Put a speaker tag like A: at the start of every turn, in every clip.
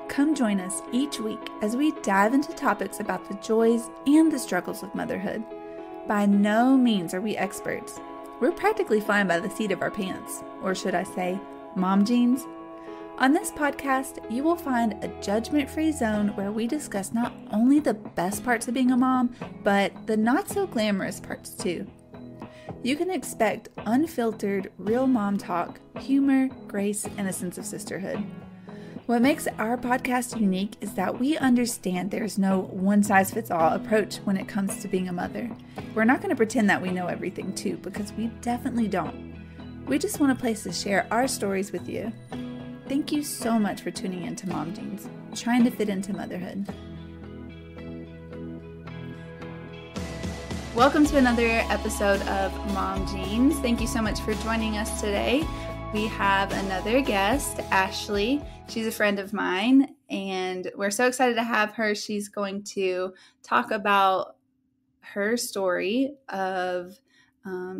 A: Come join us each week as we dive into topics about the joys and the struggles of motherhood. By no means are we experts. We're practically flying by the seat of our pants, or should I say, mom jeans. On this podcast, you will find a judgment-free zone where we discuss not only the best parts of being a mom, but the not-so-glamorous parts too. You can expect unfiltered, real mom talk, humor, grace, and a sense of sisterhood. What makes our podcast unique is that we understand there's no one-size-fits-all approach when it comes to being a mother. We're not going to pretend that we know everything too, because we definitely don't. We just want a place to share our stories with you. Thank you so much for tuning in to Mom Jeans, trying to fit into motherhood. Welcome to another episode of Mom Jeans. Thank you so much for joining us today. We have another guest, Ashley. She's a friend of mine, and we're so excited to have her. She's going to talk about her story of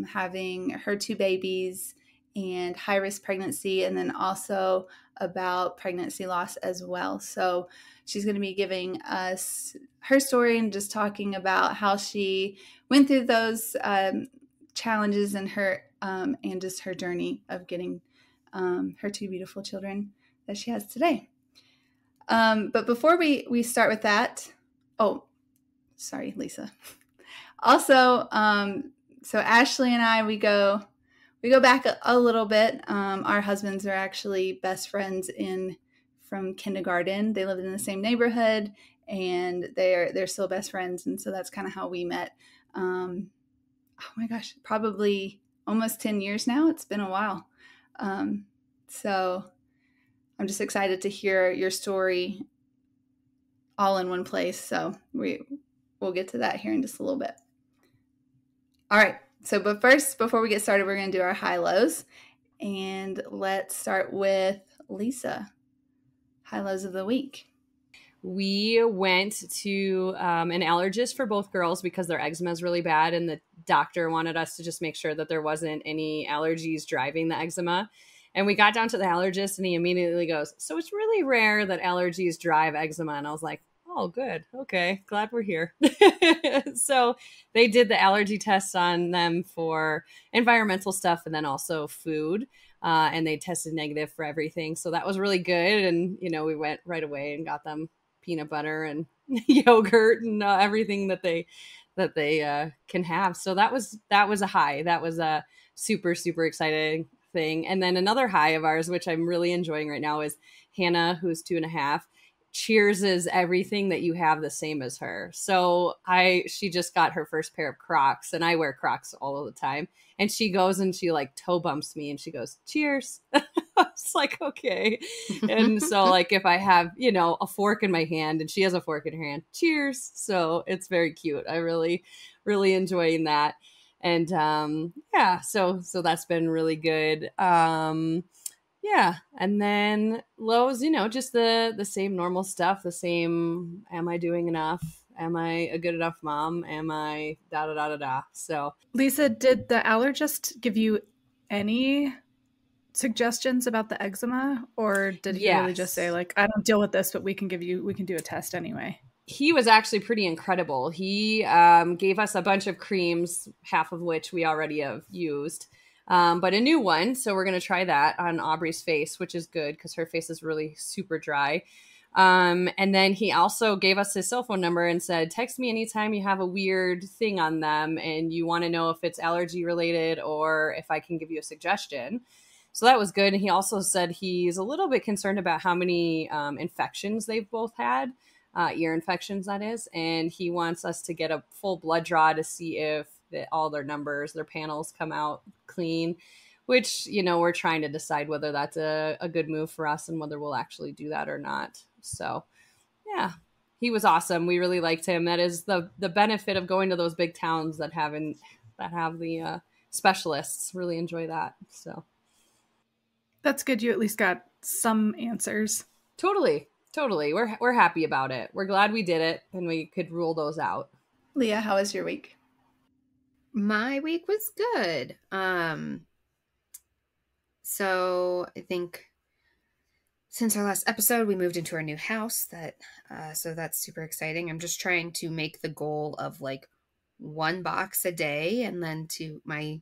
A: having her two babies and high-risk pregnancy, and then also about pregnancy loss as well. So she's going to be giving us her story and just talking about how she went through those challenges and her and just her journey of getting her two beautiful children that she has today. But before we start with that, sorry, Lisa. Also, so Ashley and I, we go back a little bit. Our husbands are actually best friends from kindergarten. They lived in the same neighborhood, and they're still best friends. And so that's kind of how we met. Oh my gosh, probably almost 10 years now. It's been a while. So I'm just excited to hear your story all in one place. So we'll get to that here in just a little bit. All right. So, but first, before we get started, we're going to do our high-lows. And let's start with Lisa. High-lows of the week.
B: We went to an allergist for both girls because their eczema is really bad. And the doctor wanted us to just make sure that there wasn't any allergies driving the eczema. And we got down to the allergist and he immediately goes, "So it's really rare that allergies drive eczema." And I was like, "Oh, good. Okay. Glad we're here." So they did the allergy tests on them for environmental stuff and then also food. And they tested negative for everything. So that was really good. And, we went right away and got them peanut butter and yogurt and everything that they can have. So that was a high. That was a super, super exciting thing. And then another high of ours, which I'm really enjoying right now, is Hannah, who's 2.5. Cheers everything that you have the same as her. So she just got her first pair of Crocs, and I wear Crocs all of the time. And she goes and she like toe bumps me and she goes, "Cheers." I was like, okay. And so like if I have, a fork in my hand and she has a fork in her hand, cheers. So it's very cute. I really, really enjoying that. And so that's been really good. Yeah. And then lows, just the same normal stuff, the same, am I doing enough? Am I a good enough mom? Am I da da da da da? So
C: Lisa, did the allergist give you any suggestions about the eczema, or did he really just say like, "I don't deal with this, but we can do a test anyway"?
B: He was actually pretty incredible. He gave us a bunch of creams, half of which we already have used. But a new one. So we're going to try that on Aubrey's face, which is good because her face is really super dry. And then he also gave us his cell phone number and said, "Text me anytime you have a weird thing on them and you want to know if it's allergy related or if I can give you a suggestion." So that was good. And he also said he's a little bit concerned about how many infections they've both had, ear infections, that is. And he wants us to get a full blood draw to see if all their numbers, their panels come out clean, which, we're trying to decide whether that's a good move for us and whether we'll actually do that or not. So, yeah, he was awesome. We really liked him. That is the benefit of going to those big towns that have the specialists. Really enjoy that. So
C: that's good. You at least got some answers.
B: Totally. We're happy about it. We're glad we did it and we could rule those out.
A: Leah, how was your week?
D: My week was good. So I think Since our last episode, we moved into our new house. So that's super exciting. I'm just trying to make the goal of like 1 box a day, and then my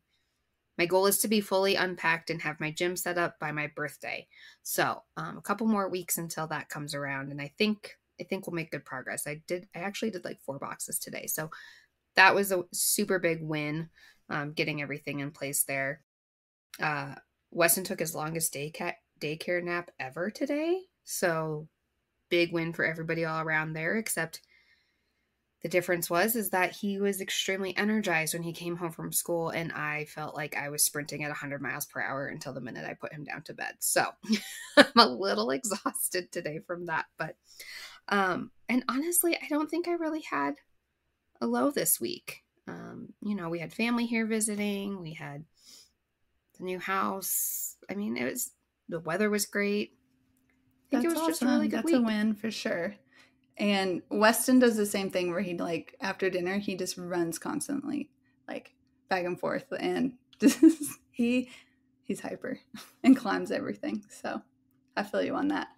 D: goal is to be fully unpacked and have my gym set up by my birthday. So a couple more weeks until that comes around, and I think we'll make good progress. I actually did like 4 boxes today, so that was a super big win, getting everything in place there. Weston took his longest daycare nap ever today, so big win for everybody all around there, except the difference is that he was extremely energized when he came home from school, and I felt like I was sprinting at 100 miles per hour until the minute I put him down to bed. So I'm a little exhausted today from that, but and honestly, I don't think I really had a low this week. We had family here visiting, we had the new house. I mean, the weather was great. I think it was
A: awesome.
D: Just a really good week.
A: That's a win for sure. And Weston does the same thing where he like after dinner he just runs constantly, like back and forth, and he's hyper and climbs everything. So I feel you on that.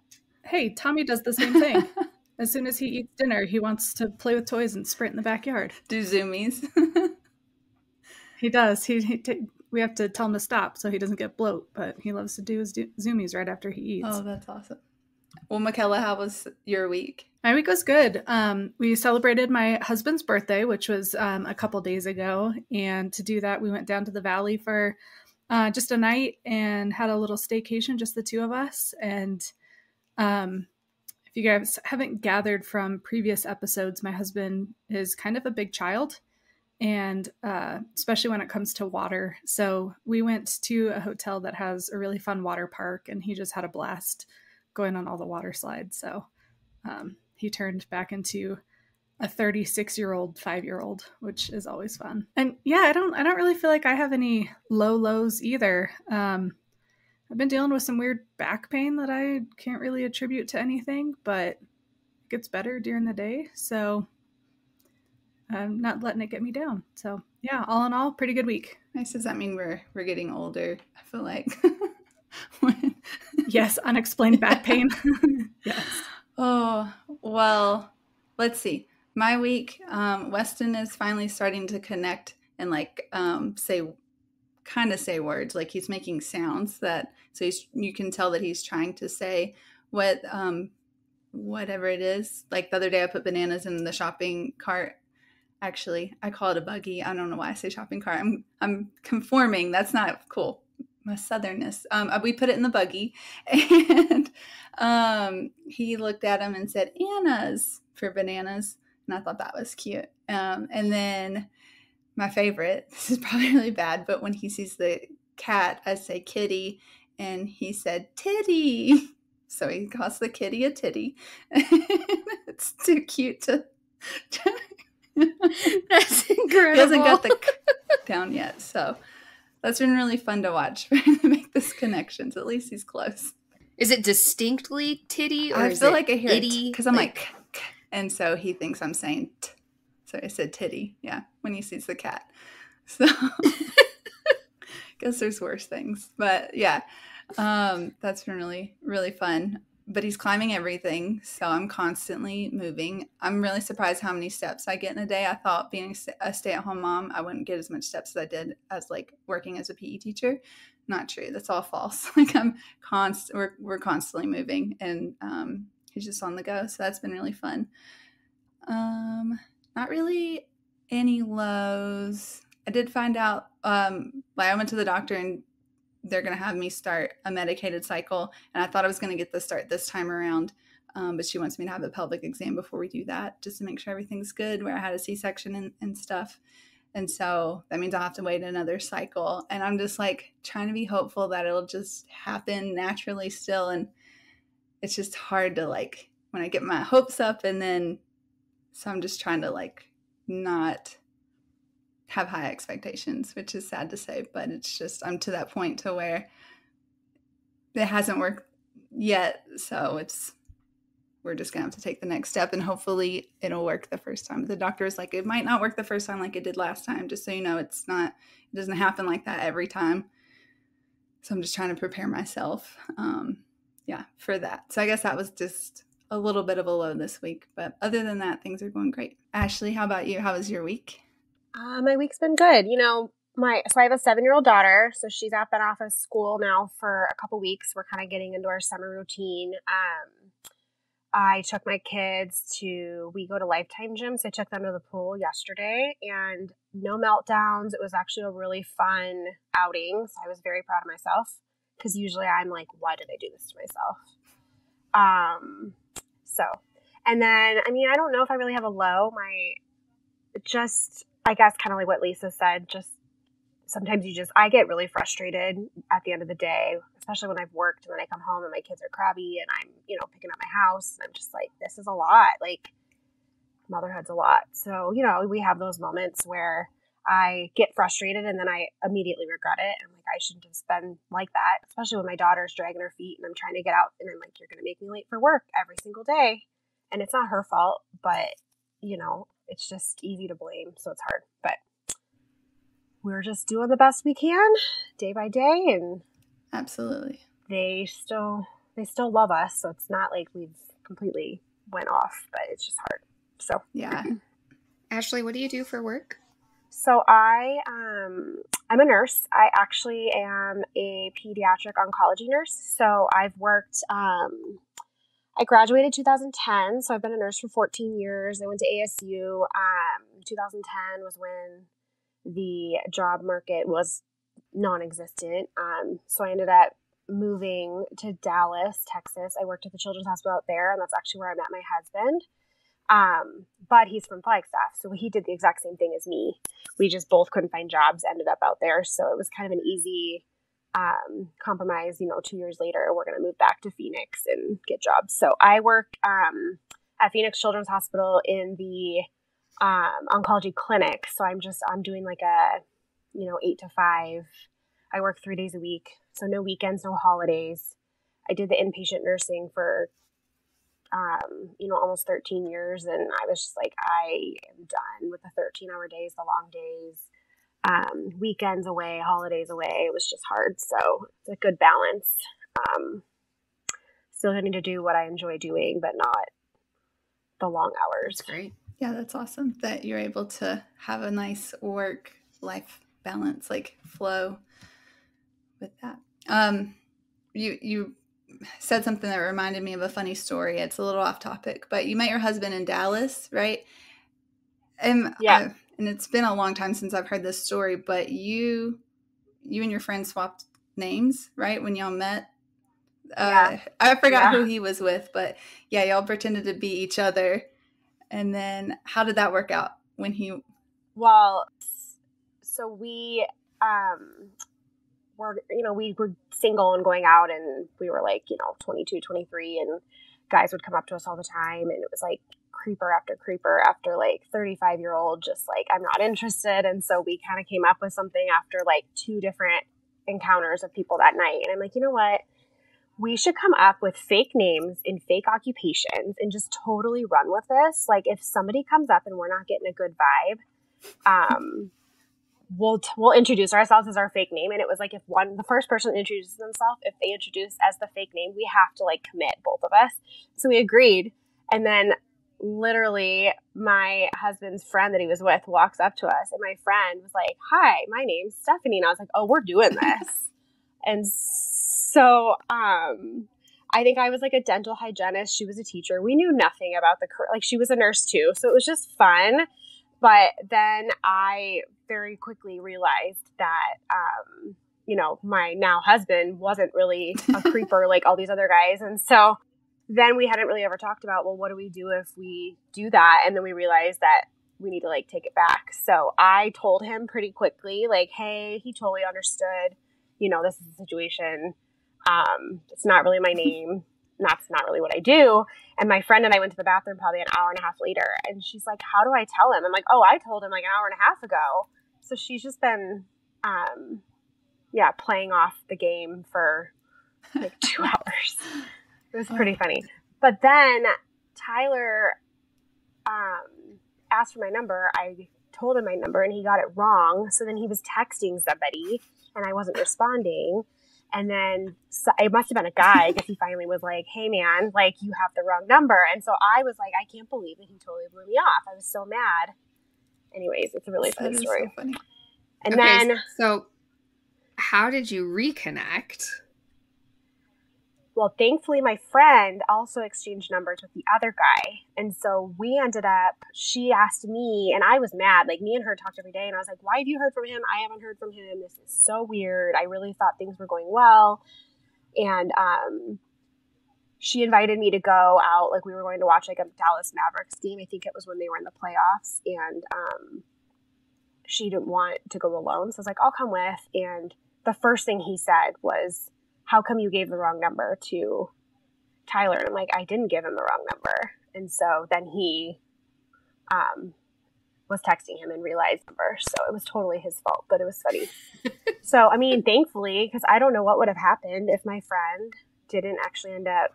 C: Hey, Tommy does the same thing. As soon as he eats dinner, he wants to play with toys and sprint in the backyard.
A: Do zoomies.
C: He does. We have to tell him to stop so he doesn't get bloat, but he loves to do his zoomies right after he eats.
A: Oh, that's awesome. Well, Michaela, how was your week?
C: My week was good. We celebrated my husband's birthday, which was a couple days ago. And to do that, we went down to the valley for just a night and had a little staycation, just the two of us. And if you guys haven't gathered from previous episodes, my husband is kind of a big child, and especially when it comes to water. So we went to a hotel that has a really fun water park, and he just had a blast going on all the water slides. So he turned back into a 36-year-old 5-year-old, which is always fun. And yeah, I don't really feel like I have any low lows either. I've been dealing with some weird back pain that I can't really attribute to anything, but it gets better during the day. So I'm not letting it get me down. So yeah, all in all, pretty good week.
A: Nice. Does that mean we're getting older? I feel like.
C: Yes, unexplained back pain. Yes.
A: Oh, well, let's see. My week, Weston is finally starting to connect and like say words. Like he's making sounds you can tell that he's trying to say whatever it is. Like the other day I put bananas in the shopping cart. Actually, I call it a buggy. I don't know why I say shopping cart. I'm conforming. That's not cool. My southernness. We put it in the buggy, and he looked at him and said Anna's for bananas, and I thought that was cute. And then my favorite, this is probably really bad, but when he sees the cat, I say kitty, and he said titty. So he calls the kitty a titty. It's too cute to
D: That's incredible.
A: He hasn't got the down yet, so that's been really fun to watch for him to make this connection. So at least he's close.
D: Is it distinctly titty, or
A: I
D: is
A: feel
D: it
A: like I hear
D: itty?
A: it because I'm like, and so he thinks I'm saying t. So I said titty, yeah, when he sees the cat. So guess there's worse things, but yeah, that's been really, really fun. But he's climbing everything, so I'm constantly moving. I'm really surprised how many steps I get in a day. I thought being a stay-at-home mom, I wouldn't get as much steps as I did as like working as a PE teacher. Not true. That's all false. Like we're constantly moving, and he's just on the go. So that's been really fun. Not really any lows. I did find out. I went to the doctor and they're going to have me start a medicated cycle. And I thought I was going to get the start this time around. But she wants me to have a pelvic exam before we do that, just to make sure everything's good, where I had a C-section and stuff. And so that means I'll have to wait another cycle. And I'm just like trying to be hopeful that it'll just happen naturally still. And it's just hard to like, when I get my hopes up, and then, so I'm just trying to like not have high expectations, which is sad to say, but it's just, I'm to that point to where it hasn't worked yet. So we're just gonna have to take the next step, and hopefully it'll work the first time. The doctor is like, it might not work the first time like it did last time, just so you know. It doesn't happen like that every time. So I'm just trying to prepare myself. yeah, for that. So I guess that was just a little bit of a low this week. But other than that, things are going great. Ashley, how about you? How was your week?
E: My week's been good. So I have a 7-year-old daughter, so she's been off of school now for a couple weeks. We're kind of getting into our summer routine. I took my kids we go to Lifetime Gym, so I took them to the pool yesterday, and no meltdowns. It was actually a really fun outing, so I was very proud of myself, because usually I'm like, why did I do this to myself? And then, I don't know if I really have a low. I guess kind of like what Lisa said, just sometimes I get really frustrated at the end of the day, especially when I've worked and then I come home and my kids are crabby and I'm, picking up my house, and I'm just like, this is a lot. Like, motherhood's a lot. So, we have those moments where I get frustrated and then I immediately regret it. I'm like, I shouldn't have been like that, especially when my daughter's dragging her feet and I'm trying to get out and I'm like, you're going to make me late for work every single day. And it's not her fault, but, it's just easy to blame. So it's hard. But we're just doing the best we can day by day, and
A: absolutely,
E: they still love us, so it's not like we've completely went off, but it's just hard. So
A: yeah.
D: Ashley, what do you do for work?
E: So I'm a nurse. I actually am a pediatric oncology nurse. So I've worked I graduated 2010, so I've been a nurse for 14 years. I went to ASU. 2010 was when the job market was non-existent. So I ended up moving to Dallas, Texas. I worked at the Children's Hospital out there, and that's actually where I met my husband. But he's from Flagstaff, so he did the exact same thing as me. We just both couldn't find jobs, ended up out there. So it was kind of an easy compromise. 2 years later, we're going to move back to Phoenix and get jobs. So I work at Phoenix Children's Hospital in the oncology clinic. So I'm doing like a 8 to 5. I work 3 days a week, so no weekends, no holidays. I did the inpatient nursing for almost 13 years, and I was just like, I am done with the 13-hour days, the long days, weekends away, holidays away. It was just hard. So it's a good balance. Still getting to do what I enjoy doing, but not the long hours.
D: That's great.
A: Yeah, that's awesome that you're able to have a nice work-life balance, like flow with that. You said something that reminded me of a funny story. It's a little off topic, but you met your husband in Dallas, right?
E: Yeah.
A: And it's been a long time since I've heard this story, but you and your friend swapped names, right? When y'all met.
E: Yeah.
A: I forgot who he was with, but yeah, y'all pretended to be each other. And then how did that work out when he...
E: Well, so we we were single and going out, and we were like, 22, 23, and guys would come up to us all the time, and it was like creeper after like 35-year-old, just like, I'm not interested. And so we kind of came up with something after like 2 different encounters of people that night. And I'm like, you know what? We should come up with fake names in fake occupations and just totally run with this. Like, if somebody comes up and we're not getting a good vibe, we'll introduce ourselves as our fake name. And it was like, the first person introduces themselves, if they introduce as the fake name, we have to like commit, both of us. So we agreed. And then literally my husband's friend that he was with walks up to us, and my friend was like, hi, my name's Stephanie. And I was like, oh, we're doing this. And so I think I was like a dental hygienist. She was a teacher. We knew nothing about she was a nurse too. So it was just fun. But then I very quickly realized that, my now husband wasn't really a creeper like all these other guys. And so then we hadn't really ever talked about, well, what do we do if we do that? And then we realized that we need to like take it back. So I told him pretty quickly, like, hey, he totally understood, this is the situation. It's not really my name. That's not really what I do. And my friend and I went to the bathroom probably an hour and a half later, and she's like, how do I tell him? I'm like, oh, I told him like an hour and a half ago. So she's just been, playing off the game for like 2 hours. It was pretty funny. But then Tyler asked for my number. I told him my number, and he got it wrong. So then he was texting somebody, and I wasn't responding. And then it must have been a guy because he finally was like, hey, man, like, you have the wrong number. And so I was like, I can't believe that he totally blew me off. I was so mad. Anyways, it's a really funny story.
A: So funny.
E: And
D: okay,
E: then,
D: so how did you reconnect?
E: well, thankfully, my friend also exchanged numbers with the other guy. And so we ended up, she asked me, and I was mad. Like, me and her talked every day. And I was like, why have you heard from him? I haven't heard from him. This is so weird. I really thought things were going well. And she invited me to go out. Like, we were going to watch like a Dallas Mavericks game. I think it was when they were in the playoffs. And she didn't want to go alone. So I was like, I'll come with. And the first thing he said was, how come you gave the wrong number to Tyler? And I'm like, I didn't give him the wrong number. And so then he was texting him and realized the number. So it was totally his fault, but it was funny. So, I mean, thankfully, because I don't know what would have happened if my friend didn't actually end up,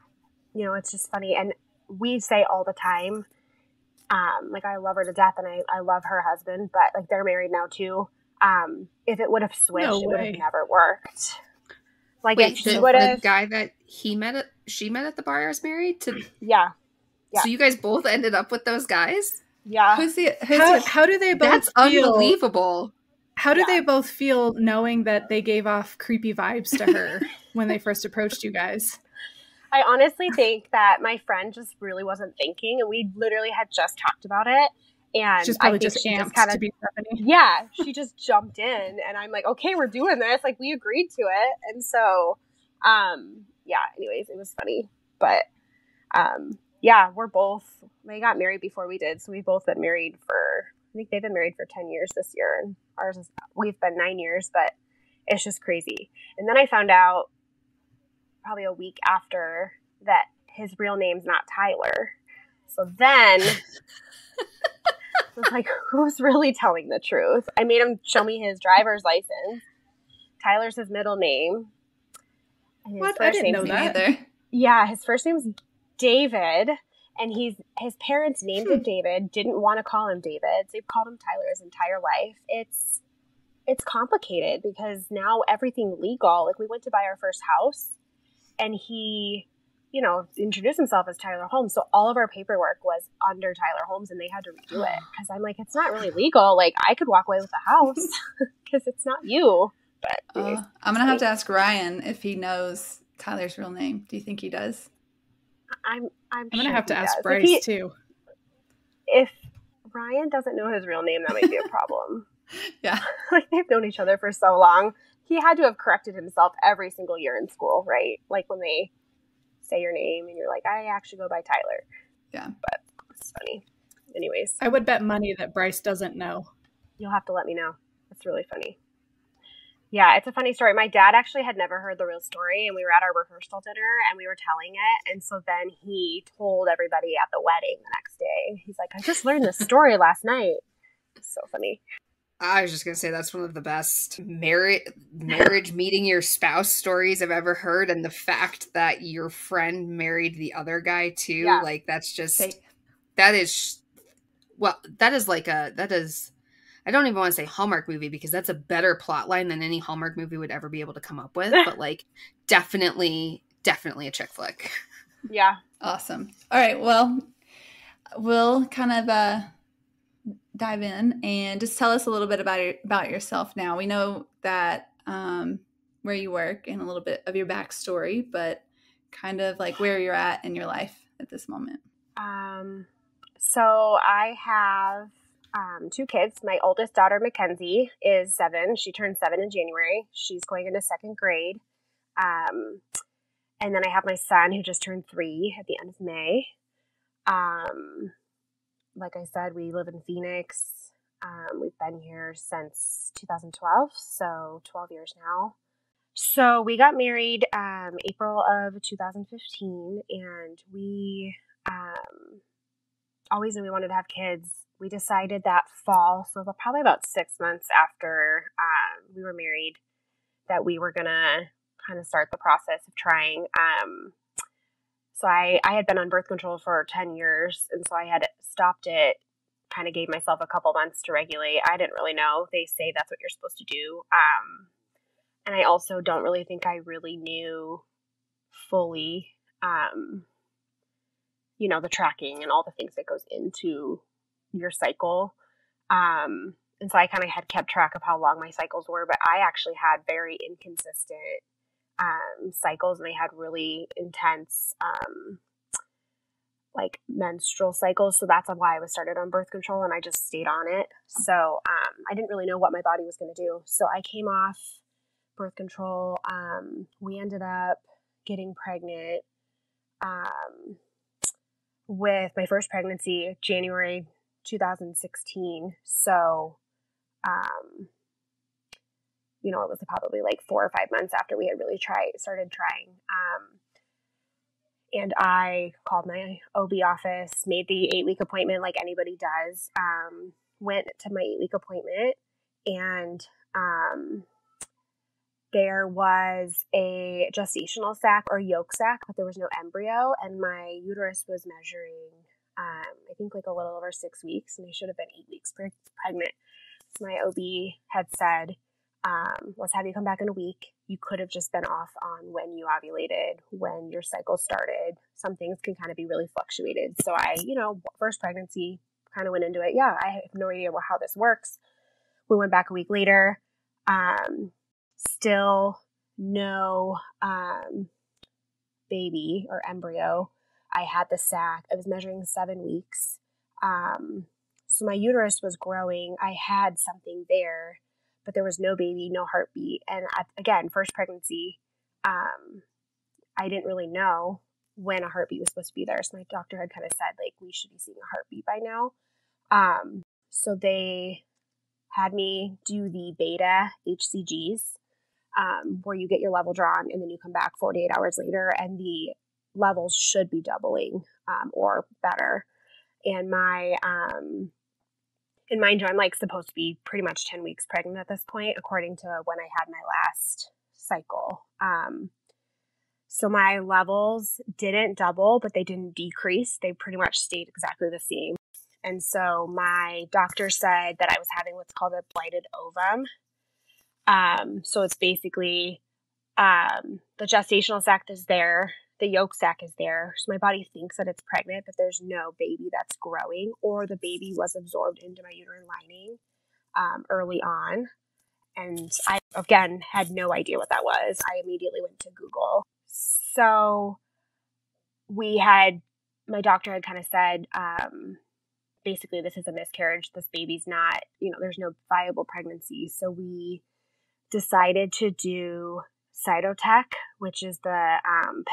E: you know, it's just funny. And we say all the time, like, I love her to death and I love her husband, but like, they're married now too. If it would have switched, it would have never worked. Like,
D: wait,
E: if she would have,
D: the guy that she met at the bar is married to.
E: yeah.
D: So you guys both ended up with those guys?
E: Yeah.
C: How do they both
D: That's
C: feel?
D: Unbelievable.
C: How do they both feel knowing that they gave off creepy vibes to her when they first approached you guys?
E: I honestly think that my friend just really wasn't thinking, and we literally had just talked about it. And
C: She's
E: I
C: probably
E: think
C: just
E: she
C: amped
E: just kind
C: to
E: of,
C: be Stephanie.
E: yeah, she just jumped in, and I'm like, okay, we're doing this. Like, we agreed to it. And so, yeah, anyways, it was funny. But, yeah, they got married before we did. So we've both been married I think they've been married for 10 years this year. And we've been 9 years, but it's just crazy. And then I found out probably a week after that his real name's not Tyler. So then I was like, who's really telling the truth? I made him show me his driver's license. Tyler's his middle name. And his
C: I didn't know that
A: either.
E: Yeah, his first name's David, and his parents named him David, didn't want to call him David. So they've called him Tyler his entire life. It's complicated because now everything legal. Like, we went to buy our first house, and he, you know, introduced himself as Tyler Holmes. So all of our paperwork was under Tyler Holmes, and they had to redo it because I'm like, it's not really legal. Like, I could walk away with the house because it's not you. But
A: I'm gonna have to ask Ryan if he knows Tyler's real name. Do you think he does?
E: I'm
C: gonna
E: sure
C: have to
E: he
C: ask
E: does.
C: Bryce too.
E: If Ryan doesn't know his real name, that might be a problem.
A: Yeah.
E: Like, they've known each other for so long. He had to have corrected himself every single year in school, right? Like, when they say your name and you're like, I actually go by Tyler.
A: Yeah.
E: But it's funny. Anyways.
C: I would bet money that Bryce doesn't know.
E: You'll have to let me know. It's really funny. Yeah, it's a funny story. My dad actually had never heard the real story, and we were at our rehearsal dinner, and we were telling it, and so then he told everybody at the wedding the next day. He's like, I just learned this story last night. It's so funny.
D: I was just going to say that's one of the best marriage meeting your spouse stories I've ever heard, and the fact that your friend married the other guy too, like, that's just, that is I don't even want to say Hallmark movie because that's a better plot line than any Hallmark movie would ever be able to come up with. But like, definitely a chick flick.
E: Yeah.
A: Awesome. All right. Well, we'll kind of dive in and just tell us a little bit about yourself now. We know that where you work and a little bit of your backstory, but kind of like where you're at in your life at this moment.
E: So I have 2 kids. My oldest daughter, Mackenzie, is 7. She turned 7 in January. She's going into 2nd grade. And then I have my son who just turned 3 at the end of May. Like I said, we live in Phoenix. We've been here since 2012, so 12 years now. So we got married April of 2015, and we always knew we wanted to have kids. We decided that fall, so probably about 6 months after we were married, that we were going to kind of start the process of trying. So I had been on birth control for 10 years, and so I had stopped it, kind of gave myself a couple months to regulate. I didn't really know. They say that's what you're supposed to do. And I also don't really think I really knew fully, the tracking and all the things that goes into your cycle. And so I kind of had kept track of how long my cycles were, but I actually had very inconsistent cycles, and they had really intense like menstrual cycles. So that's why I was started on birth control, and I just stayed on it. So I didn't really know what my body was going to do. So I came off birth control. We ended up getting pregnant with my first pregnancy, January 2016. So, it was probably like 4 or 5 months after we had really started trying. And I called my OB office, made the 8-week appointment like anybody does, went to my 8-week appointment, and there was a gestational sac or yolk sac, but there was no embryo, and my uterus was measuring, I think like a little over 6 weeks, and I should have been 8 weeks pregnant. So my OB had said, let's have you come back in a week. You could have just been off on when you ovulated, when your cycle started. Some things can kind of be really fluctuated. So I, first pregnancy, kind of went into it. Yeah, I have no idea how this works. We went back a week later. Still no baby or embryo. I had the sac. I was measuring 7 weeks. So my uterus was growing. I had something there, but there was no baby, no heartbeat. And again, first pregnancy, I didn't really know when a heartbeat was supposed to be there. So my doctor had kind of said, like, we should be seeing a heartbeat by now. So they had me do the beta HCGs, where you get your level drawn and then you come back 48 hours later and the levels should be doubling or better. And in mind you, I'm like supposed to be pretty much 10 weeks pregnant at this point, according to when I had my last cycle. So my levels didn't double, but they didn't decrease. They pretty much stayed exactly the same. And so my doctor said that I was having what's called a blighted ovum. So it's basically the gestational sac is there, the yolk sac is there. So my body thinks that it's pregnant, but there's no baby that's growing, or the baby was absorbed into my uterine lining early on. And I, again, had no idea what that was. I immediately went to Google. So my doctor had kind of said, basically, this is a miscarriage. This baby's not, there's no viable pregnancy. So we decided to do Cytotec, which is the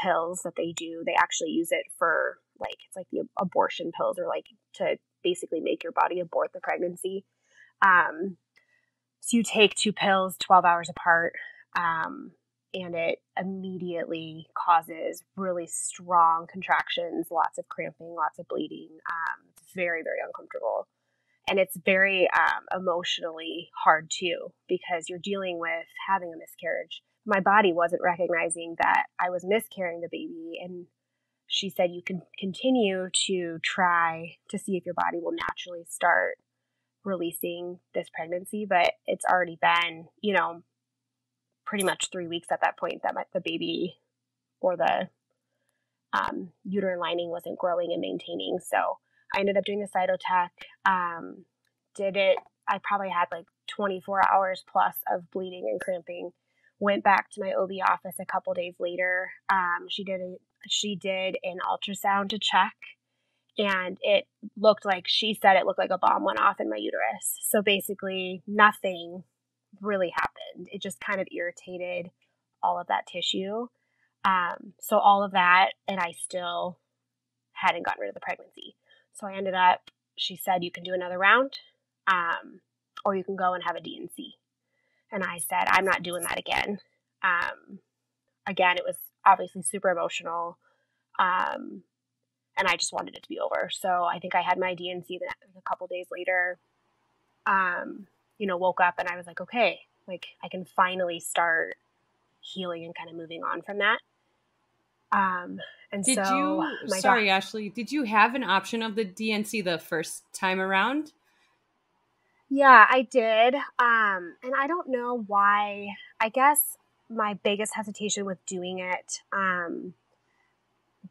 E: pills that they do. They actually use it for it's like the abortion pills, or like to basically make your body abort the pregnancy. So you take 2 pills 12 hours apart, and it immediately causes really strong contractions, lots of cramping, lots of bleeding. It's very, very uncomfortable. And it's very emotionally hard too, because you're dealing with having a miscarriage. My body wasn't recognizing that I was miscarrying the baby. And she said, you can continue to try to see if your body will naturally start releasing this pregnancy, but it's already been, pretty much 3 weeks at that point that the baby or the uterine lining wasn't growing and maintaining. So I ended up doing the Cytotec, did it. I probably had like 24 hours plus of bleeding and cramping. Went back to my OB office a couple days later. She did an ultrasound to check, and it looked like, she said it looked like a bomb went off in my uterus. So basically nothing really happened. It just kind of irritated all of that tissue. So all of that, and I still hadn't gotten rid of the pregnancy. So I ended up, she said, you can do another round, or you can go and have a D&C. And I said, I'm not doing that again. Again, it was obviously super emotional. And I just wanted it to be over. So I think I had my D&C a couple days later, woke up and I was like, okay, like I can finally start healing and kind of moving on from that.
B: Ashley, did you have an option of the D&C the first time around?
E: Yeah, I did. And I don't know why. I guess my biggest hesitation with doing it.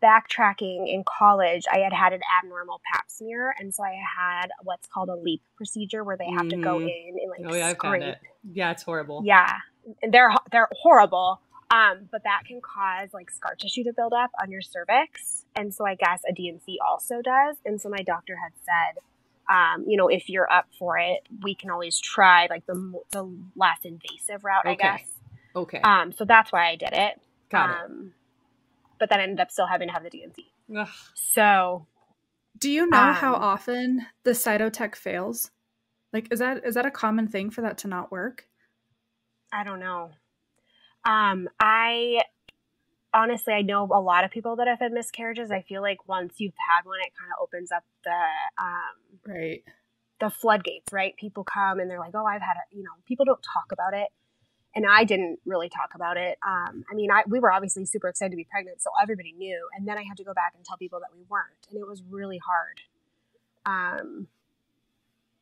E: Backtracking in college, I had an abnormal pap smear, and so I had what's called a LEAP procedure where they have to go in and like
B: Oh yeah, I've had
E: scrape.
B: it. Yeah, it's horrible.
E: Yeah, and they're horrible. But that can cause like scar tissue to build up on your cervix, and so I guess a DNC also does. And so my doctor had said, if you're up for it, we can always try like the less invasive route, I guess.
B: Okay.
E: So that's why I did it.
B: Got it.
E: But then I ended up still having to have the DNC.
B: Ugh.
E: So,
C: do you know how often the cytotech fails? Like, is that a common thing for that to not work?
E: I don't know. I honestly, I know a lot of people that have had miscarriages. I feel like once you've had one, it kind of opens up the floodgates, right? People come and they're like, oh, I've had it. People don't talk about it. And I didn't really talk about it. We were obviously super excited to be pregnant, so everybody knew. And then I had to go back and tell people that we weren't. And it was really hard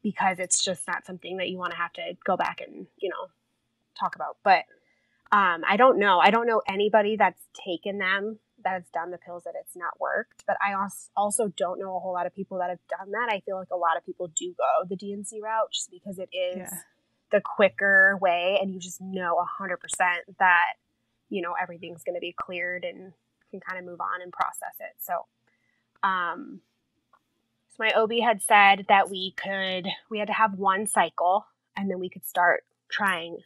E: because it's just not something that you want to have to go back and, talk about. But I don't know. I don't know anybody that's taken them, that has done the pills, that it's not worked. But I also don't know a whole lot of people that have done that. I feel like a lot of people do go the DNC route just because it is the quicker way, and you just know 100% that, everything's going to be cleared and can kind of move on and process it. So, so my OB had said that we had to have one cycle, and then we could start trying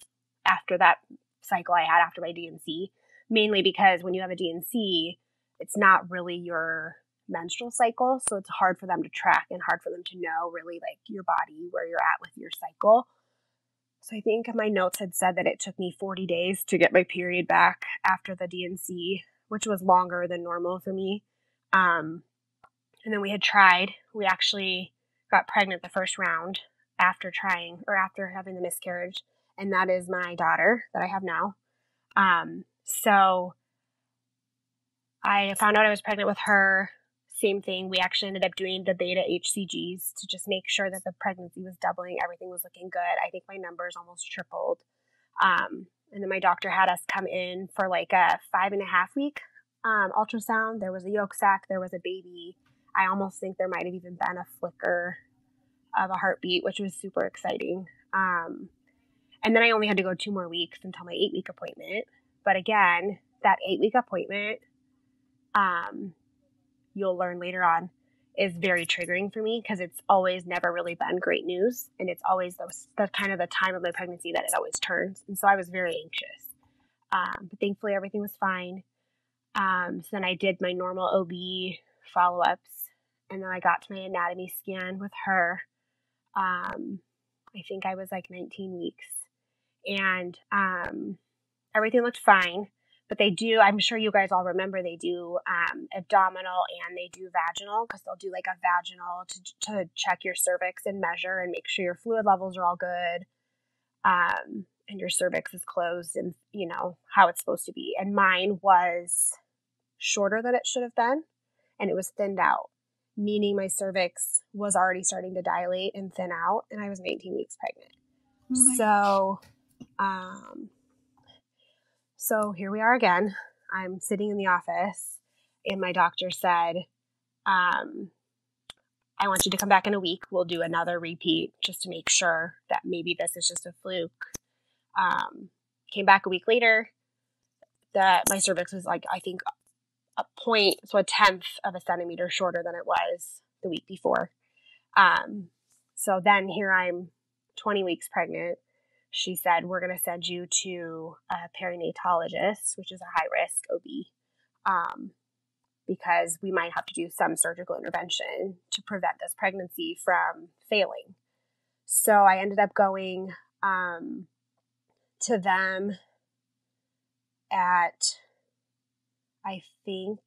E: after that cycle I had after my DNC, mainly because when you have a DNC, it's not really your menstrual cycle. So it's hard for them to track and hard for them to know really like your body, where you're at with your cycle. So I think my notes had said that it took me 40 days to get my period back after the DNC, which was longer than normal for me. And then we actually got pregnant the first round after having the miscarriage. And that is my daughter that I have now. So I found out I was pregnant with her. Same thing. We actually ended up doing the beta HCGs to just make sure that the pregnancy was doubling. Everything was looking good. I think my numbers almost tripled. And then my doctor had us come in for like a 5.5 week ultrasound. There was a yolk sac. There was a baby. I almost think there might have even been a flicker of a heartbeat, which was super exciting. And then I only had to go 2 more weeks until my 8-week appointment. But again, that 8-week appointment, you'll learn later on, is very triggering for me because it's always never really been great news. And it's always the kind of the time of my pregnancy that it always turns. And so I was very anxious. But thankfully everything was fine. So then I did my normal OB follow-ups. And then I got to my anatomy scan with her. I think I was like 19 weeks. And everything looked fine. But they do, I'm sure you guys all remember, they do abdominal and they do vaginal, because they'll do like a vaginal to check your cervix and measure and make sure your fluid levels are all good, and your cervix is closed and, how it's supposed to be. And mine was shorter than it should have been, and it was thinned out, meaning my cervix was already starting to dilate and thin out, and I was 19 weeks pregnant. So here we are again. I'm sitting in the office, and my doctor said, I want you to come back in a week. We'll do another repeat just to make sure that maybe this is just a fluke. Came back a week later, that my cervix was like, I think a 1/10 of a centimeter shorter than it was the week before. So then here I'm 20 weeks pregnant. She said, we're going to send you to a perinatologist, which is a high-risk OB, because we might have to do some surgical intervention to prevent this pregnancy from failing. So I ended up going to them at, I think,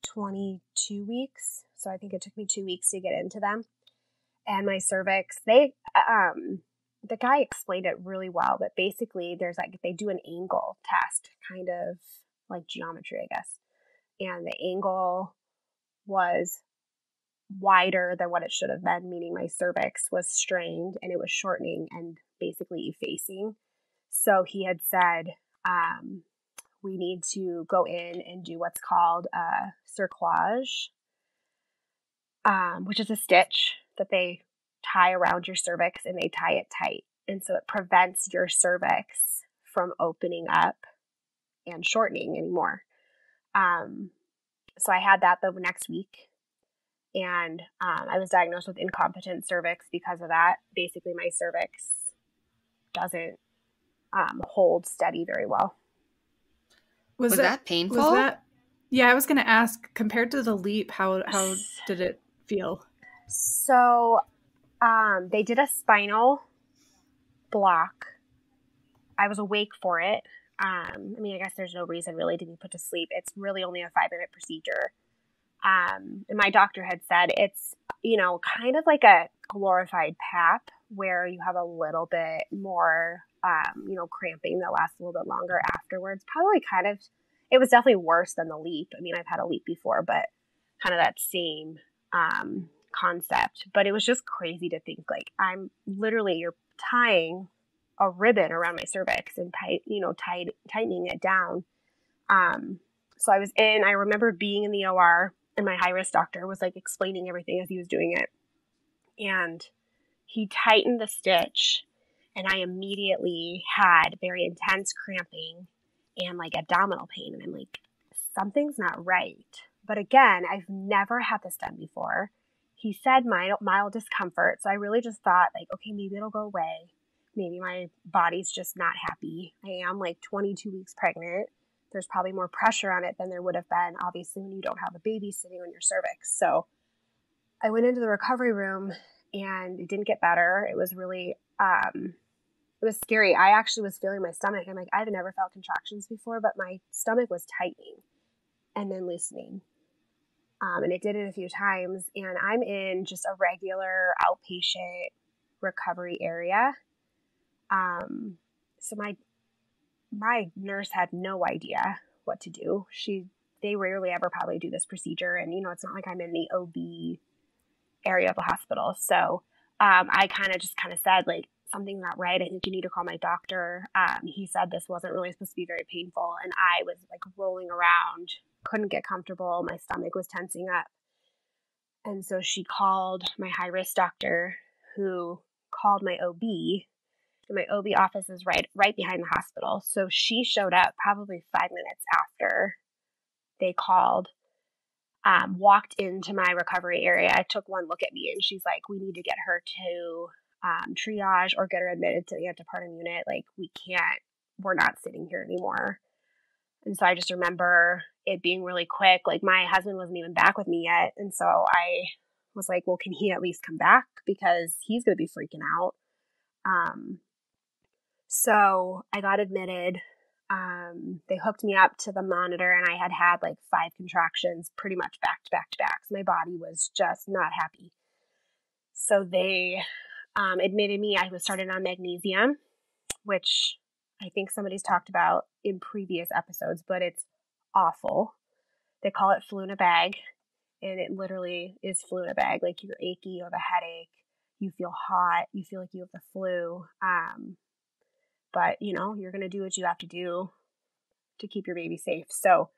E: 22 weeks. So I think it took me 2 weeks to get into them. And my cervix, the guy explained it really well, but basically they do an angle test, kind of like geometry, I guess. And the angle was wider than what it should have been, meaning my cervix was strained and it was shortening and basically effacing. So he had said, we need to go in and do what's called a cerclage, which is a stitch that they tie around your cervix and they tie it tight. And so it prevents your cervix from opening up and shortening anymore. So I had that the next week, and I was diagnosed with incompetent cervix because of that. Basically, my cervix doesn't hold steady very well.
D: Was that painful?
C: Was that? Yeah, I was going to ask. Compared to the leap, how did it feel?
E: So they did a spinal block. I was awake for it. I mean, I guess there's no reason really to be put to sleep. It's really only a 5-minute procedure. And my doctor had said it's, kind of like a glorified PAP where you have a little bit more, cramping that lasts a little bit longer afterwards. Probably it was definitely worse than the leap. I mean, I've had a leap before, but kind of that same concept. But it was just crazy to think like you're tying a ribbon around my cervix and tightening it down. So I remember being in the OR and my high risk doctor was like explaining everything as he was doing it. And he tightened the stitch and I immediately had very intense cramping and like abdominal pain. And I'm like, something's not right. But again, I've never had this done before. He said mild discomfort. So I really just thought like, okay, maybe it'll go away. Maybe my body's just not happy. I am like 22 weeks pregnant. There's probably more pressure on it than there would have been, obviously, when you don't have a baby sitting on your cervix. So I went into the recovery room and it didn't get better. It was really, it was scary. I actually was feeling my stomach. I'm like, I've never felt contractions before, but my stomach was tightening and then loosening. And it did it a few times. And I'm in just a regular outpatient recovery area. So my nurse had no idea what to do. They rarely ever probably do this procedure. And, it's not like I'm in the OB area of the hospital. So, I kind of said like, something's not right. I think you need to call my doctor. He said this wasn't really supposed to be very painful. And I was like rolling around, couldn't get comfortable. My stomach was tensing up. And so she called my high risk doctor who called my OB. And my OB office is right behind the hospital. So she showed up probably 5 minutes after they called, walked into my recovery area. I took one look at me and she's like, we need to get her to triage or get her admitted to the antepartum unit. Like we're not sitting here anymore. And so I just remember it being really quick. Like my husband wasn't even back with me yet. And so I was like, well, can he at least come back? Because he's going to be freaking out. So I got admitted. They hooked me up to the monitor and I had like 5 contractions pretty much back to back to back. So my body was just not happy. So they admitted me. I was started on magnesium, which I think somebody's talked about in previous episodes, but it's awful. They call it flu in a bag, and it literally is flu in a bag. Like you're achy, you have a headache, you feel hot, you feel like you have the flu. But you're going to do what you have to do to keep your baby safe. So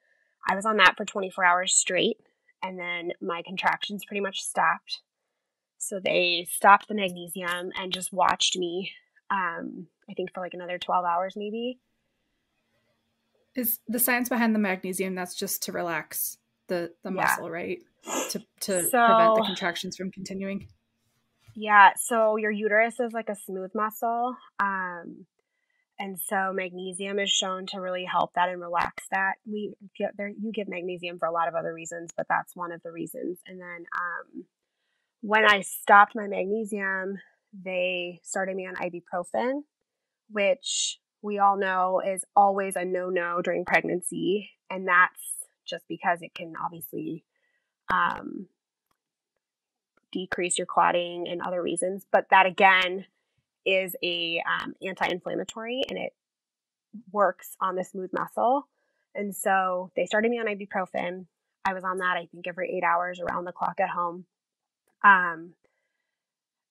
E: I was on that for 24 hours straight, and then my contractions pretty much stopped. So they stopped the magnesium and just watched me, I think for like another 12 hours maybe.
C: Is the science behind the magnesium, that's just to relax the muscle, right? To prevent the contractions from continuing?
E: Yeah, so your uterus is like a smooth muscle. And so magnesium is shown to really help that and relax that. You give magnesium for a lot of other reasons, but that's one of the reasons. And then when I stopped my magnesium, they started me on ibuprofen, which we all know is always a no-no during pregnancy. And that's just because it can obviously decrease your clotting and other reasons. But that, again, is a anti-inflammatory, and it works on the smooth muscle. And so they started me on ibuprofen. I was on that, I think, every 8 hours around the clock at home.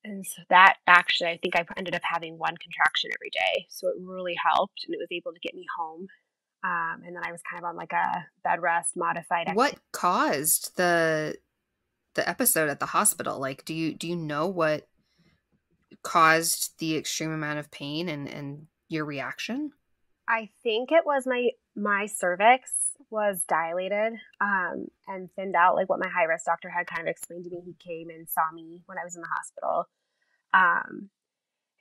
E: And so that actually, I think I ended up having one contraction every day. So it really helped, and it was able to get me home. And then I was kind of on like a bed rest, modified
D: What
E: activity.
D: caused the episode at the hospital? Like, do you know what caused the extreme amount of pain and your reaction?
E: I think it was my cervix was dilated and thinned out, like what my high risk doctor had kind of explained to me. He came and saw me when I was in the hospital. Um,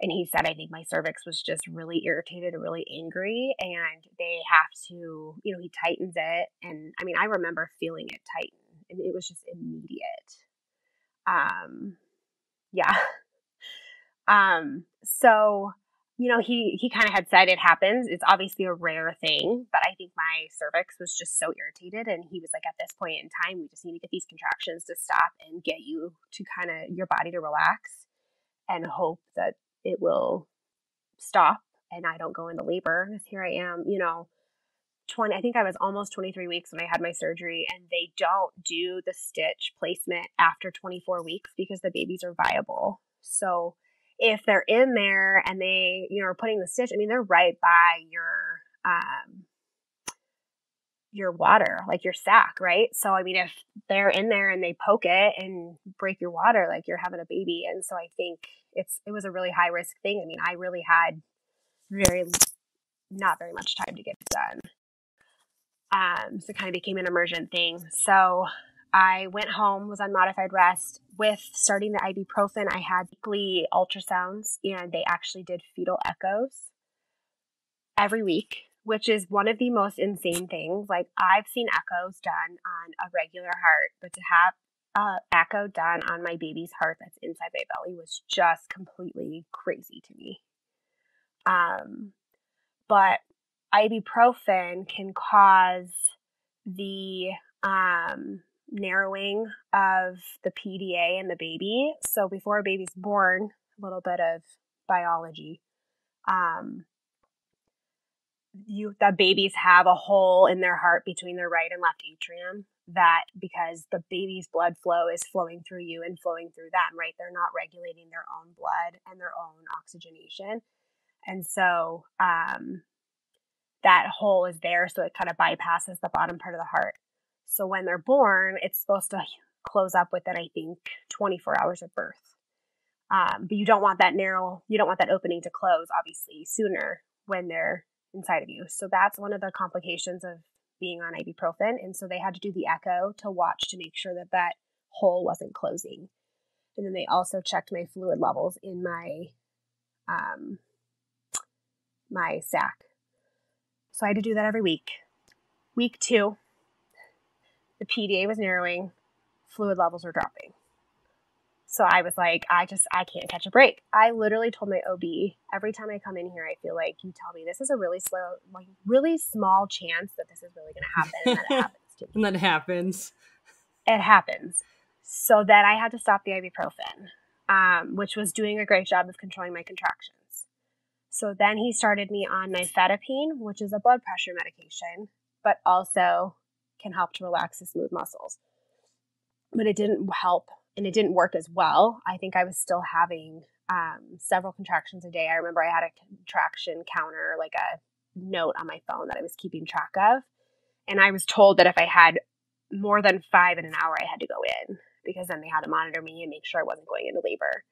E: and he said, I think my cervix was just really irritated and really angry, and they have to, he tightens it. And I mean, I remember feeling it tighten, and it was just immediate. Yeah. So, he kind of had said it happens. It's obviously a rare thing, but I think my cervix was just so irritated. And he was like, at this point in time, we just need to get these contractions to stop and get you to kind of your body to relax and hope that it will stop and I don't go into labor. Because here I am, 20, I think I was almost 23 weeks when I had my surgery, and they don't do the stitch placement after 24 weeks because the babies are viable. So if they're in there and they, are putting the stitch, I mean, they're right by your water, like your sac, right? So, I mean, if they're in there and they poke it and break your water, like you're having a baby. And so I think it was a really high risk thing. I mean, I really had not very much time to get it done. So it kind of became an emergent thing. So I went home, was on modified rest. With starting the ibuprofen, I had weekly ultrasounds, and they actually did fetal echoes every week, which is one of the most insane things. Like, I've seen echoes done on a regular heart, but to have echo done on my baby's heart that's inside my belly was just completely crazy to me. But ibuprofen can cause the narrowing of the PDA in the baby. So before a baby's born, a little bit of biology. The babies have a hole in their heart between their right and left atrium, that because the baby's blood flow is flowing through you and flowing through them, right? They're not regulating their own blood and their own oxygenation. And so that hole is there, so it kind of bypasses the bottom part of the heart. So when they're born, it's supposed to close up within, I think, 24 hours of birth. But you don't want that opening to close, obviously, sooner when they're inside of you. So that's one of the complications of being on ibuprofen. And so they had to do the echo to watch to make sure that that hole wasn't closing. And then they also checked my fluid levels in my my sac. So I had to do that every week. Week 2, the PDA was narrowing, fluid levels were dropping. So I was like, I can't catch a break. I literally told my OB, every time I come in here, I feel like you tell me this is a really really small chance that this is really going to happen. And then it happens to me.
B: And that happens.
E: It happens. So then I had to stop the ibuprofen, which was doing a great job of controlling my contractions. So then he started me on nifedipine, which is a blood pressure medication, but also can help to relax the smooth muscles. But it didn't help, and it didn't work as well. I think I was still having several contractions a day. I remember I had a contraction counter, like a note on my phone that I was keeping track of. And I was told that if I had more than 5 in an hour, I had to go in, because then they had to monitor me and make sure I wasn't going into labor.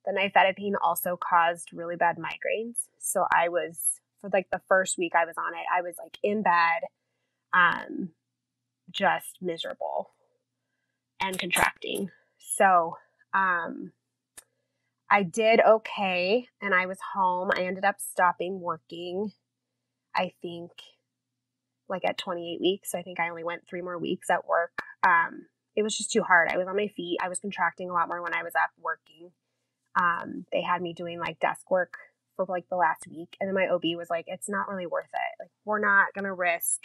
E: The nifedipine also caused really bad migraines. So I was, for like the first week I was on it, I was like in bed, just miserable and contracting. So I did okay, and I was home. I ended up stopping working, I think, like at 28 weeks. I think I only went 3 more weeks at work. It was just too hard. I was on my feet. I was contracting a lot more when I was up working. They had me doing like desk work for like the last week. And then my OB was like, it's not really worth it. Like, we're not going to risk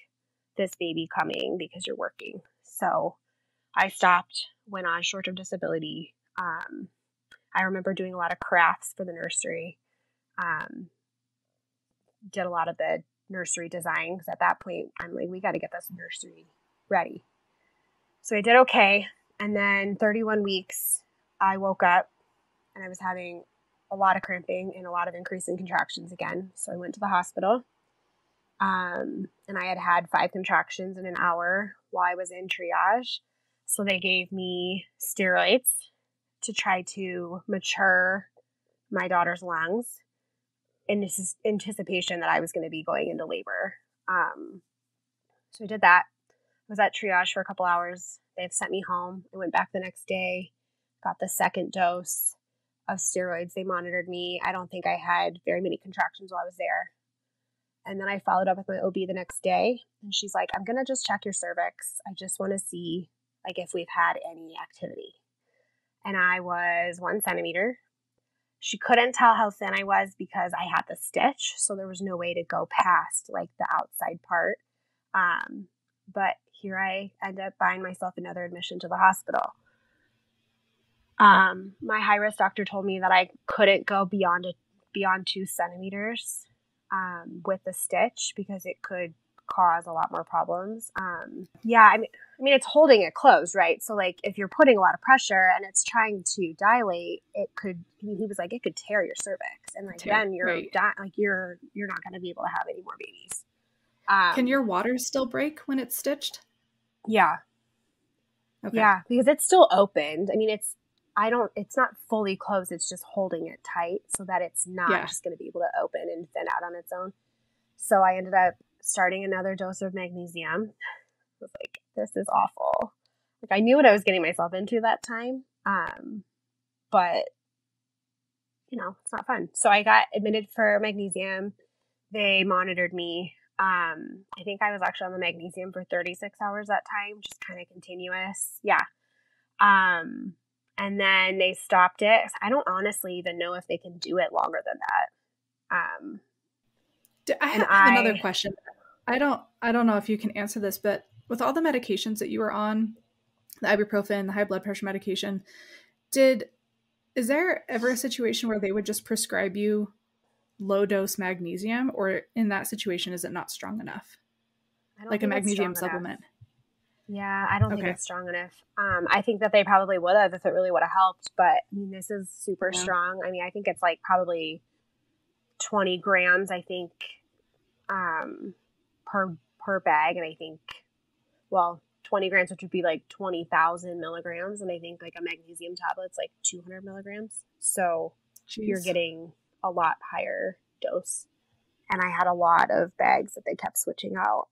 E: this baby coming because you're working. So I stopped, went on short-term disability. I remember doing a lot of crafts for the nursery. Did a lot of the nursery design, because at that point I'm like, we got to get this nursery ready. So I did okay. And then 31 weeks, I woke up and I was having a lot of cramping and a lot of increasing contractions again. So I went to the hospital. And I had had 5 contractions in an hour while I was in triage. So they gave me steroids to try to mature my daughter's lungs in this anticipation that I was going to be going into labor. So I did that. I was at triage for a couple hours. They've sent me home. I went back the next day, got the second dose of steroids. They monitored me. I don't think I had very many contractions while I was there. And then I followed up with my OB the next day, and she's like, I'm going to just check your cervix. I just want to see like if we've had any activity. And I was 1 centimeter. She couldn't tell how thin I was because I had the stitch. So there was no way to go past like the outside part. But here I end up buying myself another admission to the hospital. My high-risk doctor told me that I couldn't go beyond 2 centimeters with the stitch because it could cause a lot more problems. Yeah, I mean, it's holding it closed, right? So like if you're putting a lot of pressure and it's trying to dilate, it could. He was like, it could tear your cervix, and like then you're
C: right.
E: you're not going to be able to have any more babies.
C: Can your water still break when it's stitched?
E: Yeah. Okay. Yeah, because it's still opened. I mean, it's not fully closed. It's just holding it tight so that it's not just going to be able to open and thin out on its own. So I ended up starting another dose of magnesium. I was like, this is awful. Like I knew what I was getting myself into that time. But it's not fun. So I got admitted for magnesium. They monitored me. I think I was actually on the magnesium for 36 hours that time, just kind of continuous. Yeah. And then they stopped it. I don't honestly even know if they can do it longer than that.
C: I have another question. I don't know if you can answer this, but with all the medications that you were on, the ibuprofen, the high blood pressure medication, is there ever a situation where they would just prescribe you low dose magnesium, or in that situation, is it not strong enough? Like a magnesium supplement?
E: Yeah, I don't think it's strong enough. I think that they probably would have if it really would have helped, but I mean, this is super strong. I mean, I think it's like probably 20 grams, I think, per bag. And I think, 20 grams, which would be like 20,000 milligrams. And I think like a magnesium tablet's like 200 milligrams. So you're getting a lot higher dose. And I had a lot of bags that they kept switching out.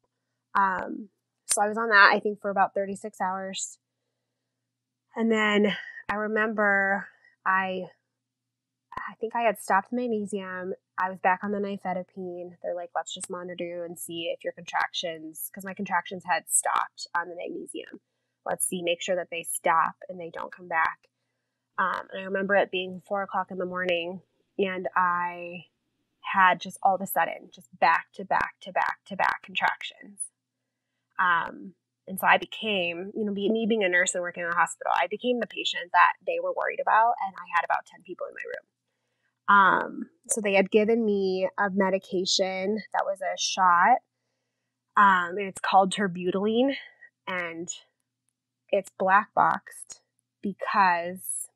E: So I was on that, I think, for about 36 hours. And then I remember I think I had stopped magnesium. I was back on the nifedipine. They're like, let's just monitor you and see if your contractions, because my contractions had stopped on the magnesium. Let's see, make sure that they stop and they don't come back. And I remember it being 4:00 in the morning, and I had just all of a sudden just back to back to back to back contractions. And so I became, me being a nurse and working in a hospital, I became the patient that they were worried about, and I had about 10 people in my room. So they had given me a medication that was a shot, and it's called terbutaline, and it's black boxed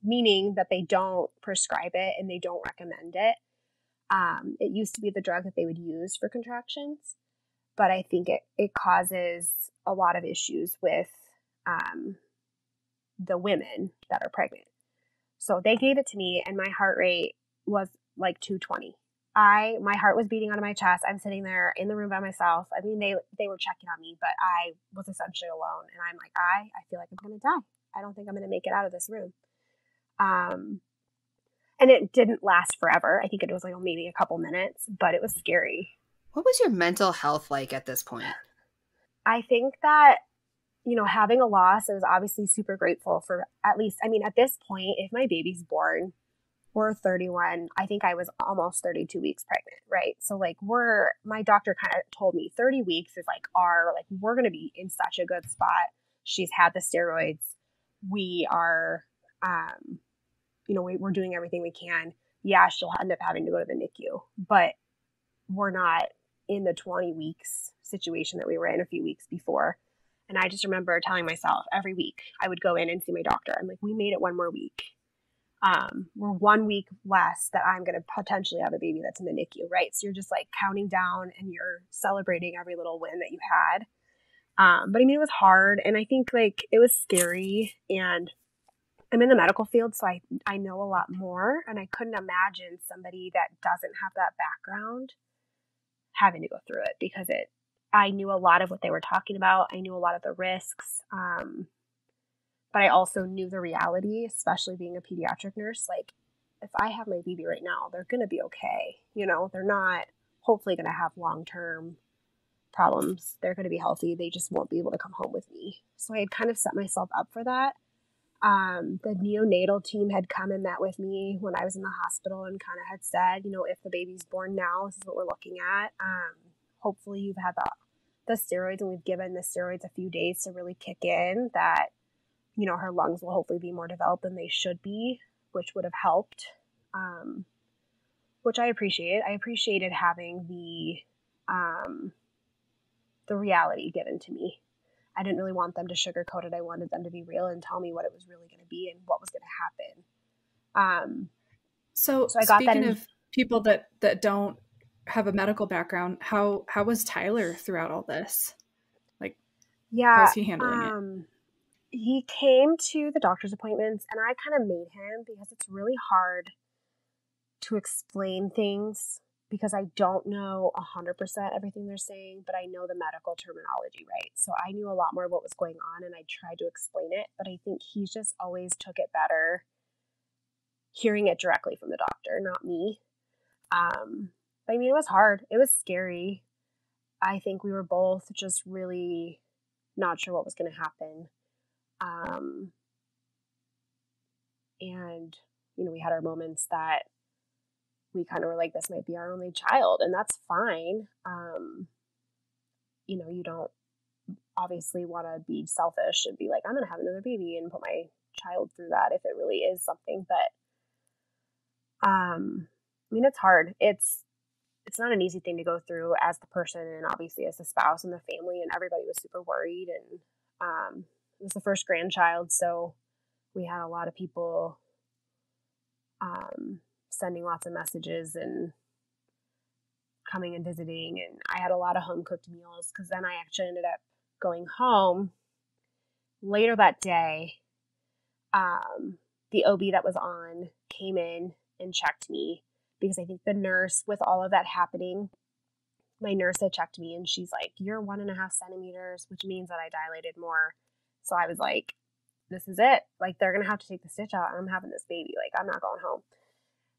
E: meaning that they don't prescribe it and they don't recommend it. It used to be the drug that they would use for contractions, but I think it causes a lot of issues with the women that are pregnant. So they gave it to me, and my heart rate was like 220. My heart was beating out of my chest. I'm sitting there in the room by myself. I mean, they were checking on me, but I was essentially alone. And I'm like, I feel like I'm going to die. I don't think I'm going to make it out of this room. And it didn't last forever. I think it was like maybe a couple minutes, but it was scary.
D: What was your mental health like at this point?
E: I think that, having a loss, I was obviously super grateful for at least, at this point, if my baby's born, we're 31. I think I was almost 32 weeks pregnant, right? So like my doctor kind of told me 30 weeks is like we're going to be in such a good spot. She's had the steroids. We are, we're doing everything we can. Yeah, she'll end up having to go to the NICU, but we're not in the 20 weeks situation that we were in a few weeks before. And I just remember telling myself every week I would go in and see my doctor. I'm like, we made it one more week. we're 1 week less that I'm going to potentially have a baby that's in the NICU, right? So you're just like counting down and you're celebrating every little win that you had. But I mean, it was hard, and I think like it was scary, and I'm in the medical field, so I know a lot more, and I couldn't imagine somebody that doesn't have that background having to go through it, because I knew a lot of what they were talking about. I knew a lot of the risks. But I also knew the reality, especially being a pediatric nurse. Like, if I have my baby right now, they're going to be okay. You know, they're not hopefully going to have long-term problems. They're going to be healthy. They just won't be able to come home with me. So I had kind of set myself up for that. The neonatal team had come and met with me when I was in the hospital and kind of had said, you know, if the baby's born now, this is what we're looking at. Hopefully you've had the steroids, and we've given the steroids a few days to really kick in, that, you know, her lungs will hopefully be more developed than they should be, which would have helped, which I appreciated. I appreciated having the reality given to me. I didn't really want them to sugarcoat it. I wanted them to be real and tell me what it was really going to be and what was going to happen.
C: So
E: I got
C: speaking
E: that
C: of people that don't have a medical background, how was Tyler throughout all this? Like, how's he handling it?
E: He came to the doctor's appointments, and I kind of made him, because it's really hard to explain things, because I don't know 100% everything they're saying, but I know the medical terminology, right? So I knew a lot more of what was going on, and I tried to explain it, but I think he just always took it better hearing it directly from the doctor, not me. But I mean, it was hard. It was scary. I think we were both just really not sure what was going to happen. And, you know, we had our moments that we kind of were like, this might be our only child, and that's fine. You know, you don't obviously want to be selfish and be like, I'm going to have another baby and put my child through that if it really is something. But, I mean, it's hard. It's not an easy thing to go through as the person, and obviously as the spouse and the family, and everybody was super worried. And, it was the first grandchild, so we had a lot of people, sending lots of messages and coming and visiting, and I had a lot of home cooked meals, because then I actually ended up going home later that day. The OB that was on came in and checked me, because I think the nurse, with all of that happening, my nurse had checked me, and she's like, you're 1.5 centimeters, which means that I dilated more. So I was like, this is it. Like, they're going to have to take the stitch out, and I'm having this baby. Like, I'm not going home.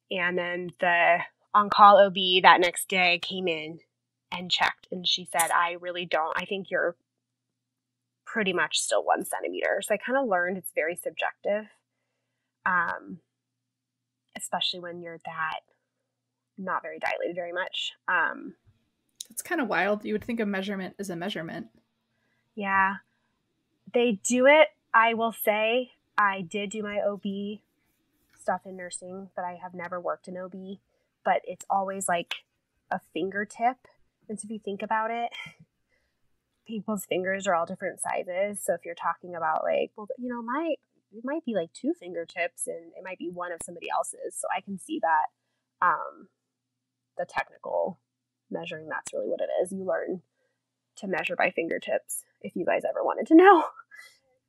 E: And then the on-call OB that next day came in and checked, and she said, I think you're pretty much still 1 centimeter. So I kind of learned it's very subjective, especially when you're that not very dilated very much.
C: It's kind of wild. You would think a measurement is a measurement.
E: Yeah. They do it. I will say I did do my OB stuff in nursing, but I have never worked in OB, but it's always like a fingertip. And so if you think about it, people's fingers are all different sizes. So if you're talking about like, well, you know, it might be like 2 fingertips, and it might be one of somebody else's. So I can see that, the technical measuring, that's really what it is. You learn to measure by fingertips. If you guys ever wanted to know,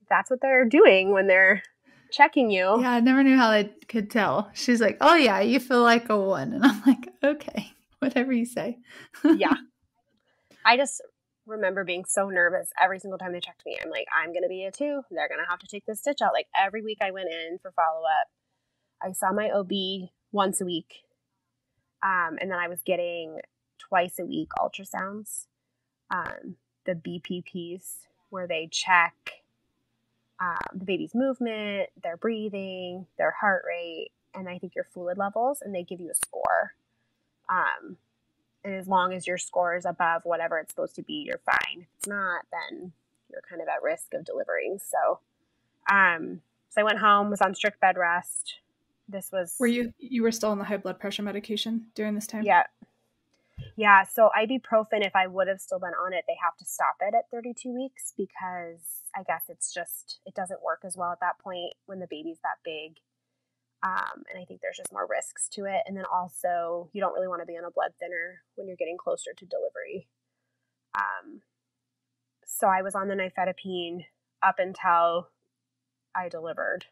E: that's what they're doing when they're checking you.
A: Yeah, I never knew how I could tell. She's like, oh yeah, you feel like a 1. And I'm like, okay, whatever you say.
E: Yeah. I just remember being so nervous every single time they checked me. I'm like, I'm going to be a 2. They're going to have to take this stitch out. Like, every week I went in for follow-up. I saw my OB once a week. And then I was getting twice a week ultrasounds. The BPPs, where they check the baby's movement, their breathing, their heart rate, and I think your fluid levels, and they give you a score. And as long as your score is above whatever it's supposed to be, you're fine. If it's not, then you're kind of at risk of delivering. So I went home, was on strict bed rest. This was...
C: Were you were still on the high blood pressure medication during this time?
E: Yeah. Yeah, so ibuprofen, if I would have still been on it, they have to stop it at 32 weeks, because I guess it doesn't work as well at that point when the baby's that big. And I think there's just more risks to it. And then also, you don't really want to be on a blood thinner when you're getting closer to delivery. So I was on the nifedipine up until I delivered.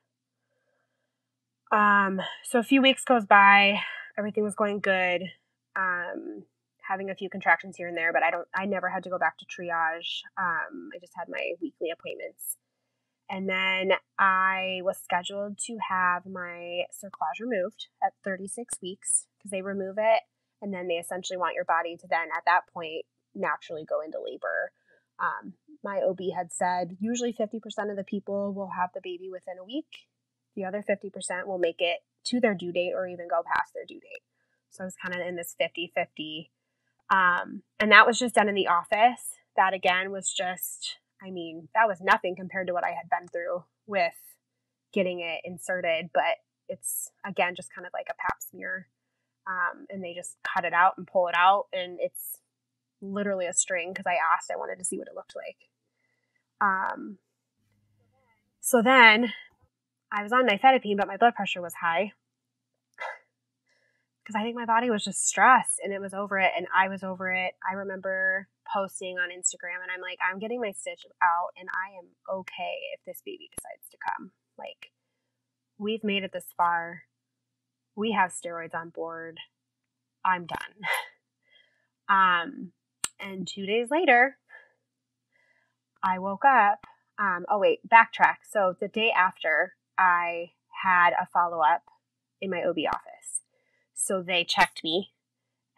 E: So a few weeks goes by, everything was going good. Having a few contractions here and there, but I never had to go back to triage. I just had my weekly appointments. And then I was scheduled to have my cerclage removed at 36 weeks because they remove it. And then they essentially want your body to then, at that point, naturally go into labor. My OB had said usually 50% of the people will have the baby within a week. The other 50% will make it to their due date or even go past their due date. So I was kind of in this 50-50. And that was just done in the office. That again was just, that was nothing compared to what I had been through with getting it inserted. But it's, again, just kind of like a pap smear. And they just cut it out and pull it out. And it's literally a string because I wanted to see what it looked like. So then I was on nifedipine, but my blood pressure was high because I think my body was just stressed and it was over it and I was over it. I remember posting on Instagram and I'm like, I'm getting my stitch out and I am okay if this baby decides to come. Like, we've made it this far. We have steroids on board. I'm done. And 2 days later, I woke up. Backtrack. So the day after, I had a follow-up in my OB office. So they checked me,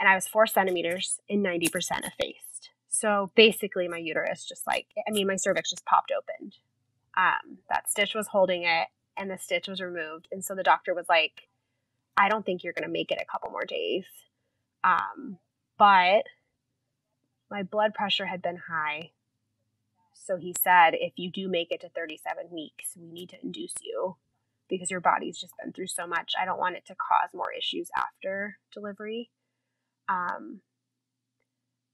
E: and I was 4 centimeters and 90% effaced. So basically, my uterus my cervix just popped open. That stitch was holding it, and the stitch was removed. And so the doctor was like, I don't think you're going to make it a couple more days. But my blood pressure had been high. So he said, if you do make it to 37 weeks, we need to induce you because your body's just been through so much. I don't want it to cause more issues after delivery.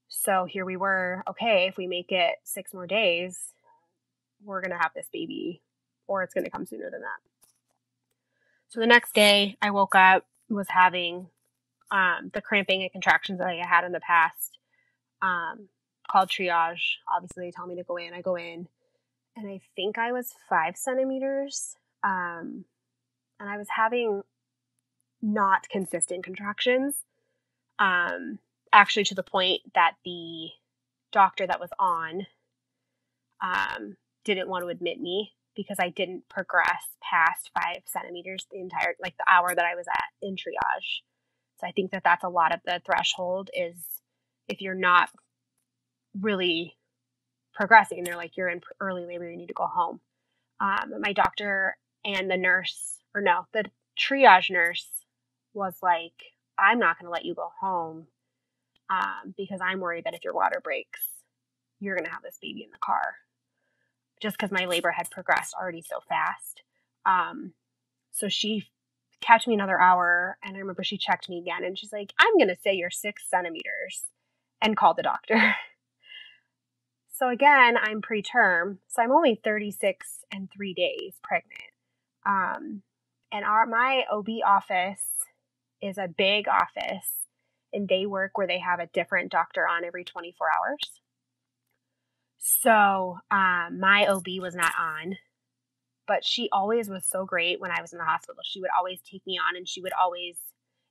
E: So here we were, okay, if we make it 6 more days, we're going to have this baby or it's going to come sooner than that. So the next day I woke up, was having the cramping and contractions that I had in the past. Called triage. Obviously, they tell me to go in. I go in, and I think I was 5 centimeters. And I was having not consistent contractions. Actually, to the point that the doctor that was on didn't want to admit me because I didn't progress past 5 centimeters the hour that I was at in triage. So I think that that's a lot of the threshold is if you're not really progressing, they're like, you're in early labor, you need to go home. My doctor and the triage nurse was like, I'm not going to let you go home because I'm worried that if your water breaks, you're going to have this baby in the car. Just because my labor had progressed already so fast. So she kept me another hour, and I remember she checked me again, and she's like, I'm going to say you're 6 centimeters, and called the doctor. So again, I'm preterm, so I'm only 36 and 3 days pregnant. And my OB office is a big office, and they work where they have a different doctor on every 24 hours. So my OB was not on, but she always was so great when I was in the hospital. She would always take me on, and she would always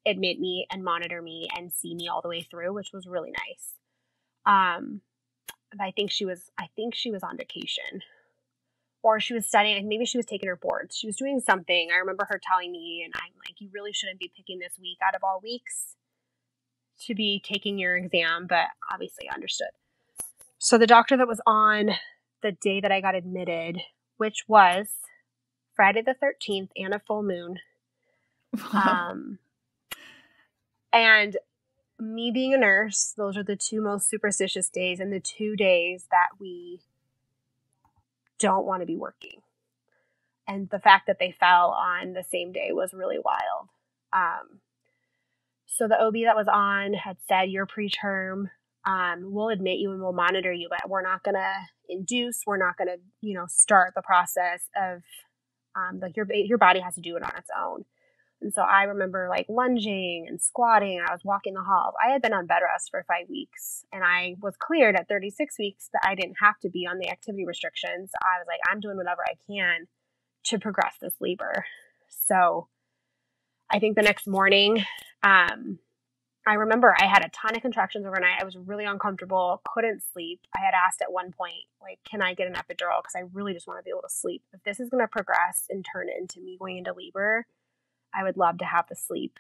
E: admit me and monitor me and see me all the way through, which was really nice. I think she was on vacation, or she was studying. Maybe she was taking her boards. She was doing something. I remember her telling me, and I'm like, you really shouldn't be picking this week out of all weeks to be taking your exam, but obviously I understood. So the doctor that was on the day that I got admitted, which was Friday the 13th and a full moon. And me being a nurse, those are the 2 most superstitious days and the 2 days that we don't want to be working. And the fact that they fell on the same day was really wild. So the OB that was on had said, you're preterm. We'll admit you and we'll monitor you, but we're not going to induce. We're not going to, start the process of your body has to do it on its own. And so I remember like lunging and squatting. I was walking the halls. I had been on bed rest for 5 weeks, and I was cleared at 36 weeks that I didn't have to be on the activity restrictions. I was like, I'm doing whatever I can to progress this labor. So I think the next morning, I remember I had a ton of contractions overnight. I was really uncomfortable, couldn't sleep. I had asked at one point, like, can I get an epidural? Because I really just want to be able to sleep. If this is going to progress and turn into me going into labor, I would love to have the sleep.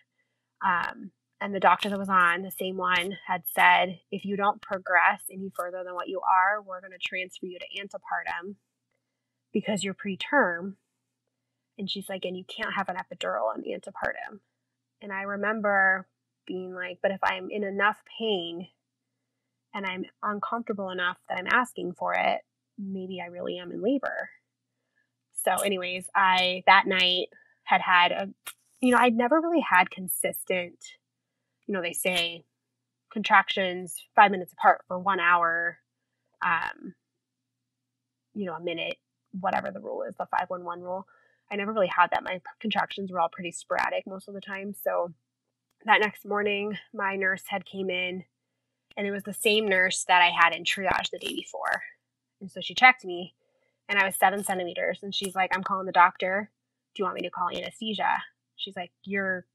E: And the doctor that was on, the same one, had said, if you don't progress any further than what you are, we're going to transfer you to antepartum because you're preterm. And she's like, and you can't have an epidural in antepartum. And I remember being like, but if I'm in enough pain and I'm uncomfortable enough that I'm asking for it, maybe I really am in labor. So anyways, I that night had I'd never really had consistent, they say contractions 5 minutes apart for 1 hour, a minute, whatever the rule is, the 5-1-1 rule. I never really had that. My contractions were all pretty sporadic most of the time. So that next morning, my nurse had came in, and it was the same nurse that I had in triage the day before. And so she checked me, and I was 7 centimeters. And she's like, I'm calling the doctor. Do you want me to call anesthesia? She's like, you're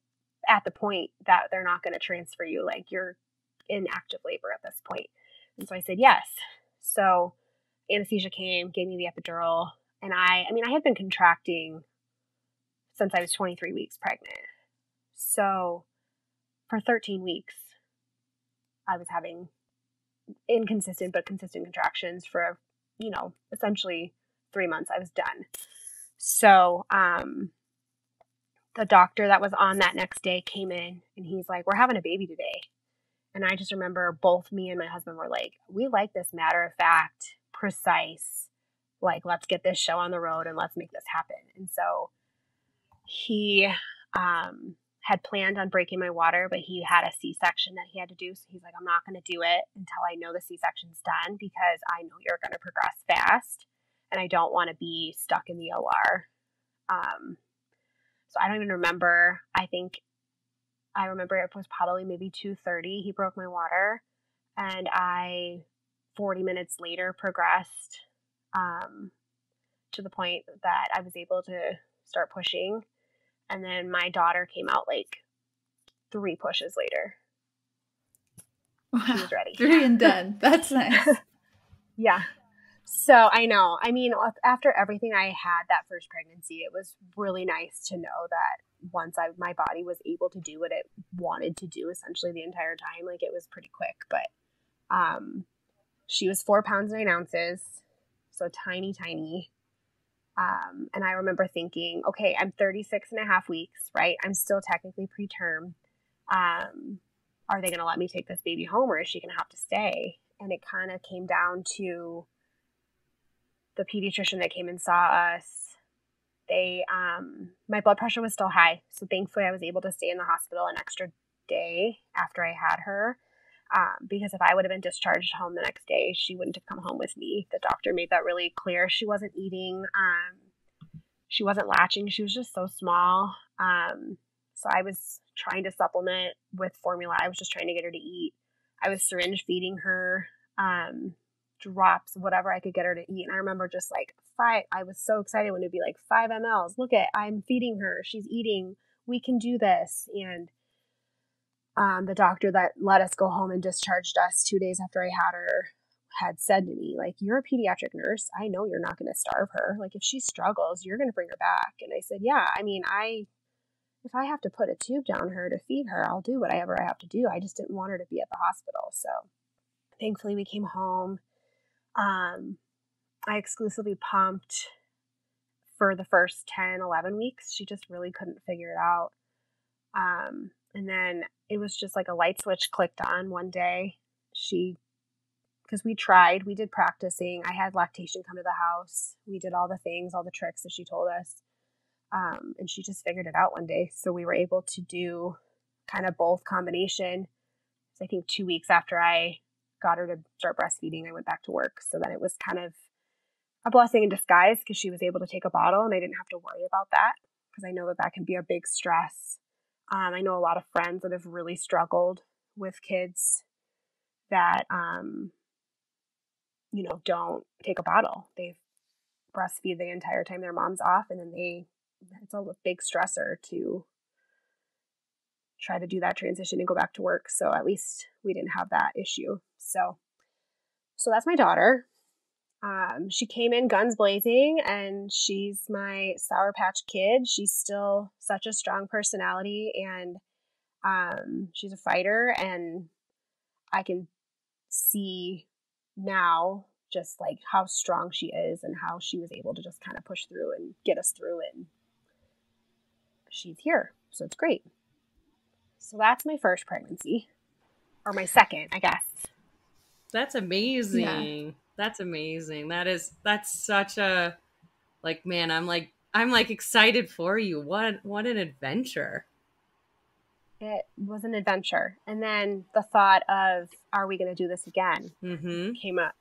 E: at the point that they're not going to transfer you. Like, you're in active labor at this point. And so I said, yes. So anesthesia came, gave me the epidural. And I had been contracting since I was 23 weeks pregnant. So for 13 weeks, I was having inconsistent but consistent contractions for, essentially 3 months. I was done. So the doctor that was on that next day came in, and he's like, we're having a baby today. And I just remember both me and my husband were like, we like this matter of fact, precise, like, let's get this show on the road and let's make this happen. And so he had planned on breaking my water, but he had a C-section that he had to do. So he's like, I'm not going to do it until I know the C-section's done, because I know you're going to progress fast and I don't want to be stuck in the OR. So I don't even remember. I remember it was probably maybe 2:30. He broke my water, and I 40 minutes later progressed to the point that I was able to start pushing. And then my daughter came out like 3 pushes later.
A: Wow.
E: She was ready.
A: 3 and done. That's nice.
E: Yeah. So I know. I mean, after everything I had that first pregnancy, it was really nice to know that once my body was able to do what it wanted to do essentially the entire time, like, it was pretty quick. But she was 4 pounds 9 ounces, so tiny. And I remember thinking, okay, I'm 36 and a half weeks, right? I'm still technically preterm. Are they going to let me take this baby home, or is she going to have to stay? And it kind of came down to the pediatrician that came and saw us. My blood pressure was still high. So thankfully I was able to stay in the hospital an extra day after I had her. Because if I would have been discharged home the next day, she wouldn't have come home with me. The doctor made that really clear. She wasn't eating. She wasn't latching. She was just so small. So I was trying to supplement with formula. I was just trying to get her to eat. I was syringe feeding her, drops, whatever I could get her to eat. And I remember just like I was so excited when it'd be like 5 mLs. Look I'm feeding her. She's eating. We can do this. And the doctor that let us go home and discharged us 2 days after I had her had said to me, like, you're a pediatric nurse. I know you're not going to starve her. Like, if she struggles, you're going to bring her back. And I said, yeah, I mean, if I have to put a tube down her to feed her, I'll do whatever I have to do. I just didn't want her to be at the hospital. So thankfully we came home. I exclusively pumped for the first 10, 11 weeks. She just really couldn't figure it out. And then it was just like a light switch clicked on one day. Because we did practicing. I had lactation come to the house. We did all the things, all the tricks that she told us. And she just figured it out one day. So we were able to do kind of both combination. So I think 2 weeks after I got her to start breastfeeding, I went back to work. So then it was kind of a blessing in disguise, because she was able to take a bottle and I didn't have to worry about that. because I know that can be a big stress. I know a lot of friends that have really struggled with kids that, don't take a bottle. They breastfeed the entire time their mom's off, and then it's a big stressor to try to do that transition and go back to work. So at least we didn't have that issue. So that's my daughter. She came in guns blazing, and she's my Sour Patch Kid. She's still such a strong personality, and she's a fighter, and I can see now just like how strong she is and how she was able to just kind of push through and get us through it. And she's here. So it's great. So that's my first pregnancy, or my second, I guess.
B: That's amazing.
A: Yeah.
B: That's amazing. That's such a, like, man, I'm like excited for you. What an adventure.
E: It was an adventure. And then the thought of, are we going to do this again? Came up.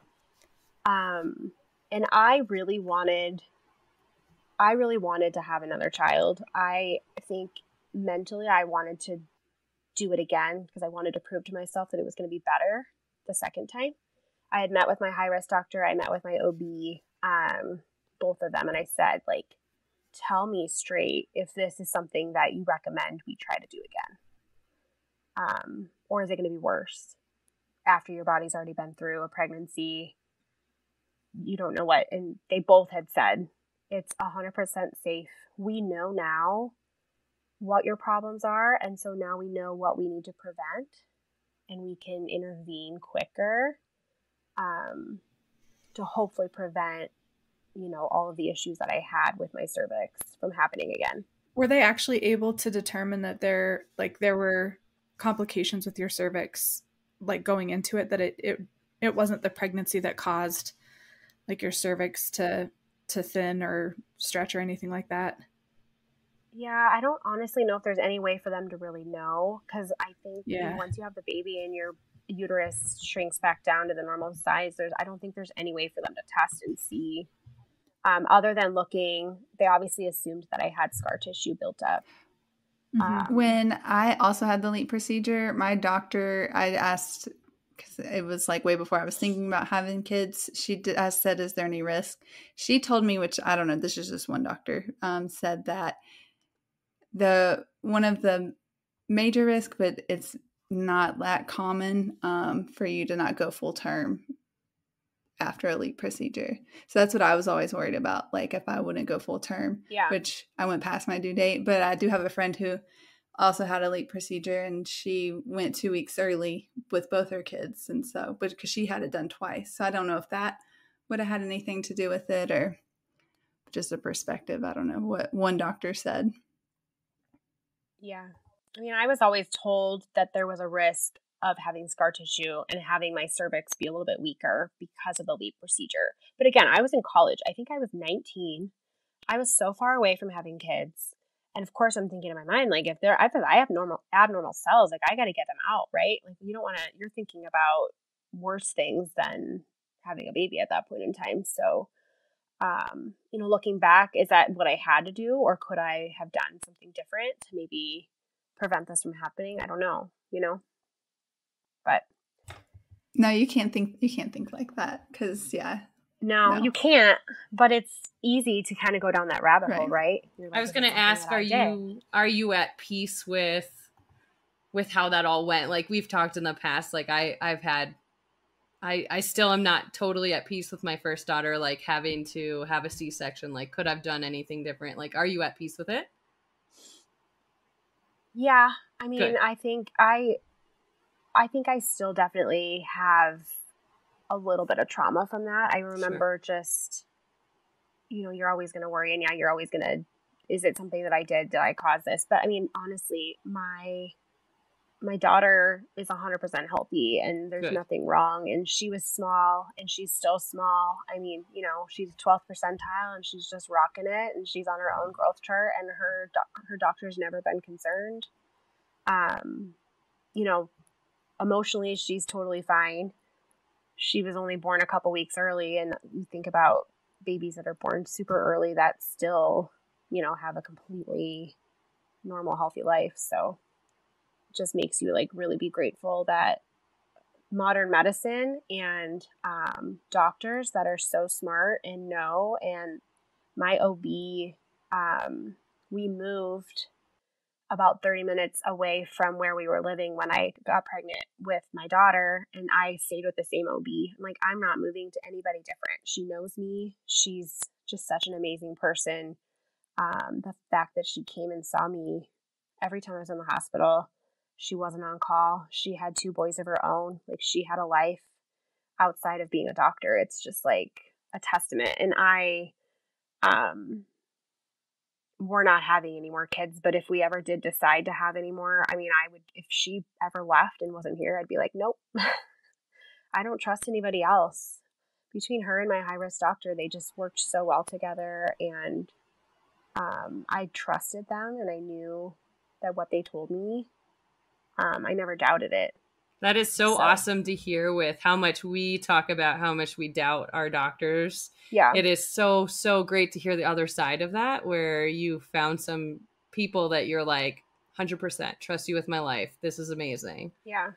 E: And I really wanted to have another child. I think mentally I wanted to do it again because I wanted to prove to myself that it was going to be better the second time. I had met with my high risk doctor. I met with my OB, both of them. And I said, like, tell me straight if this is something that you recommend we try to do again. Or is it going to be worse after your body's already been through a pregnancy? You don't know what. And they both had said it's 100% safe. We know now what your problems are. And so now we know what we need to prevent, and we can intervene quicker to hopefully prevent, all of the issues that I had with my cervix from happening again.
C: Were they actually able to determine that there were complications with your cervix, like going into it, that it wasn't the pregnancy that caused like your cervix to thin or stretch or anything like that?
E: Yeah, I don't honestly know if there's any way for them to really know, because I think once you have the baby and your uterus shrinks back down to the normal size, I don't think there's any way for them to test and see. Other than looking, they obviously assumed that I had scar tissue built up.
A: When I also had the LEAP procedure, my doctor, I asked, because it was like way before I was thinking about having kids, I said, is there any risk? She told me, which I don't know, this is just one doctor, said that one of the major risks, but it's not that common for you to not go full term after a LEAP procedure. So that's what I was always worried about, like if I wouldn't go full term, which I went past my due date. But I do have a friend who also had a LEAP procedure, and she went 2 weeks early with both her kids. And so, but because she had it done twice. So I don't know if that would have had anything to do with it, or just a perspective. I don't know what one doctor said.
E: Yeah. I mean, I was always told that there was a risk of having scar tissue and having my cervix be a little bit weaker because of the LEAP procedure. But again, I was in college. I think I was 19. I was so far away from having kids. And of course, I'm thinking in my mind, like, if I have abnormal cells, like, I got to get them out, right? Like, you don't want to, you're thinking about worse things than having a baby at that point in time. So, looking back, is that what I had to do, or could I have done something different to maybe prevent this from happening? I don't know, but
A: no, you can't think like that, because
E: no, you can't, but it's easy to kind of go down that rabbit hole, right? Like,
B: I was going to ask, are you at peace with how that all went? Like, we've talked in the past, like I still am not totally at peace with my first daughter, like having to have a C-section. Like, could I've done anything different? Like, are you at peace with it?
E: Yeah. I mean,
B: Good.
E: I think I still definitely have a little bit of trauma from that. I remember just, you're always going to worry, and you're always going to, is it something that I did? Did I cause this? But I mean, honestly, my daughter is 100% healthy, and there's nothing wrong. And she was small, and she's still small. I mean, she's 12th percentile, and she's just rocking it, and she's on her own growth chart, and her doctor's never been concerned. Emotionally, she's totally fine. She was only born a couple weeks early, and you think about babies that are born super early, that's still, have a completely normal, healthy life. So it just makes you like really be grateful that modern medicine and doctors that are so smart and know. And my OB, we moved about 30 minutes away from where we were living when I got pregnant with my daughter, and I stayed with the same OB. I'm like, I'm not moving to anybody different. She knows me. She's just such an amazing person. The fact that she came and saw me every time I was in the hospital, she wasn't on call. She had 2 boys of her own. Like, she had a life outside of being a doctor. It's just like a testament. And we're not having any more kids, but if we ever did decide to have any more, I mean, I would, if she ever left and wasn't here, I'd be like, nope, I don't trust anybody else. Between her and my high risk doctor, they just worked so well together, and I trusted them, and I knew that what they told me, I never doubted it.
B: That is so awesome to hear, with how much we talk about how much we doubt our doctors.
E: Yeah.
B: It is so, so great to hear the other side of that, where you found some people that you're like, 100% trust you with my life. This is amazing.
E: Yeah.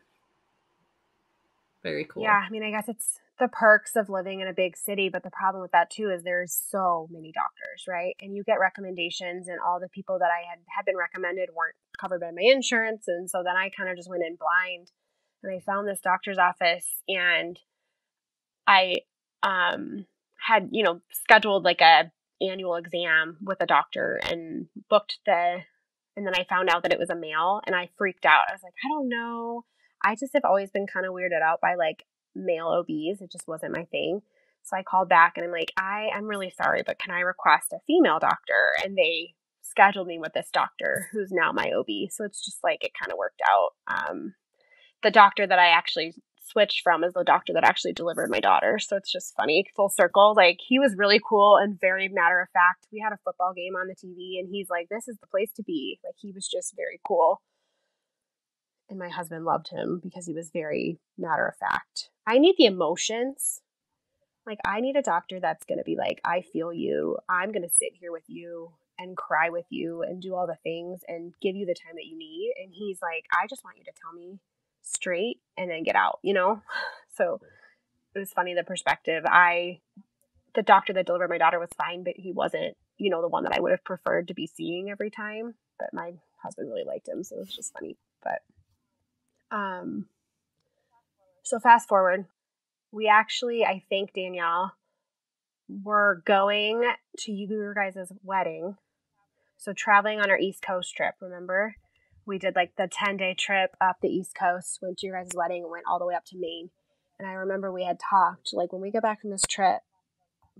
B: Very cool.
E: Yeah. I mean, I guess it's the perks of living in a big city, but the problem with that too is there's so many doctors, right? And you get recommendations, and all the people that I had been recommended weren't covered by my insurance. And so then I kind of just went in blind. And I found this doctor's office, and I had, scheduled like a annual exam with a doctor and and then I found out that it was a male, and I freaked out. I was like, I don't know. I just have always been kind of weirded out by like male OBs. It just wasn't my thing. So I called back, and I'm like, I'm really sorry, but can I request a female doctor? And they scheduled me with this doctor who's now my OB. So it's just like, it kind of worked out. The doctor that I actually switched from is the doctor that actually delivered my daughter. So it's just funny, full circle. Like, he was really cool and very matter of fact. We had a football game on the TV, and he's like, this is the place to be. Like, he was just very cool. And my husband loved him because he was very matter of fact. I need the emotions. Like, I need a doctor that's going to be like, I feel you. I'm going to sit here with you and cry with you and do all the things and give you the time that you need. And he's like, I just want you to tell me straight and then get out, So it was funny, the perspective. The doctor that delivered my daughter was fine, but he wasn't, the one that I would have preferred to be seeing every time. But my husband really liked him, so it was just funny. But so fast forward, we actually, I think, Danielle, were going to your guys' wedding. So traveling on our East Coast trip, remember? We did like the 10-day trip up the East Coast, went to your guys' wedding, and went all the way up to Maine. And I remember we had talked, like, when we get back from this trip,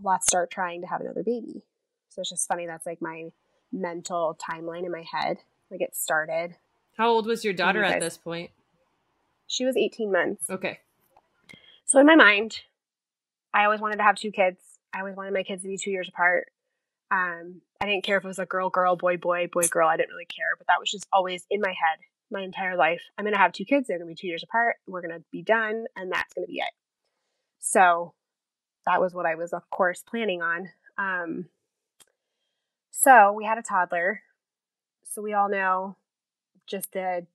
E: let's start trying to have another baby. So it's just funny. That's like my mental timeline in my head. Like, it started.
B: How old was your daughter at this point?
E: She was 18 months.
B: Okay.
E: So in my mind, I always wanted to have 2 kids. I always wanted my kids to be 2 years apart. I didn't care if it was a girl, boy, girl. I didn't really care, but that was just always in my head my entire life. I'm going to have 2 kids. They're going to be 2 years apart. We're going to be done, and that's going to be it. So that was what I was, of course, planning on. So we had a toddler. So we all know just that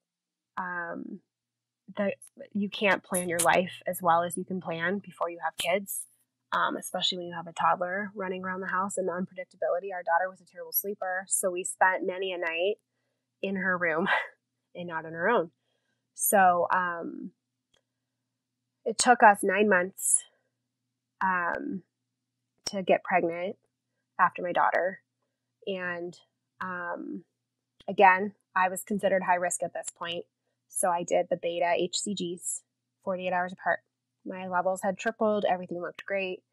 E: you can't plan your life as well as you can plan before you have kids. Especially when you have a toddler running around the house, and the unpredictability. Our daughter was a terrible sleeper, so we spent many a night in her room and not on her own. So it took us 9 months to get pregnant after my daughter. And again, I was considered high risk at this point. So I did the beta HCGs 48 hours apart. My levels had tripled. Everything looked great.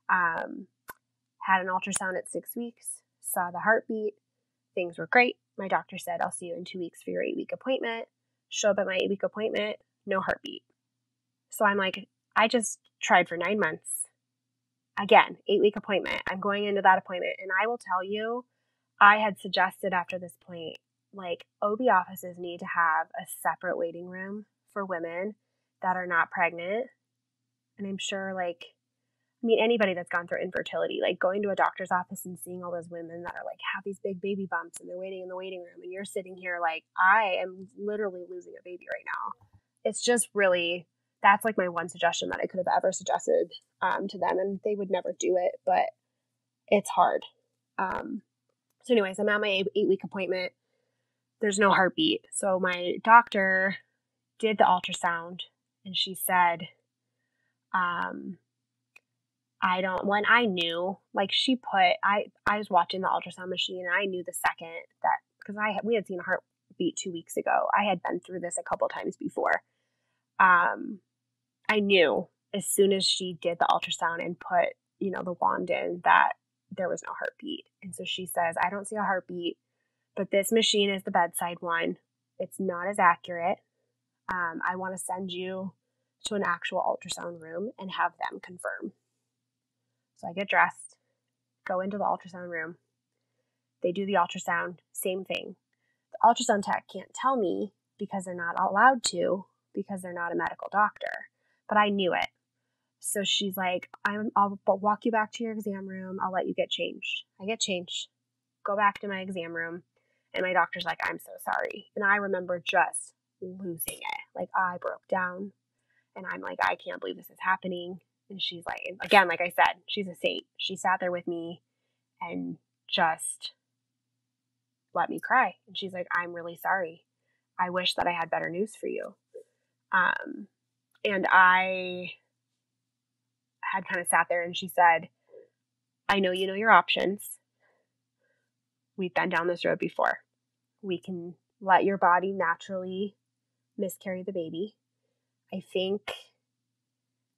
E: Had an ultrasound at 6 weeks. Saw the heartbeat. Things were great. My doctor said, I'll see you in 2 weeks for your 8-week appointment. Show up at my 8-week appointment. No heartbeat. So I'm like, I just tried for 9 months. Again, 8-week appointment. I'm going into that appointment. And I will tell you, I had suggested after this point, like, OB offices need to have a separate waiting room for women that are not pregnant. And I'm sure, like, I mean, anybody that's gone through infertility, like going to a doctor's office and seeing all those women that are like have these big baby bumps and they're waiting in the waiting room, and you're sitting here like, I am literally losing a baby right now. It's just really, that's like my one suggestion that I could have ever suggested to them, and they would never do it, but it's hard. So anyways, I'm at my 8-week appointment. There's no heartbeat. So my doctor did the ultrasound, and she said, when I knew, like I was watching the ultrasound machine, and I knew the second that, because we had seen a heartbeat 2 weeks ago. I had been through this a couple times before. I knew as soon as she did the ultrasound and put, the wand in, that there was no heartbeat. And so she says, I don't see a heartbeat, but this machine is the bedside one. It's not as accurate. I want to send you to an actual ultrasound room and have them confirm. So I get dressed, go into the ultrasound room. They do the ultrasound, same thing. The ultrasound tech can't tell me because they're not allowed to, because they're not a medical doctor. But I knew it. So she's like, I'll walk you back to your exam room. I'll let you get changed. I get changed, go back to my exam room, and my doctor's like, I'm so sorry. And I remember just losing it. Like, I broke down, and I'm like, I can't believe this is happening. And she's like, again, like I said, she's a saint. She sat there with me and just let me cry. And she's like, I'm really sorry. I wish that I had better news for you. And I had kind of sat there, and she said, I know you know your options. We've been down this road before. We can let your body naturally miscarry the baby. I think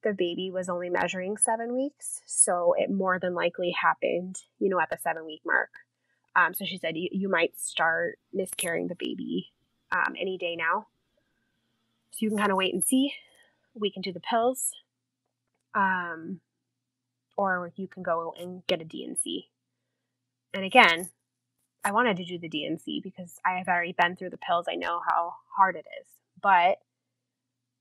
E: the baby was only measuring 7 weeks, so it more than likely happened, at the 7-week mark. So she said, you might start miscarrying the baby any day now. So you can kind of wait and see. We can do the pills, or you can go and get a D&C. And again, I wanted to do the D&C because I have already been through the pills. I know how hard it is, but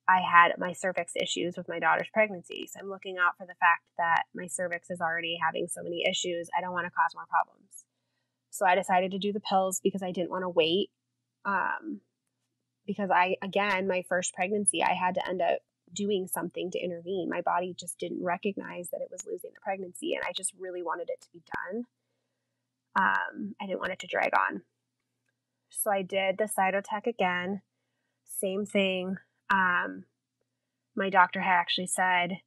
E: I had my cervix issues with my daughter's pregnancy. So I'm looking out for the fact that my cervix is already having so many issues. I don't want to cause more problems. So I decided to do the pills because I didn't want to wait. Because my first pregnancy, I had to end up doing something to intervene. My body just didn't recognize that it was losing the pregnancy, and I just really wanted it to be done. I didn't want it to drag on. So I did the cytotech again. Same thing. My doctor had actually said,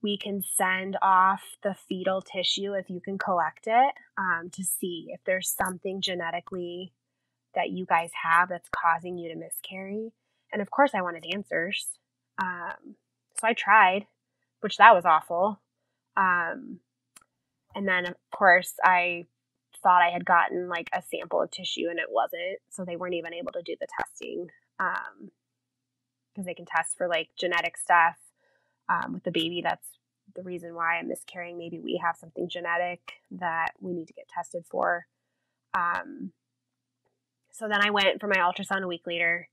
E: we can send off the fetal tissue if you can collect it, to see if there's something genetically that you guys have that's causing you to miscarry. And of course I wanted answers. So I tried, which that was awful. And then of course I thought I had gotten like a sample of tissue, and it wasn't. So they weren't even able to do the testing, because they can test for like genetic stuff with the baby. That's the reason why I'm miscarrying. Maybe we have something genetic that we need to get tested for. So then I went for my ultrasound a week later,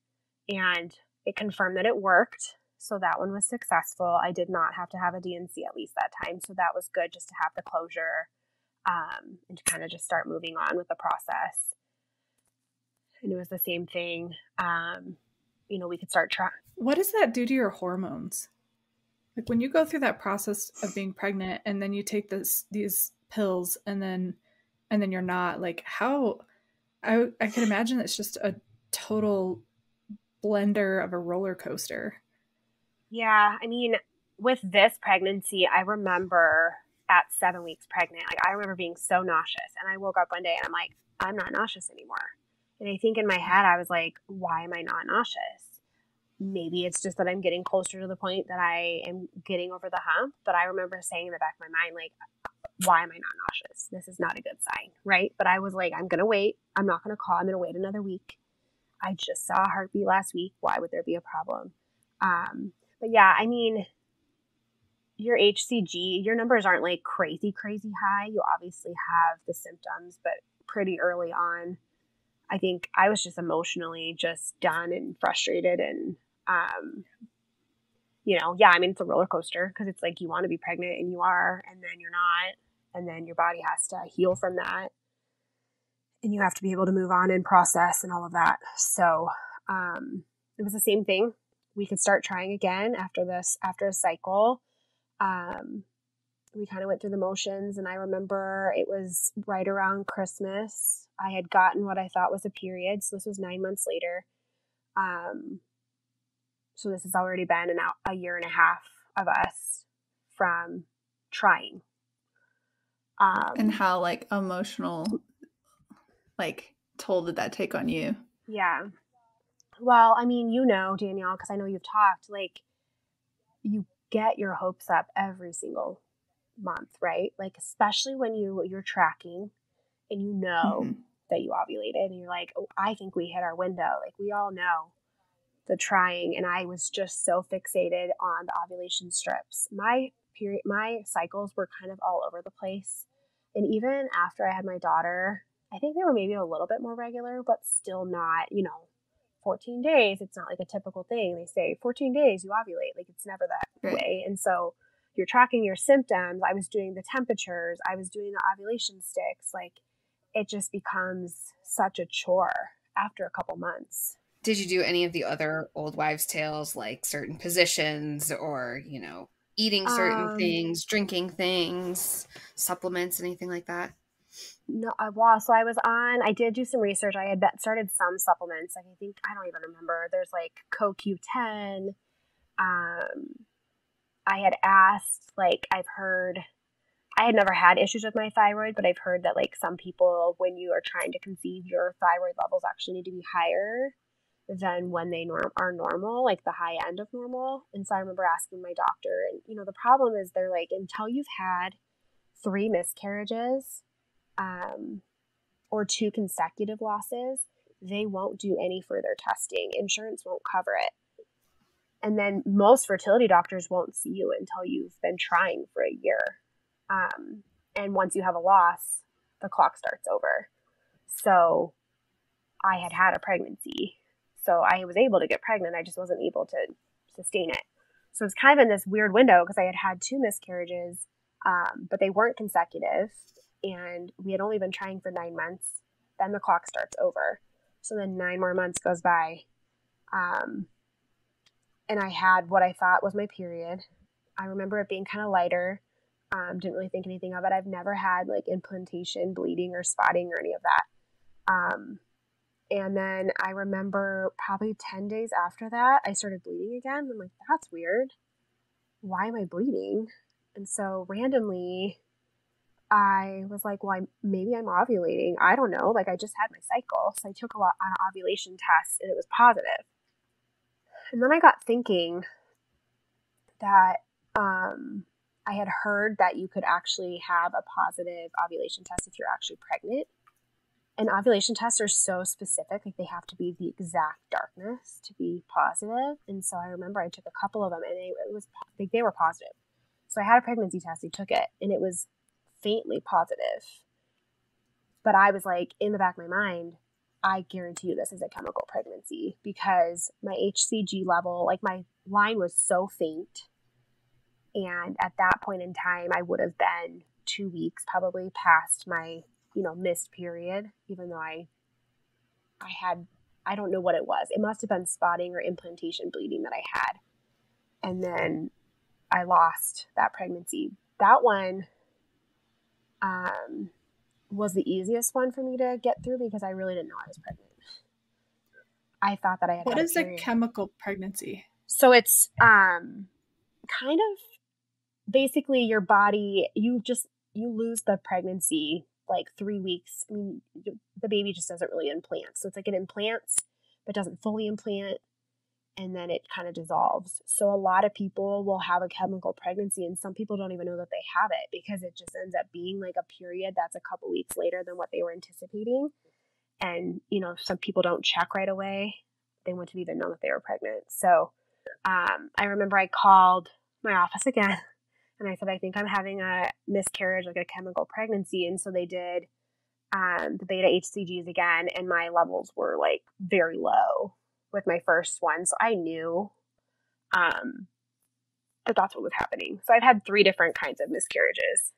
E: and it confirmed that it worked. So that one was successful. I did not have to have a D&C at least that time. So that was good, just to have the closure, and to kind of just start moving on with the process. And it was the same thing. We could start trying.
C: What does that do to your hormones? Like when you go through that process of being pregnant, and then you take these pills, and then you're not, like, how, I can imagine it's just a total blender of a roller coaster.
E: Yeah. I mean, with this pregnancy, I remember at 7 weeks pregnant, like I remember being so nauseous, and I woke up one day and I'm like, I'm not nauseous anymore. And I think in my head, I was like, why am I not nauseous? Maybe it's just that I'm getting closer to the point that I am getting over the hump. But I remember saying in the back of my mind, like, why am I not nauseous? This is not a good sign, right? But I was like, I'm going to wait. I'm not going to call. I'm going to wait another week. I just saw a heartbeat last week. Why would there be a problem? But yeah, I mean, your HCG, your numbers aren't like crazy high. You obviously have the symptoms, but pretty early on, I think I was just emotionally just done and frustrated. And, yeah, I mean, it's a roller coaster because it's like you want to be pregnant and you are, and then you're not. And then your body has to heal from that. And you have to be able to move on and process and all of that. So it was the same thing. We could start trying again after a cycle. We kind of went through the motions, and I remember it was right around Christmas. I had gotten what I thought was a period. So this was 9 months later. So this has already been a year and a half of us from trying.
A: And how like emotional, like toll did that take on you?
E: Yeah. Well, I mean, Danielle, because I know you've talked, like you get your hopes up every single month, right? Like, especially when you're tracking and that you ovulated and you're like, oh, I think we hit our window. Like we all know the trying. And I was just so fixated on the ovulation strips. My cycles were kind of all over the place. And even after I had my daughter, I think they were maybe a little bit more regular, but still not, 14 days. It's not like a typical thing. They say 14 days you ovulate. Like it's never that way. And so you're tracking your symptoms. I was doing the temperatures. I was doing the ovulation sticks. Like it just becomes such a chore after a couple months.
D: Did you do any of the other old wives' tales, like certain positions or, eating certain things, drinking things, supplements, anything like that?
E: No, so I did do some research. I had started some supplements. Like I don't even remember. There's like CoQ10. I had asked, like I had never had issues with my thyroid, but I've heard that like some people, when you are trying to conceive, your thyroid levels actually need to be higher than when they are normal, like the high end of normal. And so I remember asking my doctor, and the problem is they're like, until you've had 3 miscarriages, or 2 consecutive losses, they won't do any further testing. Insurance won't cover it. And then most fertility doctors won't see you until you've been trying for a year. And once you have a loss, the clock starts over. So I had a pregnancy. So I was able to get pregnant. I just wasn't able to sustain it. So it's kind of in this weird window because I had 2 miscarriages, but they weren't consecutive. And we had only been trying for 9 months. Then the clock starts over. So then 9 more months goes by. And I had what I thought was my period. I remember it being kind of lighter. Didn't really think anything of it. I've never had like implantation, bleeding, or spotting or any of that. And then I remember probably 10 days after that, I started bleeding again. I'm like, that's weird. Why am I bleeding? And so randomly, I was like, well, maybe I'm ovulating. I don't know. Like I just had my cycle. So I took an ovulation test and it was positive. And then I got thinking that I had heard that you could actually have a positive ovulation test if you're actually pregnant. And ovulation tests are so specific, like they have to be the exact darkness to be positive. And so I remember I took a couple of them and they were positive. So I had a pregnancy test, I took it, and it was faintly positive. But I was like, in the back of my mind, I guarantee you this is a chemical pregnancy because my HCG level, like my line was so faint. And at that point in time, I would have been 2 weeks probably past my, missed period, even though I don't know what it was. It must have been spotting or implantation bleeding that I had. And then I lost that pregnancy. That one was the easiest one for me to get through because I really didn't know I was pregnant. I thought that I had
C: What
E: had
C: is a chemical pregnancy?
E: So it's kind of basically your body, you lose the pregnancy like 3 weeks. I mean, the baby just doesn't really implant. So it's like it implants, but doesn't fully implant. And then it kind of dissolves. So a lot of people will have a chemical pregnancy and some people don't even know that they have it because it just ends up being like a period that's a couple weeks later than what they were anticipating. And, some people don't check right away. They wouldn't have even known that they were pregnant. So I remember I called my office again and I said, I think I'm having a miscarriage, like a chemical pregnancy. And so they did the beta HCGs again, and my levels were like very low with my first one. So I knew that that's what was happening. So I've had 3 different kinds of miscarriages,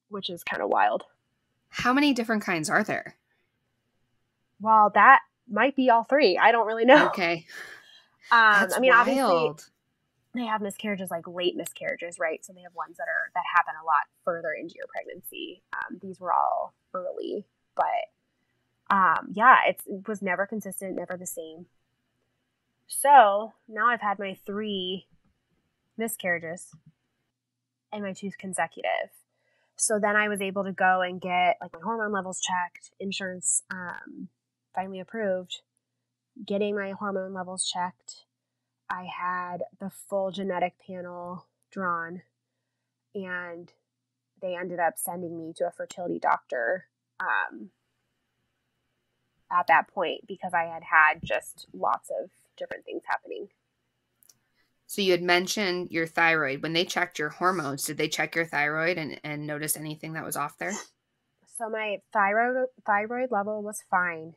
E: which is kind of wild.
D: How many different kinds are there?
E: Well, that might be all 3. I don't really know.
D: Okay. That's
E: I mean,
D: wild.
E: obviously they have miscarriages, like late miscarriages, right? So they have ones that happen a lot further into your pregnancy. These were all early, but yeah, it was never consistent, never the same. So now I've had my 3 miscarriages and my 2 consecutive. So then I was able to go and get like my hormone levels checked, insurance finally approved, getting my hormone levels checked. I had the full genetic panel drawn, and they ended up sending me to a fertility doctor at that point because I had just lots of different things happening.
D: So you had mentioned your thyroid. When they checked your hormones, did they check your thyroid and notice anything that was off there?
E: So my thyroid level was fine.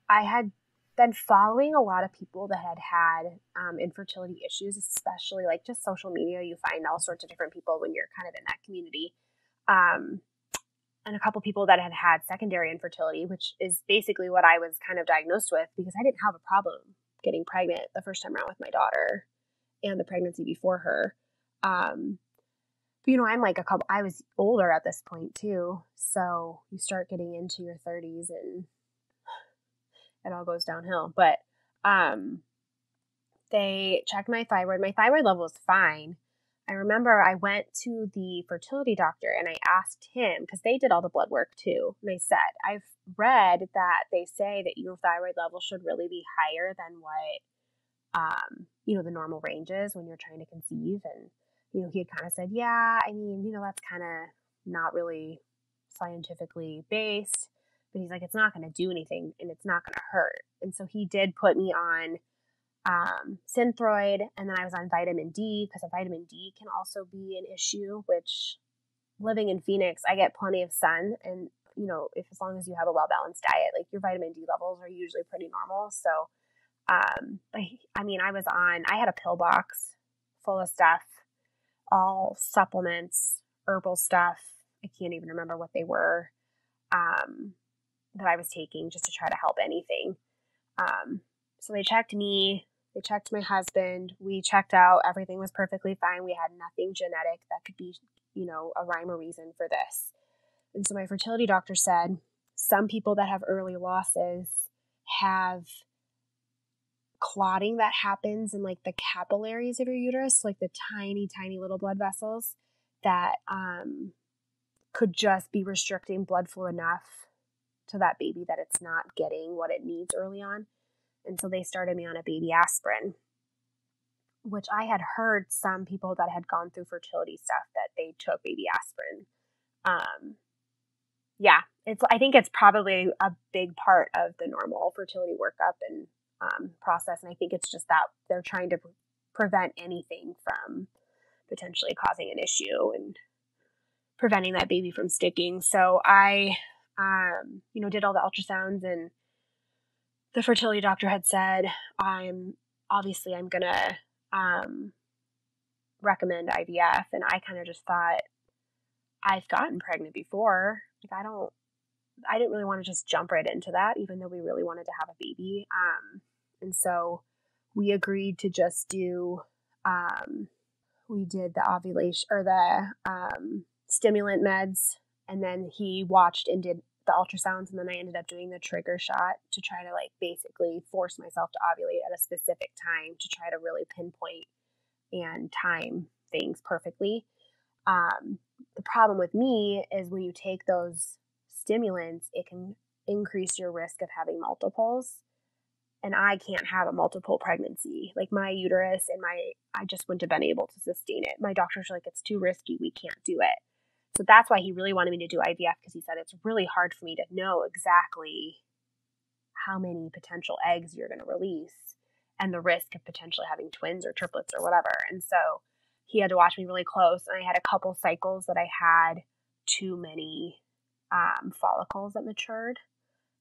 E: I had been following a lot of people that had infertility issues, especially like just social media. You find all sorts of different people when you're kind of in that community. And a couple people that had secondary infertility, which is basically what I was kind of diagnosed with because I didn't have a problem getting pregnant the first time around with my daughter and the pregnancy before her. But, I'm like I was older at this point too. So you start getting into your 30s and it all goes downhill. But they checked my thyroid. My thyroid level was fine. I remember I went to the fertility doctor and I asked him, because they did all the blood work too. And they said, I've read that they say that your thyroid level should really be higher than what, the normal range is when you're trying to conceive. And, he had kind of said, yeah, I mean, that's kind of not really scientifically based. But he's like, it's not going to do anything and it's not going to hurt. And so he did put me on Synthroid, and then I was on vitamin D because vitamin D can also be an issue, which living in Phoenix, I get plenty of sun, and if as long as you have a well-balanced diet, like your vitamin D levels are usually pretty normal. So I had a pill box full of stuff, all supplements, herbal stuff. I can't even remember what they were that I was taking just to try to help anything. So they checked me. They checked my husband. We checked out. Everything was perfectly fine. We had nothing genetic that could be, a rhyme or reason for this. And so my fertility doctor said some people that have early losses have clotting that happens in like the capillaries of your uterus, like the tiny, tiny little blood vessels that could just be restricting blood flow enough to that baby that it's not getting what it needs early on. And so they started me on a baby aspirin, which I had heard some people that had gone through fertility stuff that they took baby aspirin. I think it's probably a big part of the normal fertility workup and process. And I think it's just that they're trying to prevent anything from potentially causing an issue and preventing that baby from sticking. So I, did all the ultrasounds, and the fertility doctor had said, I'm going to recommend IVF. And I kind of just thought, I've gotten pregnant before. Like I didn't really want to just jump right into that, even though we really wanted to have a baby. And so we agreed to just do, we did the ovulation or the stimulant meds. And then he watched and did the ultrasounds, and then I ended up doing the trigger shot to try to basically force myself to ovulate at a specific time to try to really pinpoint and time things perfectly. The problem with me is when you take those stimulants, it can increase your risk of having multiples, and I can't have a multiple pregnancy. Like my uterus and I just wouldn't have been able to sustain it. My doctors are like, it's too risky. We can't do it. So that's why he really wanted me to do IVF, because he said it's really hard for me to know exactly how many potential eggs you're going to release and the risk of potentially having twins or triplets or whatever. And so he had to watch me really close. And I had a couple cycles that I had too many follicles that matured,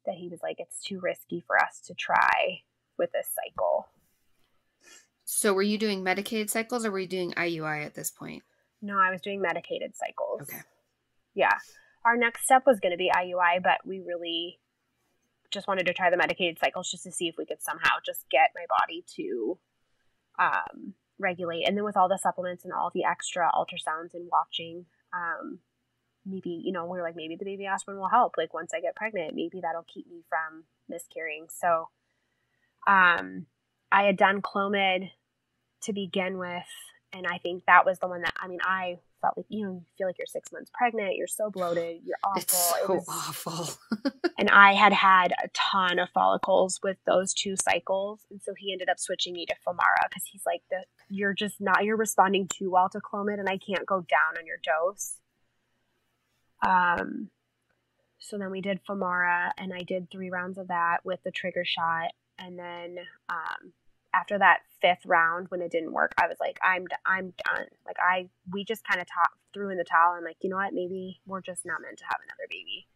E: that he was like, it's too risky for us to try with this cycle.
D: So were you doing medicated cycles or were you doing IUI at this point?
E: No, I was doing medicated cycles.
D: Okay.
E: Yeah. Our next step was going to be IUI, but we really just wanted to try the medicated cycles just to see if we could somehow just get my body to regulate. And then with all the supplements and all the extra ultrasounds and watching, maybe, we were like, maybe the baby aspirin will help. Like once I get pregnant, maybe that'll keep me from miscarrying. So I had done Clomid to begin with. And I think that was the one that, I felt like, you feel like you're 6 months pregnant. You're so bloated. You're awful.
D: It's so awful.
E: And I had a ton of follicles with those 2 cycles. And so he ended up switching me to Femara because he's like, you're responding too well to Clomid and I can't go down on your dose. So then we did Femara and I did 3 rounds of that with the trigger shot. And then, after that 5th round, when it didn't work, I was like, I'm done. Like we just kind of threw in the towel. I'm like, you know what? Maybe we're just not meant to have another baby.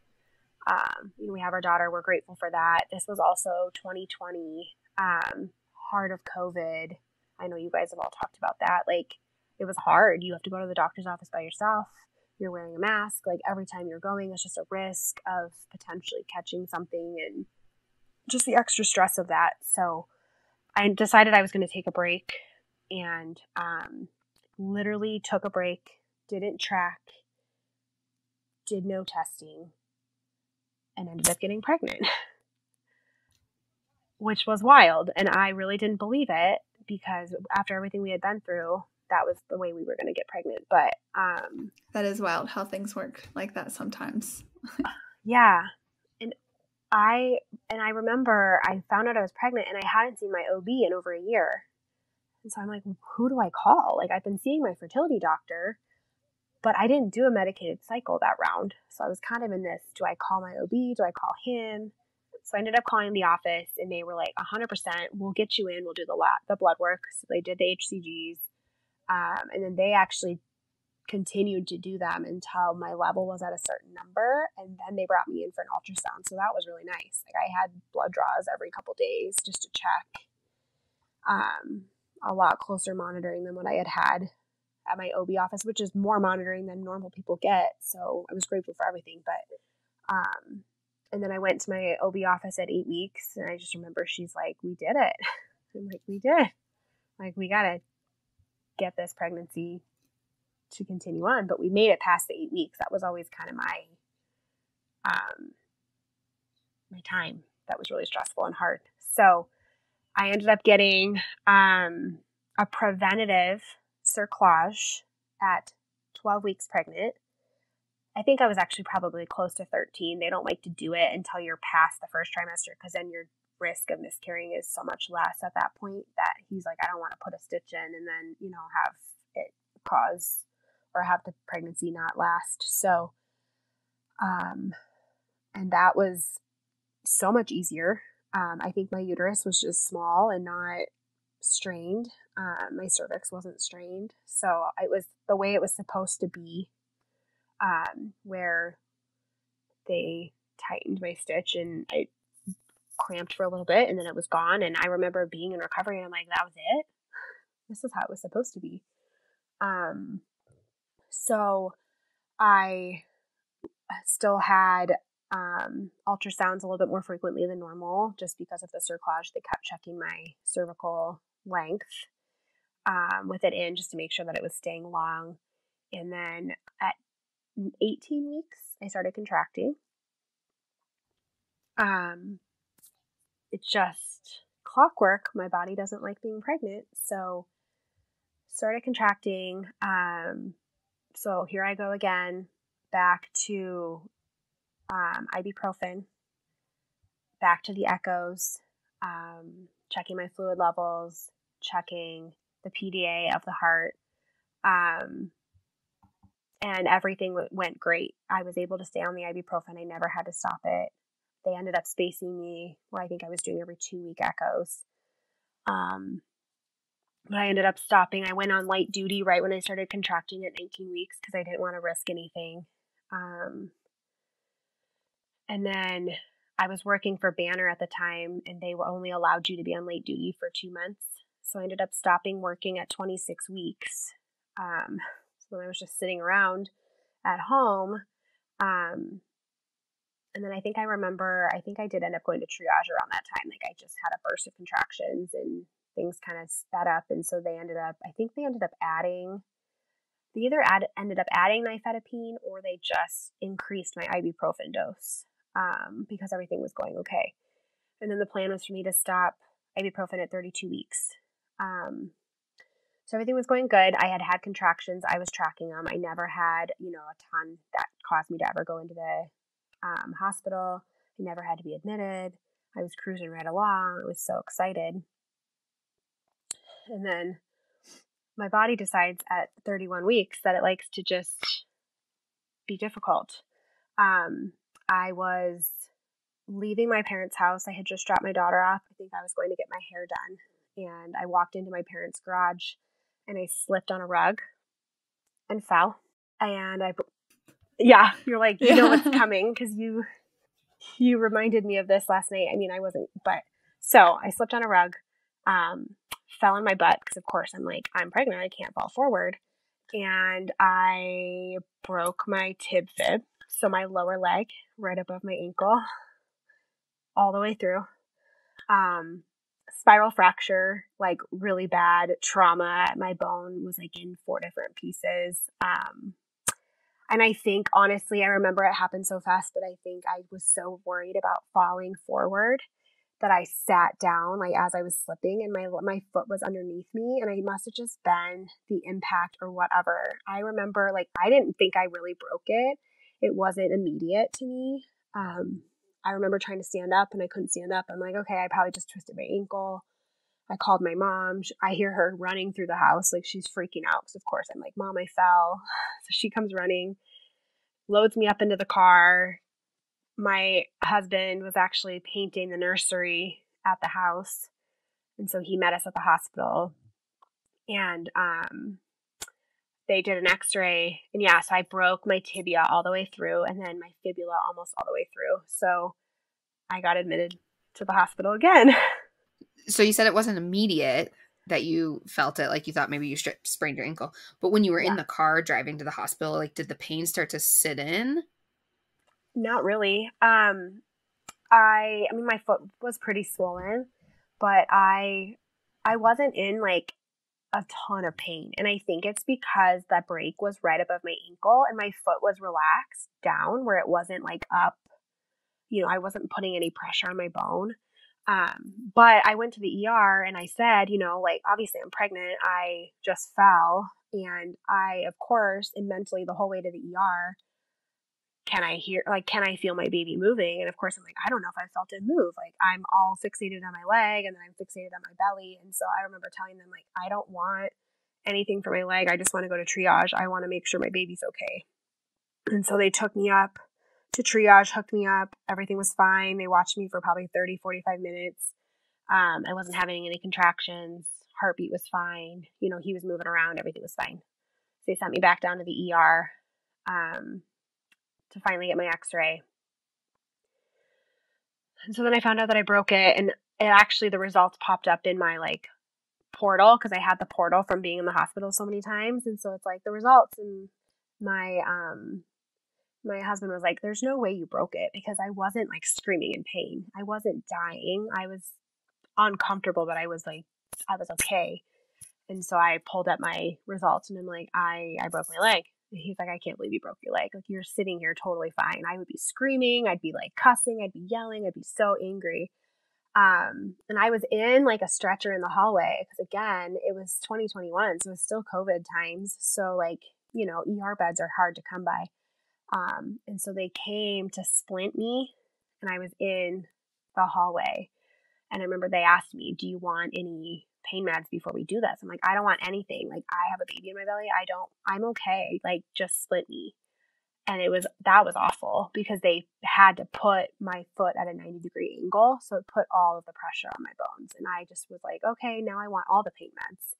E: We have our daughter. We're grateful for that. This was also 2020, heart of COVID. I know you guys have all talked about that. Like it was hard. You have to go to the doctor's office by yourself. You're wearing a mask. Like every time you're going, it's just a risk of potentially catching something and just the extra stress of that. So I decided I was going to take a break and literally took a break, didn't track, did no testing, and ended up getting pregnant, which was wild. And I really didn't believe it because after everything we had been through, that was the way we were going to get pregnant. But
A: that is wild how things work like that sometimes.
E: Yeah. And I remember I found out I was pregnant and I hadn't seen my OB in over a year. And so I'm like, who do I call? Like I've been seeing my fertility doctor, but I didn't do a medicated cycle that round. So I was kind of in this, do I call my OB? Do I call him? So I ended up calling the office and they were like, 100%, we'll get you in. We'll do the blood work. So they did the HCGs. And then they actually continued to do them until my level was at a certain number, and then they brought me in for an ultrasound. So that was really nice. Like I had blood draws every couple days just to check. A lot closer monitoring than what I had at my OB office, which is more monitoring than normal people get. So I was grateful for everything. But and then I went to my OB office at 8 weeks, and I just remember she's like, "We did it." I'm like, "We did. Like we gotta get this pregnancy to continue on," but we made it past the 8 weeks. That was always kind of my my time. That was really stressful and hard. So I ended up getting a preventative cerclage at 12 weeks pregnant. I think I was actually probably close to 13. They don't like to do it until you're past the first trimester because then your risk of miscarrying is so much less at that point that he's like, I don't want to put a stitch in and then, have it cause or have the pregnancy not last. So, and that was so much easier. I think my uterus was just small and not strained. My cervix wasn't strained. So it was the way it was supposed to be, where they tightened my stitch and I cramped for a little bit and then it was gone. And I remember being in recovery and I'm like, that was it. This is how it was supposed to be. So I still had ultrasounds a little bit more frequently than normal just because of the cerclage. They kept checking my cervical length with it in just to make sure that it was staying long. And then at 18 weeks, I started contracting. It's just clockwork. My body doesn't like being pregnant. So started contracting. So here I go again, back to ibuprofen, back to the echoes, checking my fluid levels, checking the PDA of the heart. And everything went great. I was able to stay on the ibuprofen. I never had to stop it. They ended up spacing me where I think I was doing every 2-week echoes. But I ended up stopping. I went on light duty right when I started contracting at 19 weeks because I didn't want to risk anything. And then I was working for Banner at the time, and they only allowed you to be on late duty for 2 months. So I ended up stopping working at 26 weeks. So then I was just sitting around at home. And then I think I did end up going to triage around that time. Like I just had a burst of contractions and things kind of sped up. And so they ended up adding nifedipine, or they just increased my ibuprofen dose because everything was going okay. And then the plan was for me to stop ibuprofen at 32 weeks. So everything was going good. I had contractions. I was tracking them. I never had, a ton that caused me to ever go into the hospital. I never had to be admitted. I was cruising right along. I was so excited. And then my body decides at 31 weeks that it likes to just be difficult. I was leaving my parents' house. I had just dropped my daughter off. I think I was going to get my hair done. And I walked into my parents' garage and I slipped on a rug and fell. And you're like, you know what's coming because you reminded me of this last night. I mean, I wasn't, but so I slipped on a rug, fell on my butt because of course I'm pregnant. I can't fall forward. And I broke my tib fib. So my lower leg right above my ankle all the way through. Spiral fracture, like really bad trauma. My bone was like in 4 different pieces. And I think, honestly, I remember it happened so fast, but I think I was so worried about falling forward that I sat down like as I was slipping, and my foot was underneath me, and it must have just been the impact or whatever. I remember I didn't think I really broke it. It wasn't immediate to me. I remember trying to stand up and I couldn't stand up. I'm like, okay, I probably just twisted my ankle. I called my mom. I hear her running through the house like she's freaking out because, of course, I'm like, Mom, I fell. So she comes running, loads me up into the car. My husband was actually painting the nursery at the house, and so he met us at the hospital. And they did an x-ray, and so I broke my tibia all the way through and then my fibula almost all the way through. So I got admitted to the hospital again.
D: So you said it wasn't immediate that you felt it, like you thought maybe you sprained your ankle. But when you were in the car driving to the hospital, did the pain start to sit in?
E: Not really. I mean, my foot was pretty swollen, but I wasn't in a ton of pain. And I think it's because that break was right above my ankle and my foot was relaxed down where it wasn't up. I wasn't putting any pressure on my bone. But I went to the ER and I said, obviously I'm pregnant. I just fell. And I, of course, and mentally the whole way to the ER, can I feel my baby moving? And of course I'm like, I don't know if I felt it move. I'm all fixated on my leg and then I'm fixated on my belly. And so I remember telling them I don't want anything for my leg. I just want to go to triage. I want to make sure my baby's okay. And so they took me up to triage, hooked me up. Everything was fine. They watched me for probably 30, 45 minutes. I wasn't having any contractions. Heartbeat was fine. He was moving around. Everything was fine. So they sent me back down to the ER to finally get my x-ray. And so then I found out that I broke it, and the results popped up in my portal because I had the portal from being in the hospital so many times. And so it's the results, and my husband was like, there's no way you broke it, because I wasn't screaming in pain. I wasn't dying. I was uncomfortable, but I was okay. And so I pulled up my results and I'm like, I broke my leg. And he's like, I can't believe you broke your leg. You're sitting here totally fine. I would be screaming. I'd be cussing. I'd be yelling. I'd be so angry. And I was in a stretcher in the hallway because again, it was 2021. So it was still COVID times. So ER beds are hard to come by. And so they came to splint me and I was in the hallway. And I remember they asked me, do you want any pain meds before we do this? I'm like, I don't want anything. I have a baby in my belly. I'm okay. Just splint me. And that was awful because they had to put my foot at a 90-degree angle. So it put all of the pressure on my bones. And I just was like, okay, now I want all the pain meds.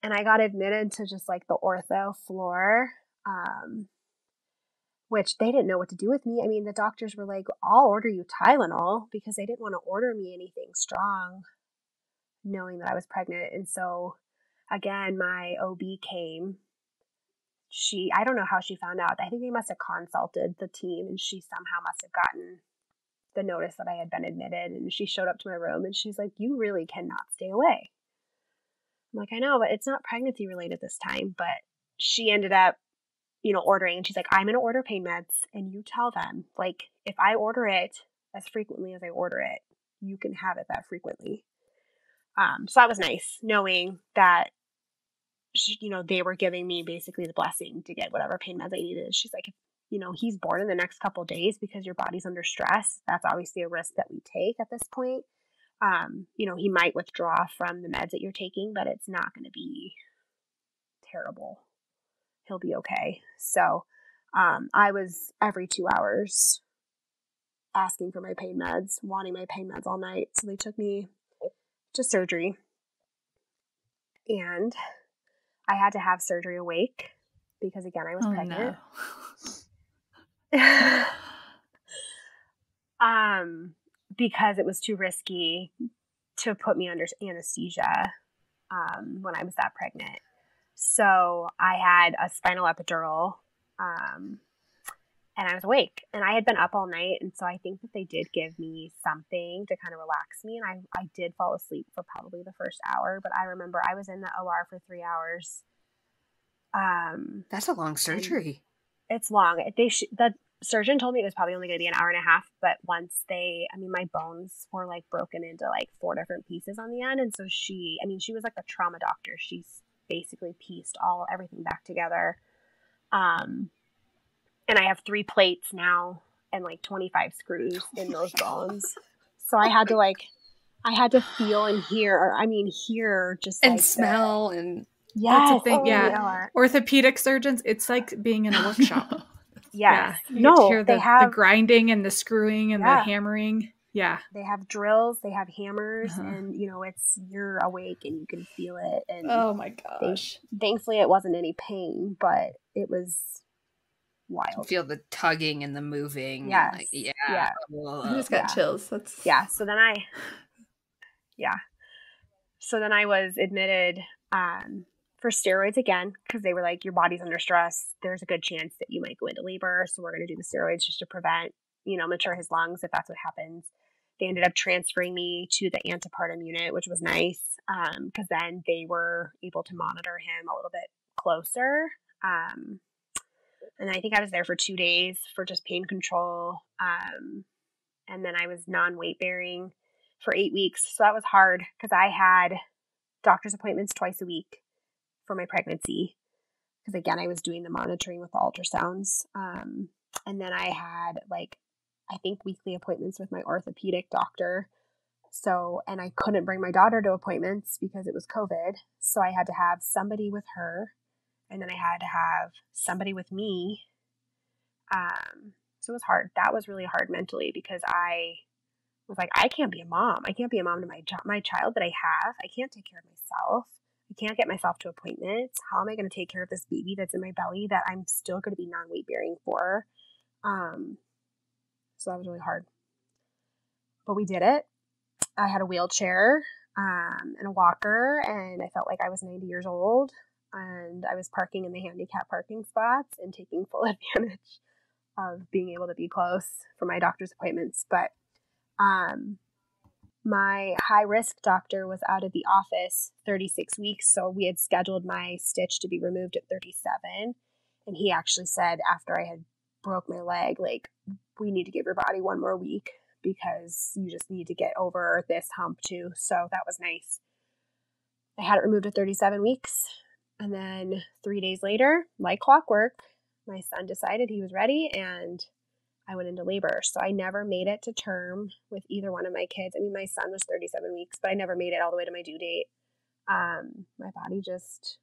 E: And I got admitted to just the ortho floor, which they didn't know what to do with me. I mean, the doctors were like, I'll order you Tylenol, because they didn't want to order me anything strong. knowing that I was pregnant. And so again, my OB came. I don't know how she found out. I think they must have consulted the team, and she somehow must have gotten the notice that I had been admitted. And she showed up to my room and she's like, "You really cannot stay away." I'm like, "I know, but it's not pregnancy related this time." But she ended up, ordering, and she's like, "I'm going to order pain meds, and you tell them, like, if I order it as frequently as I order it, you can have it that frequently." So that was nice, knowing that, they were giving me basically the blessing to get whatever pain meds I needed. She's like, "He's born in the next couple of days because your body's under stress. That's obviously a risk that we take at this point. He might withdraw from the meds that you're taking, but it's not going to be terrible. He'll be okay." So I was every 2 hours asking for my pain meds, wanting my pain meds all night. So they took me to surgery, and I had to have surgery awake because, again, I was pregnant. No. Because it was too risky to put me under anesthesia when I was that pregnant. So I had a spinal epidural, and I was awake, and I had been up all night. And so I think that they did give me something to kind of relax me. And I did fall asleep for probably the first hour, but I remember I was in the OR for 3 hours.
D: That's a long surgery.
E: It's long. The surgeon told me it was probably only going to be an hour and a half, but once my bones were like broken into like 4 different pieces on the end. And so she was like a trauma doctor. She's basically pieced everything back together. And I have 3 plates now and like 25 screws in those bones. So I had to feel and hear just
D: and
E: like
D: smell and
C: that's the thing.
E: Oh,
C: yeah. Orthopedic surgeons, it's like being in a workshop.
E: Yes.
C: Yeah. You get to hear the grinding and the screwing and the hammering. Yeah.
E: They have drills, they have hammers, and you're awake and you can feel it. And
C: oh my gosh.
E: Thankfully it wasn't any pain, but it was wild. You
D: feel the tugging and the moving.
E: Yes.
D: And
A: yeah. I just got chills.
E: So then I was admitted for steroids again, because they were like, "Your body's under stress. There's a good chance that you might go into labor. So we're going to do the steroids just to prevent, mature his lungs if that's what happens." They ended up transferring me to the antepartum unit, which was nice, because then they were able to monitor him a little bit closer. And I think I was there for 2 days for just pain control. And then I was non-weight bearing for 8 weeks. So that was hard because I had doctor's appointments twice a week for my pregnancy. Because again, I was doing the monitoring with the ultrasounds. And then I had I think weekly appointments with my orthopedic doctor. So, and I couldn't bring my daughter to appointments because it was COVID. So I had to have somebody with her. And then I had to have somebody with me. So it was hard. That was really hard mentally because I was like, I can't be a mom. I can't be a mom to my child that I have. I can't take care of myself. I can't get myself to appointments. How am I going to take care of this baby that's in my belly that I'm still going to be non-weight bearing for? So that was really hard. But we did it. I had a wheelchair and a walker, and I felt like I was 90 years old. And I was parking in the handicap parking spots and taking full advantage of being able to be close for my doctor's appointments. But my high-risk doctor was out of the office 36 weeks, so we had scheduled my stitch to be removed at 37. And he actually said after I had broke my leg, we need to give your body 1 more week because you just need to get over this hump too. So that was nice. I had it removed at 37 weeks. And then 3 days later, like clockwork, my son decided he was ready and I went into labor. So I never made it to term with either one of my kids. My son was 37 weeks, but I never made it all the way to my due date. My body just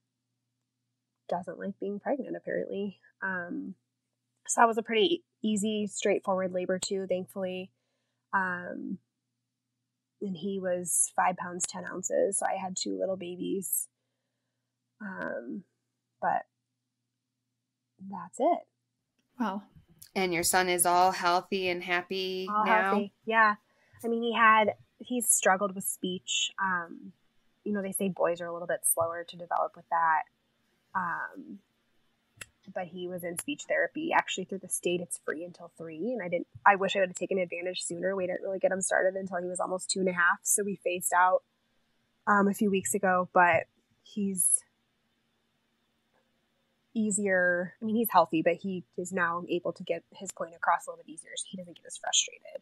E: doesn't like being pregnant, apparently. So that was a pretty easy, straightforward labor too, thankfully. And he was 5 pounds, 10 ounces. So I had 2 little babies. But that's it.
C: Wow.
D: And your son is all healthy and happy
E: all
D: now?
E: Healthy. Yeah. He's struggled with speech. they say boys are a little bit slower to develop with that. But he was in speech therapy. Actually, through the state, it's free until 3. And I wish I would have taken advantage sooner. We didn't really get him started until he was almost 2.5. So we phased out a few weeks ago, but he's easier. I mean, he's healthy, but he is now able to get his point across a little bit easier. So he doesn't get as frustrated.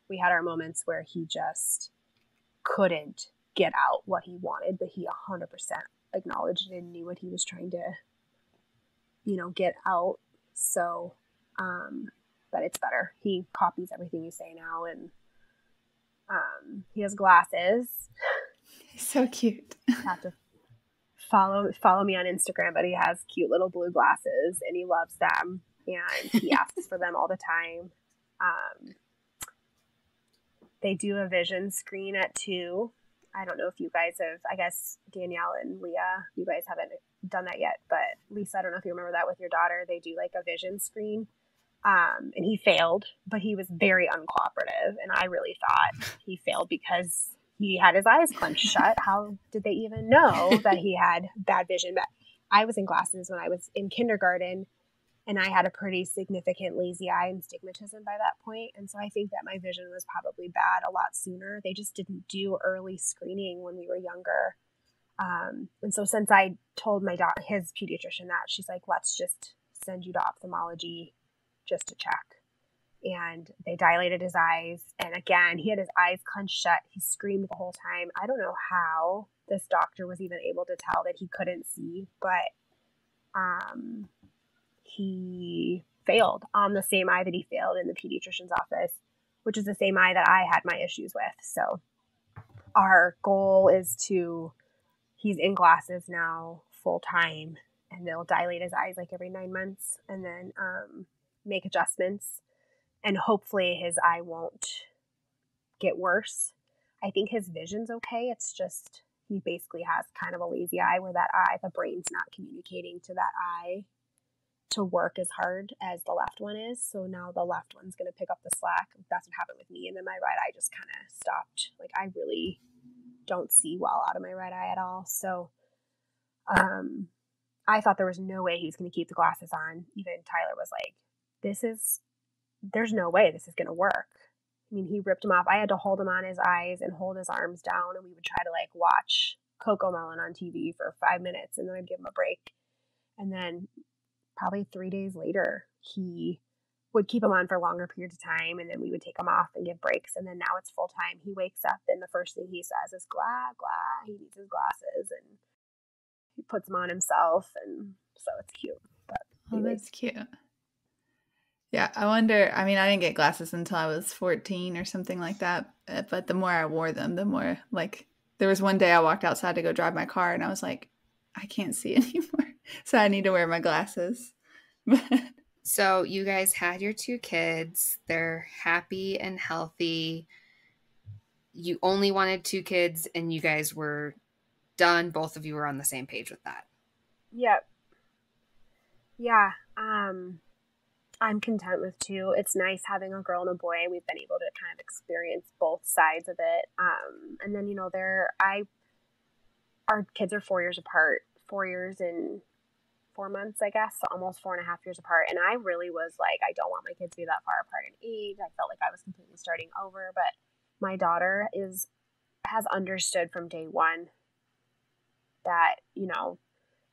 E: We had our moments where he just couldn't get out what he wanted, but he 100% acknowledged it and knew what he was trying to, get out. So, but it's better. He copies everything you say now, and he has glasses.
A: He's so cute.
E: Have to follow me on Instagram, but he has cute little blue glasses, and he loves them, and he asks for them all the time. They do a vision screen at 2. I don't know if you guys have, I guess Danielle and Leah, you guys haven't done that yet, but Lisa, I don't know if you remember that with your daughter. They do like a vision screen. And he failed, but he was very uncooperative. And I really thought he failed because he had his eyes clenched shut. How did they even know that he had bad vision? But I was in glasses when I was in kindergarten, and I had a pretty significant lazy eye and stigmatism by that point. And so I think that my vision was probably bad a lot sooner. They just didn't do early screening when we were younger. And so since I told his pediatrician that, she's like, let's just send you to ophthalmology just to check. And they dilated his eyes. And again, he had his eyes clenched shut. He screamed the whole time. I don't know how this doctor was even able to tell that he couldn't see, but he failed on the same eye that he failed in the pediatrician's office, which is the same eye that I had my issues with. So our goal is he's in glasses now full time, and they'll dilate his eyes like every 9 months, and then make adjustments, and hopefully his eye won't get worse. I think his vision's okay. It's just he basically has kind of a lazy eye where that eye, the brain's not communicating to that eye to work as hard as the left one is. So now the left one's going to pick up the slack. That's what happened with me. And then my right eye just kind of stopped. Like I really don't see well out of my right eye at all. So I thought there was no way he was going to keep the glasses on. Even Tyler was like, there's no way this is going to work. I mean, he ripped them off. I had to hold him on his eyes and hold his arms down, and we would try to like watch Coco Melon on TV for 5 minutes, and then I'd give him a break. And then probably 3 days later, he would keep them on for longer periods of time, and then we would take them off and give breaks. And then now it's full time. He wakes up, and the first thing he says is "glah glah." He needs his glasses, and he puts them on himself, and so it's cute. But
A: that's cute. Yeah, I wonder. I mean, I didn't get glasses until I was 14 or something like that. But the more I wore them, the more like there was one day I walked outside to go drive my car, and I was like, I can't see anymore, so I need to wear my glasses.
D: So you guys had your 2 kids. They're happy and healthy. You only wanted 2 kids, and you guys were done. Both of you were on the same page with that.
E: Yep. Yeah. I'm content with 2. It's nice having a girl and a boy. We've been able to kind of experience both sides of it. And then, our kids are 4 years apart, 4 years and 4 months, I guess, so almost 4.5 years apart. And I really was like, I don't want my kids to be that far apart in age. I felt like I was completely starting over, but my daughter has understood from day one that,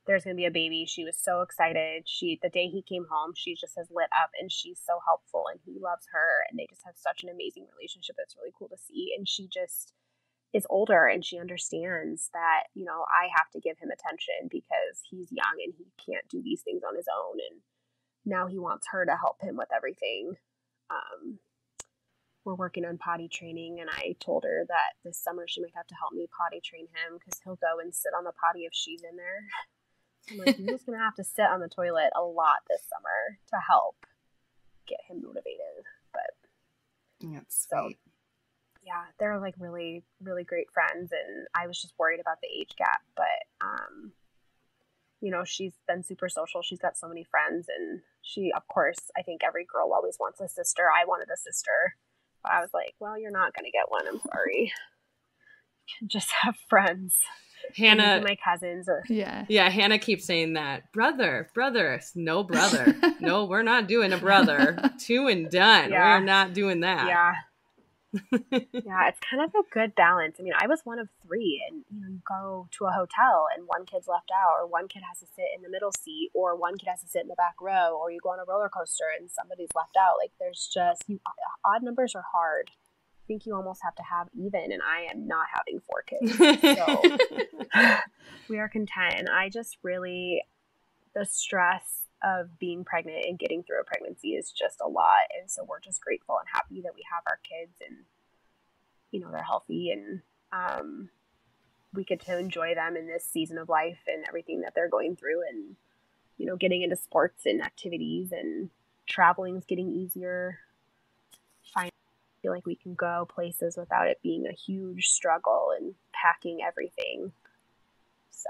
E: there's going to be a baby. She was so excited. The day he came home, she just has lit up, and she's so helpful, and he loves her, and they just have such an amazing relationship. It's really cool to see. And she just is older, and she understands that, I have to give him attention because he's young and he can't do these things on his own. And now he wants her to help him with everything. We're working on potty training, and I told her that this summer she might have to help me potty train him because he'll go and sit on the potty if she's in there. I'm like, you're just going to have to sit on the toilet a lot this summer to help get him motivated. But
D: that's
E: so,
D: sweet.
E: Yeah, they're like really, really great friends. And I was just worried about the age gap. But, she's been super social. She's got so many friends. And she, of course, I think every girl always wants a sister. I wanted a sister. But I was like, well, you're not going to get one. I'm sorry. You can just have friends.
B: Hannah,
E: my cousins. Or
B: yeah, Hannah keeps saying that. Brother, no brother. No, we're not doing a brother. 2 and done.
E: Yeah.
B: We're not doing that.
E: Yeah. Yeah, it's kind of a good balance. I mean, I was one of 3, and you go to a hotel and one kid's left out, or one kid has to sit in the middle seat, or one kid has to sit in the back row, or you go on a roller coaster and somebody's left out. Like, there's just odd numbers are hard. I think you almost have to have even, and I am not having 4 kids, so we are content. And I just really, the stress of being pregnant and getting through a pregnancy is just a lot. And so we're just grateful and happy that we have our kids, and they're healthy, and we get to enjoy them in this season of life and everything that they're going through, and getting into sports and activities, and traveling is getting easier. Finally feel like we can go places without it being a huge struggle and packing everything. So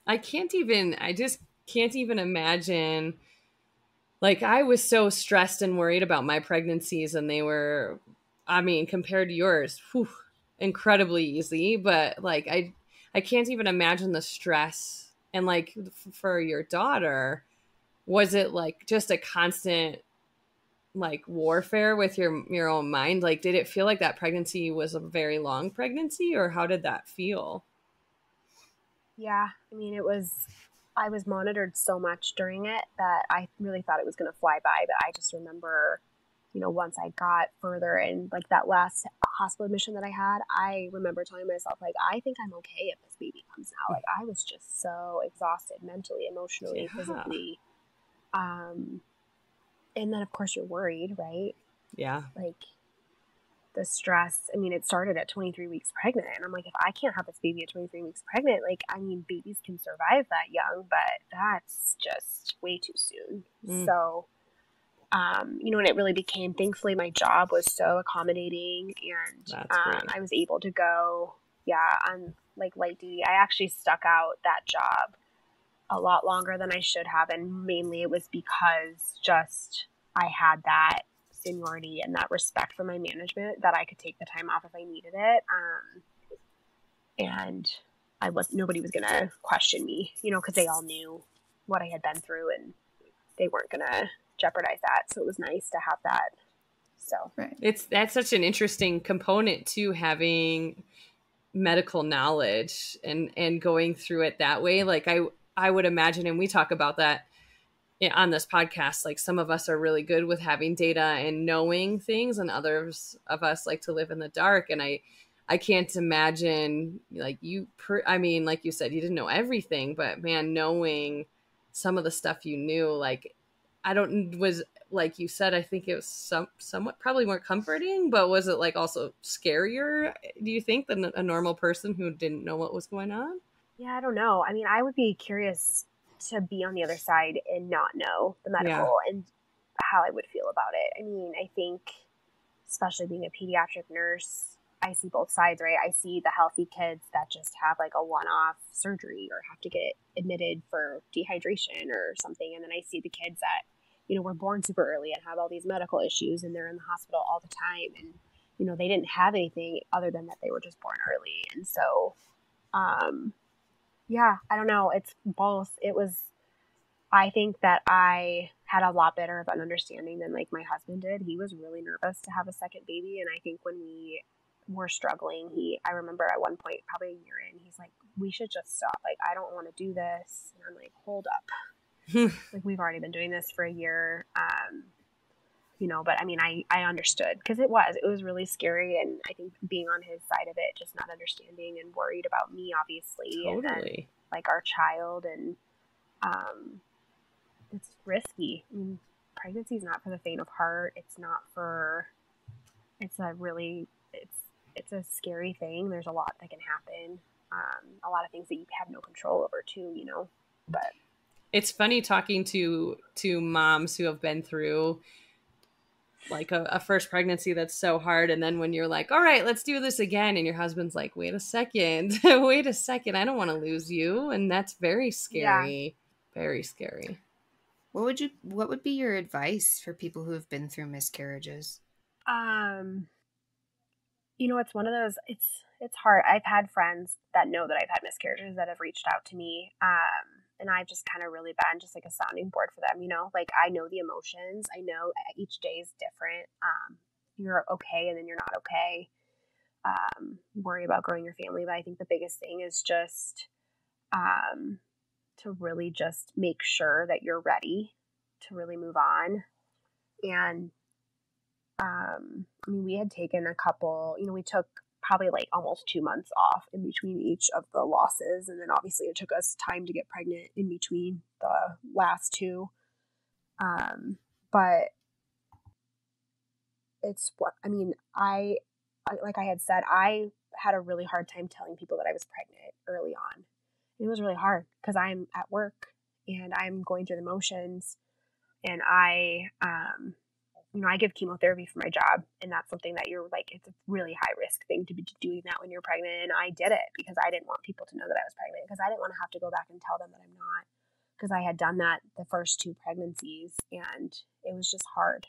B: I just can't even imagine. Like, I was so stressed and worried about my pregnancies, and they were, I mean, compared to yours, incredibly easy. But like, I can't even imagine the stress. And like, for your daughter, was it like just a constant like warfare with your own mind? Like, did it feel like that pregnancy was a very long pregnancy, or how did that feel?
E: Yeah, I mean, I was monitored so much during it that I really thought it was going to fly by. But I just remember, once I got further, and like that last hospital admission that I had, I remember telling myself, like, I think I'm okay if this baby comes out. Like, I was just so exhausted mentally, emotionally, physically. And then of course you're worried, right?
B: Yeah.
E: Like, the stress, I mean, it started at 23 weeks pregnant. And I'm like, if I can't have this baby at 23 weeks pregnant, like, I mean, babies can survive that young, but that's just way too soon. So, and it really became, thankfully, my job was so accommodating, and I was able to go, on like light duty. I actually stuck out that job a lot longer than I should have. And mainly it was because just I had that seniority and that respect for my management that I could take the time off if I needed it. And nobody was going to question me, because they all knew what I had been through, and they weren't going to jeopardize that. So it was nice to have that. So
B: that's such an interesting component to having medical knowledge and going through it that way. Like, I would imagine, and we talk about that on this podcast, like, some of us are really good with having data and knowing things, and others of us like to live in the dark. And I can't imagine, like, I mean, like you said, you didn't know everything, but man, knowing some of the stuff you knew, like, was like you said, I think it was somewhat probably more comforting, but was it like also scarier, do you think, than a normal person who didn't know what was going on?
E: Yeah, I don't know. I mean, I would be curious to be on the other side and not know the medical and how I would feel about it. I mean, I think, especially being a pediatric nurse, I see both sides, right? I see the healthy kids that just have like a one-off surgery or have to get admitted for dehydration or something. And then I see the kids that, were born super early and have all these medical issues, and they're in the hospital all the time. And, they didn't have anything other than that they were just born early. And so, I don't know. It's both. I think that I had a lot better of an understanding than like my husband did. He was really nervous to have a second baby. And I think when we were struggling, I remember at one point, probably a year in, he's like, we should just stop. Like, I don't want to do this. And I'm like, hold up. Like, we've already been doing this for a year. But I mean, I understood, because it was really scary. And I think being on his side of it, just not understanding and worried about me, obviously,
B: Totally.
E: and then like our child, and it's risky. I mean, pregnancy is not for the faint of heart. It's a scary thing. There's a lot that can happen. A lot of things that you have no control over too, but
B: it's funny talking to moms who have been through like a first pregnancy that's so hard, and then when you're like, all right, let's do this again, and your husband's like, wait a second, I don't want to lose you. And that's very scary. Very scary.
D: What would be your advice for people who have been through miscarriages?
E: It's one of those, it's hard. I've had friends that know that I've had miscarriages that have reached out to me. And I've just kind of really been just like a sounding board for them, like I know the emotions. I know each day is different. You're okay and then you're not okay. Worry about growing your family. But I think the biggest thing is just to really just make sure that you're ready to really move on. And we had taken a couple, we took probably like almost 2 months off in between each of the losses. And then obviously it took us time to get pregnant in between the last two. But it's what, I like I had said, I had a really hard time telling people that I was pregnant early on. It was really hard because I'm at work and I'm going through the motions, and I give chemotherapy for my job, and that's something that you're like, it's a really high risk thing to be doing that when you're pregnant. And I did it because I didn't want people to know that I was pregnant, because I didn't want to have to go back and tell them that I'm not, because I had done that the first 2 pregnancies and it was just hard,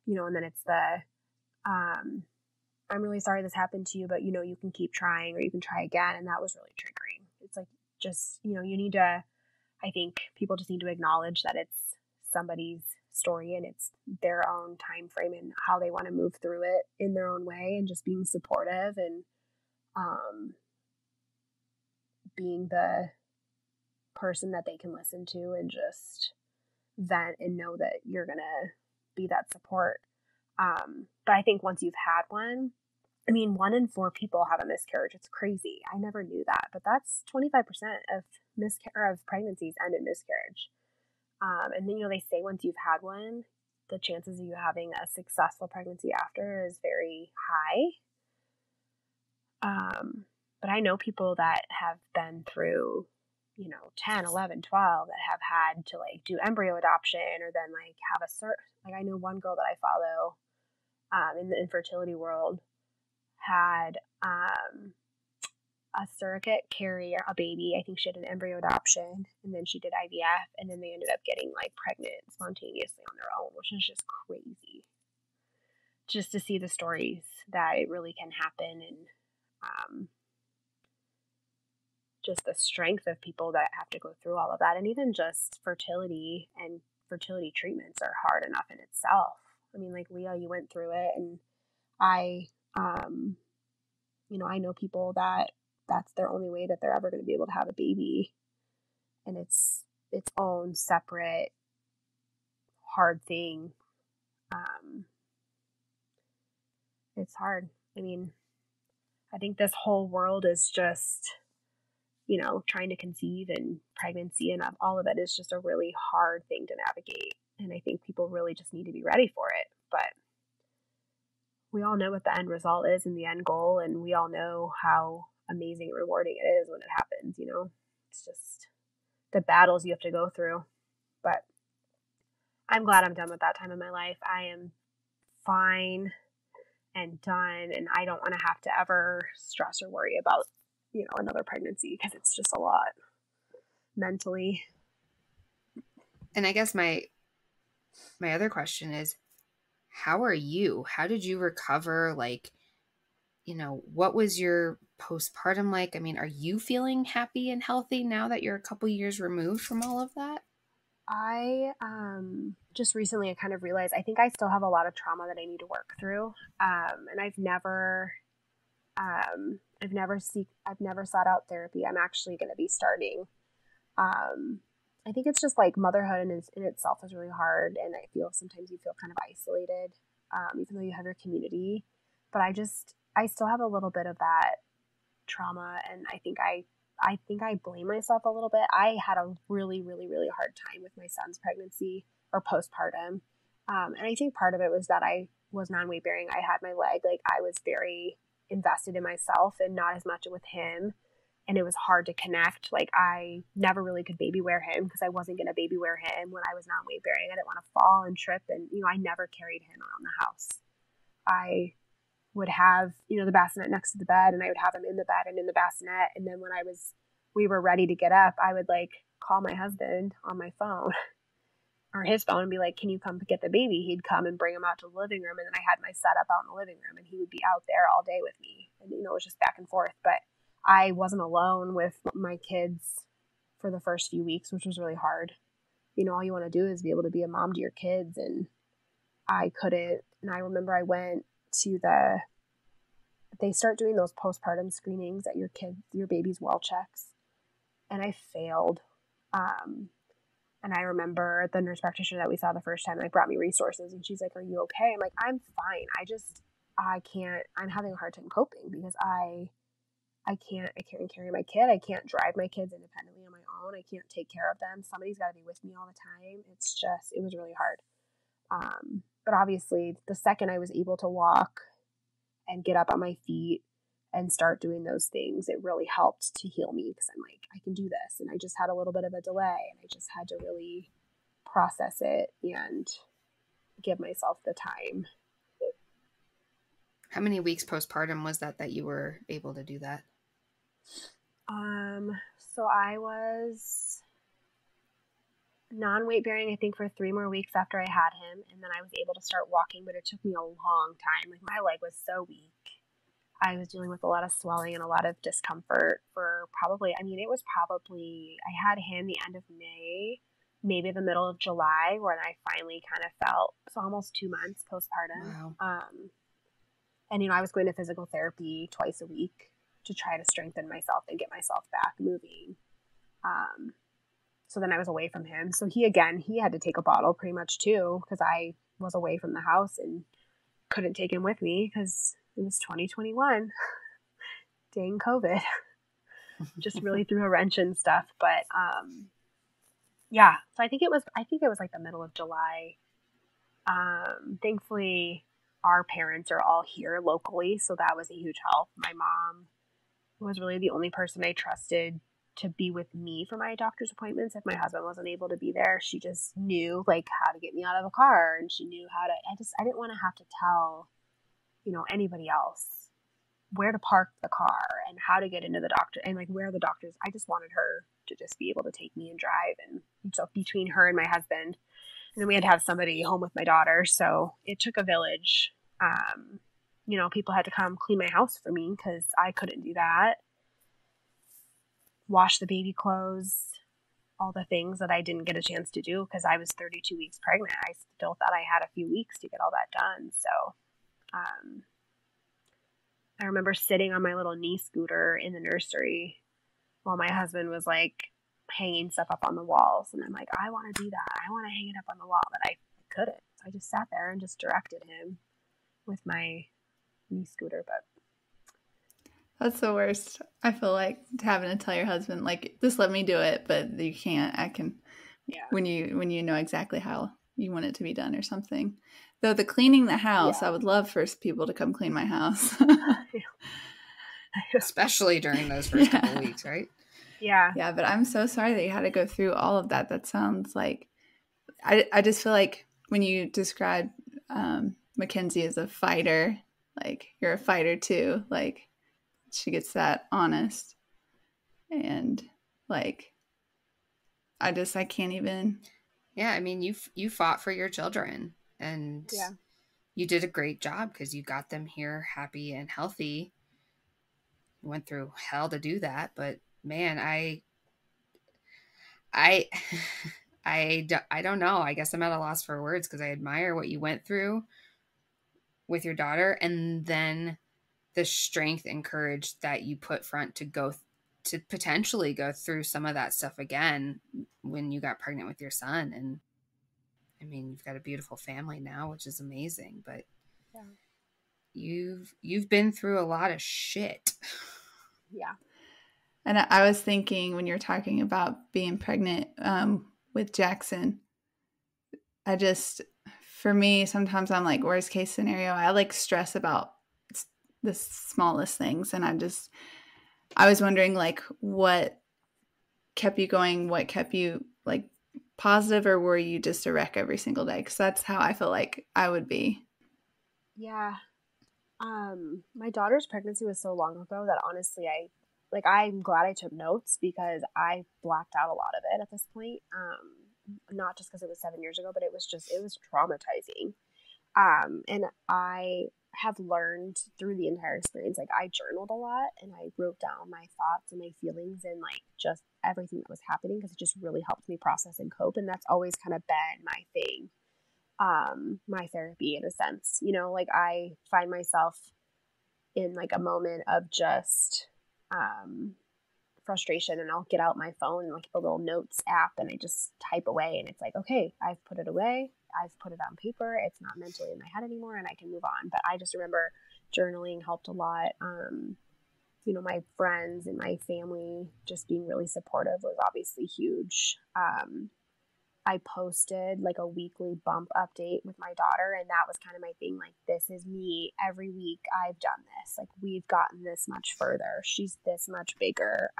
E: and then it's the, I'm really sorry this happened to you, but you can keep trying or you can try again. And that was really triggering. It's like, just, you need to, I think people just need to acknowledge that it's somebody's story and it's their own time frame and how they want to move through it in their own way, and just being supportive and being the person that they can listen to and just vent and know that you're going to be that support. But I think once you've had one, 1 in 4 people have a miscarriage. It's crazy. I never knew that, but that's 25% of pregnancies end in miscarriage. And then, they say once you've had one, the chances of you having a successful pregnancy after is very high. But I know people that have been through, 10, 11, 12 that have had to like do embryo adoption, or then like have I know one girl that I follow, in the infertility world, had, a surrogate carry a baby. I think she had an embryo adoption, and then she did IVF, and then they ended up getting like pregnant spontaneously on their own, which is just crazy. Just to see the stories that it really can happen, and just the strength of people that have to go through all of that. And even just fertility and fertility treatments are hard enough in itself. Like Leah, you went through it, and I know people that that's their only way that they're ever going to be able to have a baby. And it's its own separate hard thing. It's hard. I think this whole world is just, trying to conceive, and pregnancy and all of it is just a really hard thing to navigate. And I think people really just need to be ready for it. But we all know what the end result is and the end goal, and we all know how amazing and rewarding it is when it happens. It's just the battles you have to go through. But I'm glad I'm done with that time in my life. I am fine and done, and I don't want to have to ever stress or worry about another pregnancy, because it's just a lot mentally.
D: And I guess my other question is, how are you? How did you recover? Like, what was your postpartum like? Are you feeling happy and healthy now that you're a couple years removed from all of that?
E: I just recently I kind of realized I think I still have a lot of trauma that I need to work through. And I've never sought out therapy. I'm actually going to be starting. I think it's just like motherhood in itself is really hard, and I feel sometimes you feel kind of isolated, even though you have your community. But I still have a little bit of that trauma, and I think I blame myself a little bit. I had a really, really, really hard time with my son's pregnancy or postpartum. And I think part of it was that I was non-weight bearing. I had my leg, like I was very invested in myself and not as much with him. And it was hard to connect. Like I never really could baby wear him because I wasn't going to baby wear him when I was non-weight bearing. I didn't want to fall and trip. And, I never carried him around the house. I would have, the bassinet next to the bed, and I would have him in the bed and in the bassinet. And then when we were ready to get up, I would like call my husband on my phone or his phone and be like, can you come get the baby? He'd come and bring him out to the living room. And then I had my setup out in the living room and he would be out there all day with me. And, you know, it was just back and forth. But I wasn't alone with my kids for the first few weeks, which was really hard. You know, all you want to do is be able to be a mom to your kids. And I couldn't. And I remember I went to they start doing those postpartum screenings at your baby's well checks. And I failed. And I remember the nurse practitioner that we saw the first time, like, brought me resources, and she's like, are you okay? I'm like, I'm fine. I can't, I'm having a hard time coping because I can't carry my kid. I can't drive my kids independently on my own. I can't take care of them. Somebody's got to be with me all the time. It was really hard. But obviously the second I was able to walk and get up on my feet and start doing those things, it really helped to heal me because I'm like, I can do this. And I just had a little bit of a delay and I just had to really process it and give myself the time.
D: How many weeks postpartum was that you were able to do that?
E: So I was non-weight bearing, I think, for 3 more weeks after I had him. And then I was able to start walking, but it took me a long time. Like, my leg was so weak. I was dealing with a lot of swelling and a lot of discomfort for I had him the end of May, maybe the middle of July, when I finally kind of felt, so almost 2 months postpartum.
D: Wow.
E: And, you know, I was going to physical therapy twice a week to try to strengthen myself and get myself back moving. So then I was away from him. So he had to take a bottle pretty much too, because I was away from the house and couldn't take him with me because it was 2021. Dang COVID. Just really threw a wrench in stuff. But yeah, so I think it was like the middle of July. Thankfully our parents are all here locally, so that was a huge help. My mom was really the only person I trusted to be with me for my doctor's appointments. If my husband wasn't able to be there, she just knew like how to get me out of the car, and she knew how to, I didn't want to have to tell, you know, anybody else where to park the car and how to get into the doctor and like where the doctors. I just wanted her to just be able to take me and drive. And so between her and my husband, and then we had to have somebody home with my daughter. So it took a village. You know, people had to come clean my house for me because I couldn't do that. Wash the baby clothes, all the things that I didn't get a chance to do because I was 32 weeks pregnant. I still thought I had a few weeks to get all that done. So I remember sitting on my little knee scooter in the nursery while my husband was like hanging stuff up on the walls. And I'm like, I want to do that. I want to hang it up on the wall, but I couldn't. So I just sat there and just directed him with my knee scooter. But
A: that's the worst. I feel like having to tell your husband, like, just let me do it, but you can't. I can. Yeah. When you know exactly how you want it to be done or something. Though the cleaning the house, yeah. I would love for people to come clean my house.
D: Especially during those first couple weeks, right?
E: Yeah.
A: Yeah, but I'm so sorry that you had to go through all of that. That sounds like, I just feel like when you describe Mackenzie as a fighter, like, you're a fighter too. Like, she gets that honest. And like, I can't even.
D: Yeah, I mean, you fought for your children, and
E: yeah.
D: You did a great job because you got them here happy and healthy. You went through hell to do that, but man, I don't know. I guess I'm at a loss for words because I admire what you went through with your daughter, and then the strength and courage that you put front to potentially go through some of that stuff again when you got pregnant with your son. And I mean, you've got a beautiful family now, which is amazing, but yeah. You've been through a lot of shit.
E: Yeah.
A: And I was thinking when you're talking about being pregnant with Jackson, for me, sometimes I'm like, worst case scenario, I like stress about the smallest things. And I was wondering, like, what kept you going? What kept you like positive, or were you just a wreck every single day? Because that's how I feel like I would be.
E: Yeah. My daughter's pregnancy was so long ago that honestly, I'm glad I took notes because I blacked out a lot of it at this point. not just because it was 7 years ago, but it was traumatizing. And I have learned through the entire experience, like I journaled a lot and I wrote down my thoughts and my feelings and like just everything that was happening, because it just really helped me process and cope. And that's always kind of been my thing, my therapy in a sense, like I find myself in like a moment of just, frustration, and I'll get out my phone and like the little notes app and I just type away, and it's like, okay, I've put it away. I've put it on paper. It's not mentally in my head anymore and I can move on. But I just remember journaling helped a lot. My friends and my family just being really supportive was obviously huge. I posted like a weekly bump update with my daughter, and that was kind of my thing. Like, this is me every week. I've done this. Like, we've gotten this much further. She's this much bigger.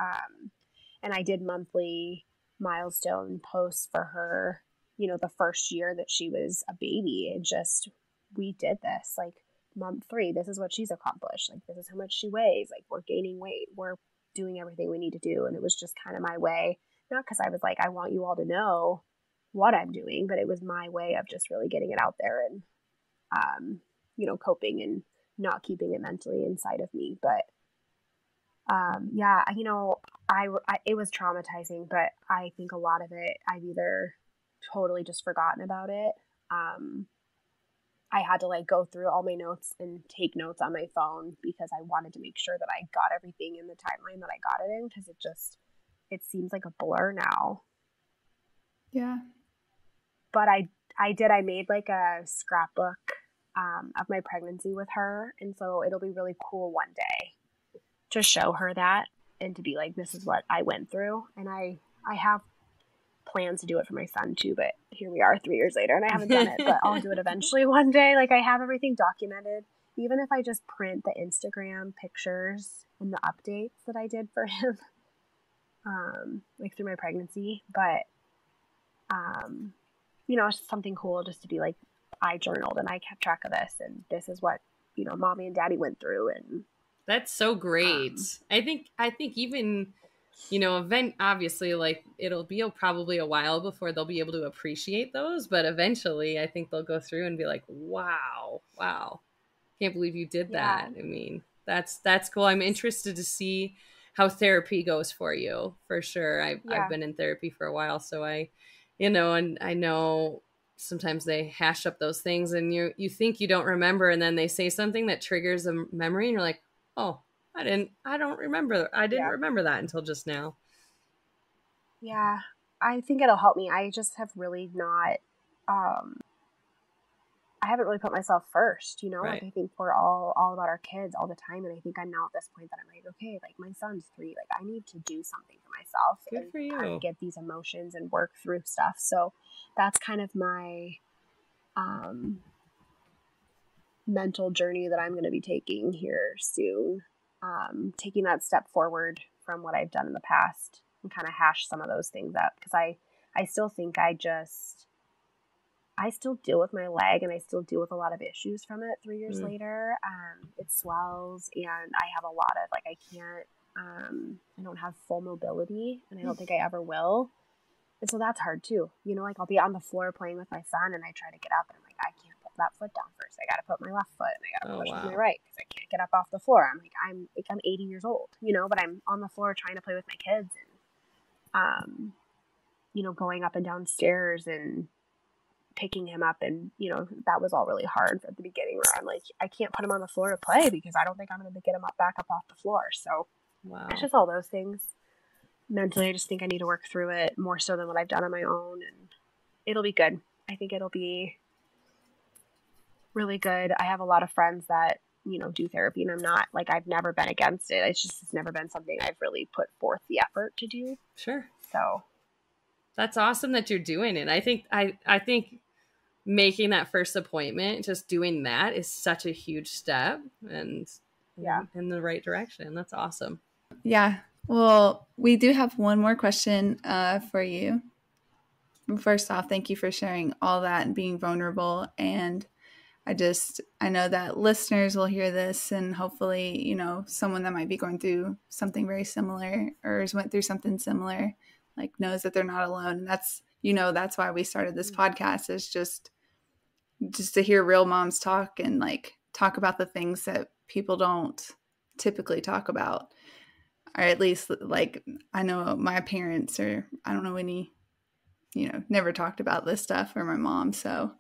E: And I did monthly milestone posts for her, the first year that she was a baby, and just, we did this. Like, month 3, this is what she's accomplished. Like, this is how much she weighs. Like, we're gaining weight. We're doing everything we need to do. And it was just kind of my way, not because I was like, I want you all to know what I'm doing, but it was my way of just really getting it out there and, coping and not keeping it mentally inside of me. But, it was traumatizing, but I think a lot of it, I've either totally just forgotten about it. I had to like go through all my notes and take notes on my phone because I wanted to make sure that I got everything in the timeline that I got it in, because it seems like a blur now.
C: Yeah.
E: But I made like a scrapbook of my pregnancy with her. And so it'll be really cool one day to show her that and to be like, this is what I went through. And I have plans to do it for my son too, but here we are 3 years later and I haven't done it, but I'll do it eventually one day. Like, I have everything documented, even if I just print the Instagram pictures and the updates that I did for him, like through my pregnancy. But, it's just something cool just to be like, I journaled and I kept track of this, and this is what, mommy and daddy went through. And
B: that's so great. I think even, obviously, like, it'll be probably a while before they'll be able to appreciate those, but eventually I think they'll go through and be like, wow, can't believe you did that. I mean, that's cool. I'm interested to see how therapy goes for you, for sure. I've been in therapy for a while, so and I know sometimes they hash up those things and you think you don't remember, and then they say something that triggers a memory and you're like, oh, I didn't remember that until just now.
E: Yeah, I think it'll help me. I just have really not, I haven't really put myself first,
B: Right.
E: Like, I think we're all about our kids all the time. And I think I'm now at this point that I'm like, okay, like, my son's 3, like, I need to do something for myself.
B: Good
E: and
B: for you.
E: kind of get these emotions and work through stuff. So that's kind of my, mental journey that I'm going to be taking here soon. Taking that step forward from what I've done in the past and kind of hash some of those things up. Because I still think I still deal with my leg, and I still deal with a lot of issues from it 3 years later. It swells, and I have a lot of, like, I don't have full mobility, and I don't think I ever will. And so that's hard too. Like, I'll be on the floor playing with my son and I try to get up and I'm like, I can't put that foot down first. I got to put my left foot and I got to push with my right because I can't get up off the floor. I'm like, I'm 80 years old, but I'm on the floor trying to play with my kids and, going up and down stairs and picking him up. And, that was all really hard at the beginning where I'm like, I can't put him on the floor to play because I don't think I'm going to get him back up off the floor. So it's just all those things. Mentally, I just think I need to work through it more so than what I've done on my own, and it'll be good. I think it'll be really good. I have a lot of friends that, do therapy, and I'm not, like, I've never been against it. It's never been something I've really put forth the effort to do.
B: Sure.
E: So
B: that's awesome that you're doing it. I think making that first appointment, just doing that, is such a huge step and in the right direction. That's awesome.
A: Yeah. Well, we do have one more question for you. First off, thank you for sharing all that and being vulnerable. And I know that listeners will hear this and hopefully, someone that might be going through something very similar or has went through something similar, like, knows that they're not alone. And that's that's why we started this podcast, is just to hear real moms talk and like talk about the things that people don't typically talk about. Or at least, like, I know my parents, or I don't know any, never talked about this stuff, or my mom. So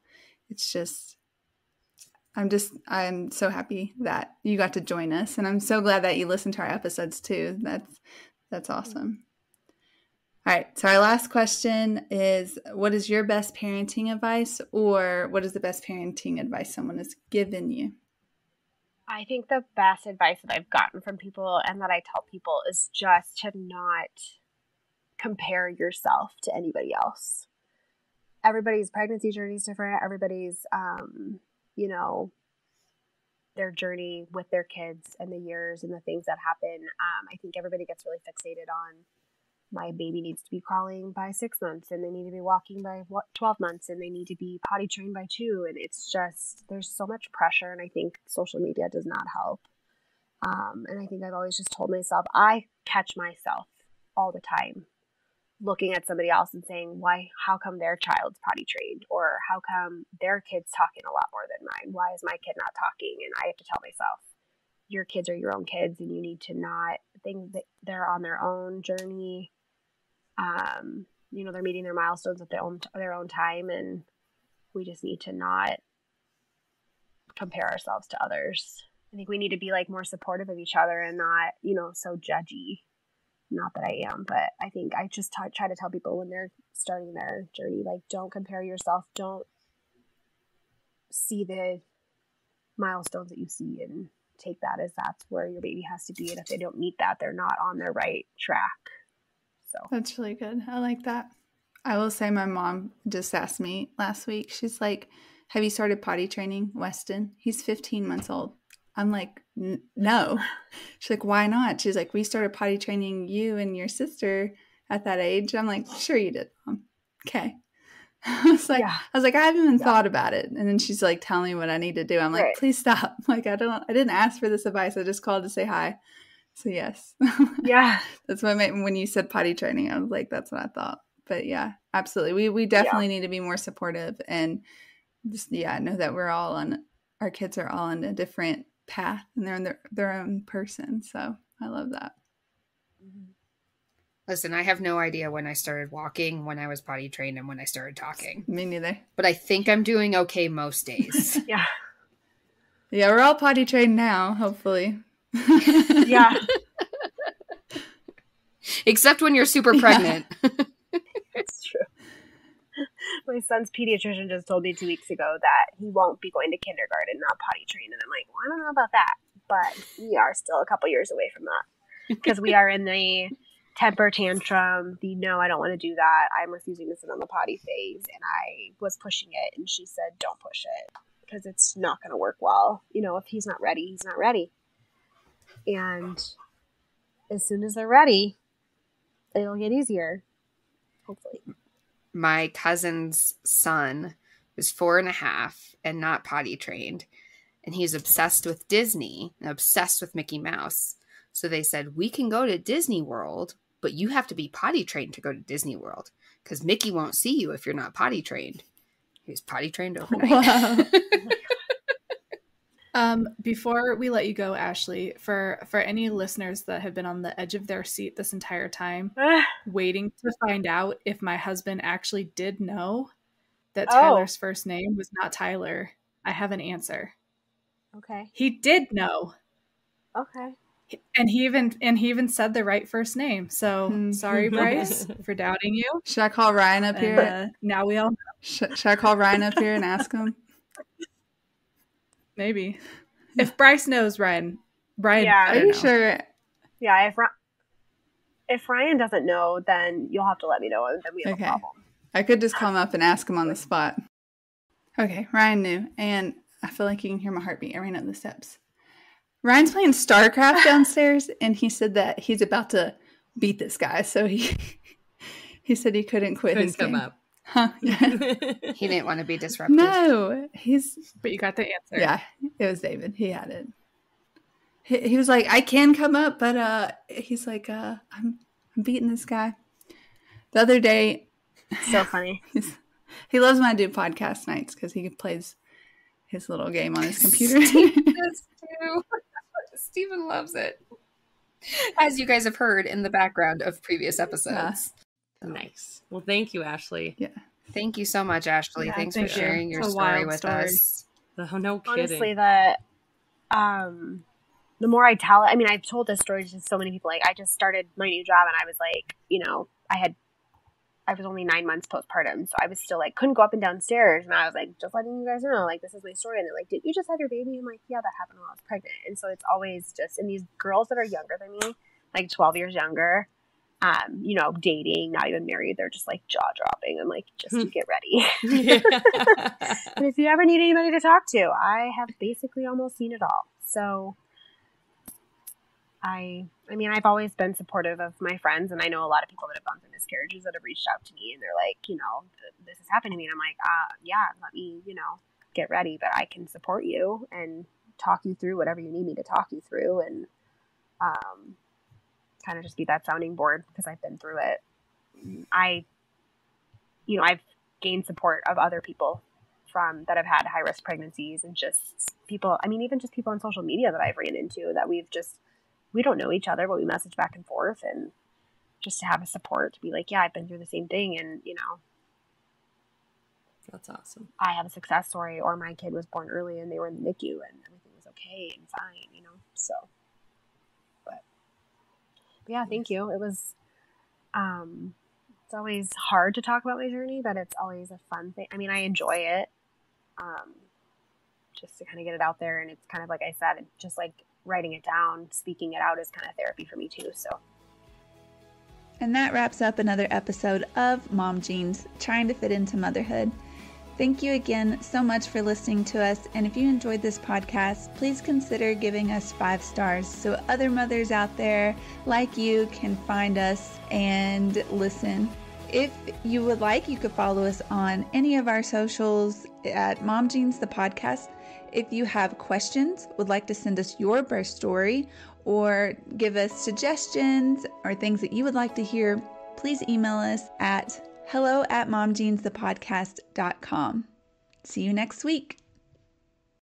A: it's just, I'm so happy that you got to join us. And I'm so glad that you listened to our episodes too. That's awesome. All right. So our last question is, what is your best parenting advice, or what is the best parenting advice someone has given you?
E: I think the best advice that I've gotten from people and that I tell people is just to not compare yourself to anybody else. Everybody's pregnancy journey is different. Everybody's, their journey with their kids and the years and the things that happen. I think everybody gets really fixated on, my baby needs to be crawling by 6 months, and they need to be walking by 12 months, and they need to be potty trained by 2. And it's just, there's so much pressure. And I think social media does not help. And I think I've always just told myself, I catch myself all the time looking at somebody else and saying, how come their child's potty trained? Or how come their kid's talking a lot more than mine? Why is my kid not talking? And I have to tell myself, your kids are your own kids, and you need to not think that they're on their own journey. They're meeting their milestones at their own time, and we just need to not compare ourselves to others. I think we need to be like more supportive of each other and not, so judgy. Not that I am, but I think I just try to tell people when they're starting their journey, like, don't compare yourself. Don't see the milestones that you see and take that as that's where your baby has to be. And if they don't meet that, they're not on their right track. So
A: that's really good. I like that. I will say, my mom just asked me last week. She's like, have you started potty training Weston? He's 15 months old. I'm like, no. She's like, why not? She's like, we started potty training you and your sister at that age. I'm like, sure you did, Mom. Okay. I was like, I haven't even thought about it. And then she's like telling me what I need to do. I'm like, please stop. Like, I didn't ask for this advice. I just called to say hi. So yes.
E: Yeah.
A: That's what when you said potty training, I was like, that's what I thought. But yeah, absolutely. We definitely need to be more supportive, and just, know that our kids are all on a different path, and they're in their own person. So I love that.
D: Listen, I have no idea when I started walking, when I was potty trained, and when I started talking.
A: Me neither.
D: But I think I'm doing okay most days.
E: Yeah.
A: Yeah, we're all potty trained now, hopefully.
E: Yeah.
D: Except when you're super pregnant.
E: It's true. My son's pediatrician just told me 2 weeks ago that he won't be going to kindergarten, not potty trained. And I'm like, well, I don't know about that. But we are still a couple years away from that. Because we are in the temper tantrum, no, I don't want to do that, I'm refusing to sit on the potty phase. And I was pushing it, and she said, don't push it, because it's not going to work well. If he's not ready, he's not ready. And as soon as they're ready, it'll get easier, hopefully.
D: My cousin's son was 4.5 and not potty trained. And he's obsessed with Disney, obsessed with Mickey Mouse. So they said, we can go to Disney World, but you have to be potty trained to go to Disney World, because Mickey won't see you if you're not potty trained. He was potty trained overnight.
C: Wow. Before we let you go, Ashley, for any listeners that have been on the edge of their seat this entire time, waiting to find out if my husband actually did know that Tyler's first name was not Tyler, I have an answer.
E: Okay.
C: He did know.
E: Okay.
C: And he even said the right first name. So sorry, Bryce, for doubting you.
A: Should I call Ryan up here?
C: Now we all know.
A: Should I call Ryan up here and ask him?
C: Maybe. If Bryce knows, Brian.
A: Are you sure?
E: Yeah, if Ryan doesn't know, then you'll have to let me know, and then we have a problem.
A: I could just call him up and ask him on the spot. Okay, Ryan knew, and I feel like you can hear my heartbeat. I ran up the steps. Ryan's playing StarCraft downstairs, and he said that he's about to beat this guy, so he said he couldn't quit his game.
B: Come up.
A: Huh? Yeah.
D: He didn't want to be disruptive.
A: No,
C: but you got the answer.
A: Yeah, it was David. He had it. He was like, I can come up, but he's like, I'm beating this guy. The other day,
E: So funny.
A: He loves when I do podcast nights because he plays his little game on his computer.
D: Stephen does too. Stephen loves it. As you guys have heard in the background of previous episodes.
B: Nice. Well, thank you, Ashley.
A: Yeah.
D: Thank you so much, Ashley.
C: Yeah,
D: Thanks
C: thank
D: for
C: you.
D: sharing your
C: It's a
D: story
C: wild
D: with
C: story.
D: us.
B: Oh, no kidding.
E: Honestly, the more I tell it, I mean, I've told this story to so many people. Like, I just started my new job and I was like, you know, I was only 9 months postpartum. So I was still like, couldn't go up and down stairs. And I was like, just letting you guys know, like, this is my story. And they're like, did you just have your baby? I'm like, yeah, that happened while I was pregnant. And so it's always just, and these girls that are younger than me, like 12 years younger, you know, dating, not even married, they're just like jaw dropping. I'm like, just you get ready. And if you ever need anybody to talk to, I have basically almost seen it all. So I mean, I've always been supportive of my friends, and I know a lot of people that have gone through miscarriages that have reached out to me, and they're like, you know, this has happened to me. And I'm like, yeah, let me, you know, get ready, but I can support you and talk you through whatever you need me to talk you through, and kind of just be that sounding board because I've been through it. I've gained support of other people from that have had high risk pregnancies, and just people, I mean, even just people on social media that I've ran into that we don't know each other, but we message back and forth, and just to have a support to be like, yeah, I've been through the same thing. And, you know,
B: That's awesome.
E: I have a success story, or my kid was born early and they were in the NICU and everything was okay and fine, you know? So, but yeah, thank you. It was, it's always hard to talk about my journey, but it's always a fun thing. I mean, I enjoy it, just to kind of get it out there. And it's kind of, like I said, just like writing it down, speaking it out is kind of therapy for me too. So.
A: And that wraps up another episode of Mom Jeans, trying to fit into motherhood. Thank you again so much for listening to us. And if you enjoyed this podcast, please consider giving us 5 stars so other mothers out there like you can find us and listen. If you would like, you could follow us on any of our socials at Mom Jeans, the podcast. If you have questions, would like to send us your birth story, or give us suggestions or things that you would like to hear, please email us at hello@momjeansthepodcast.com. See you next week.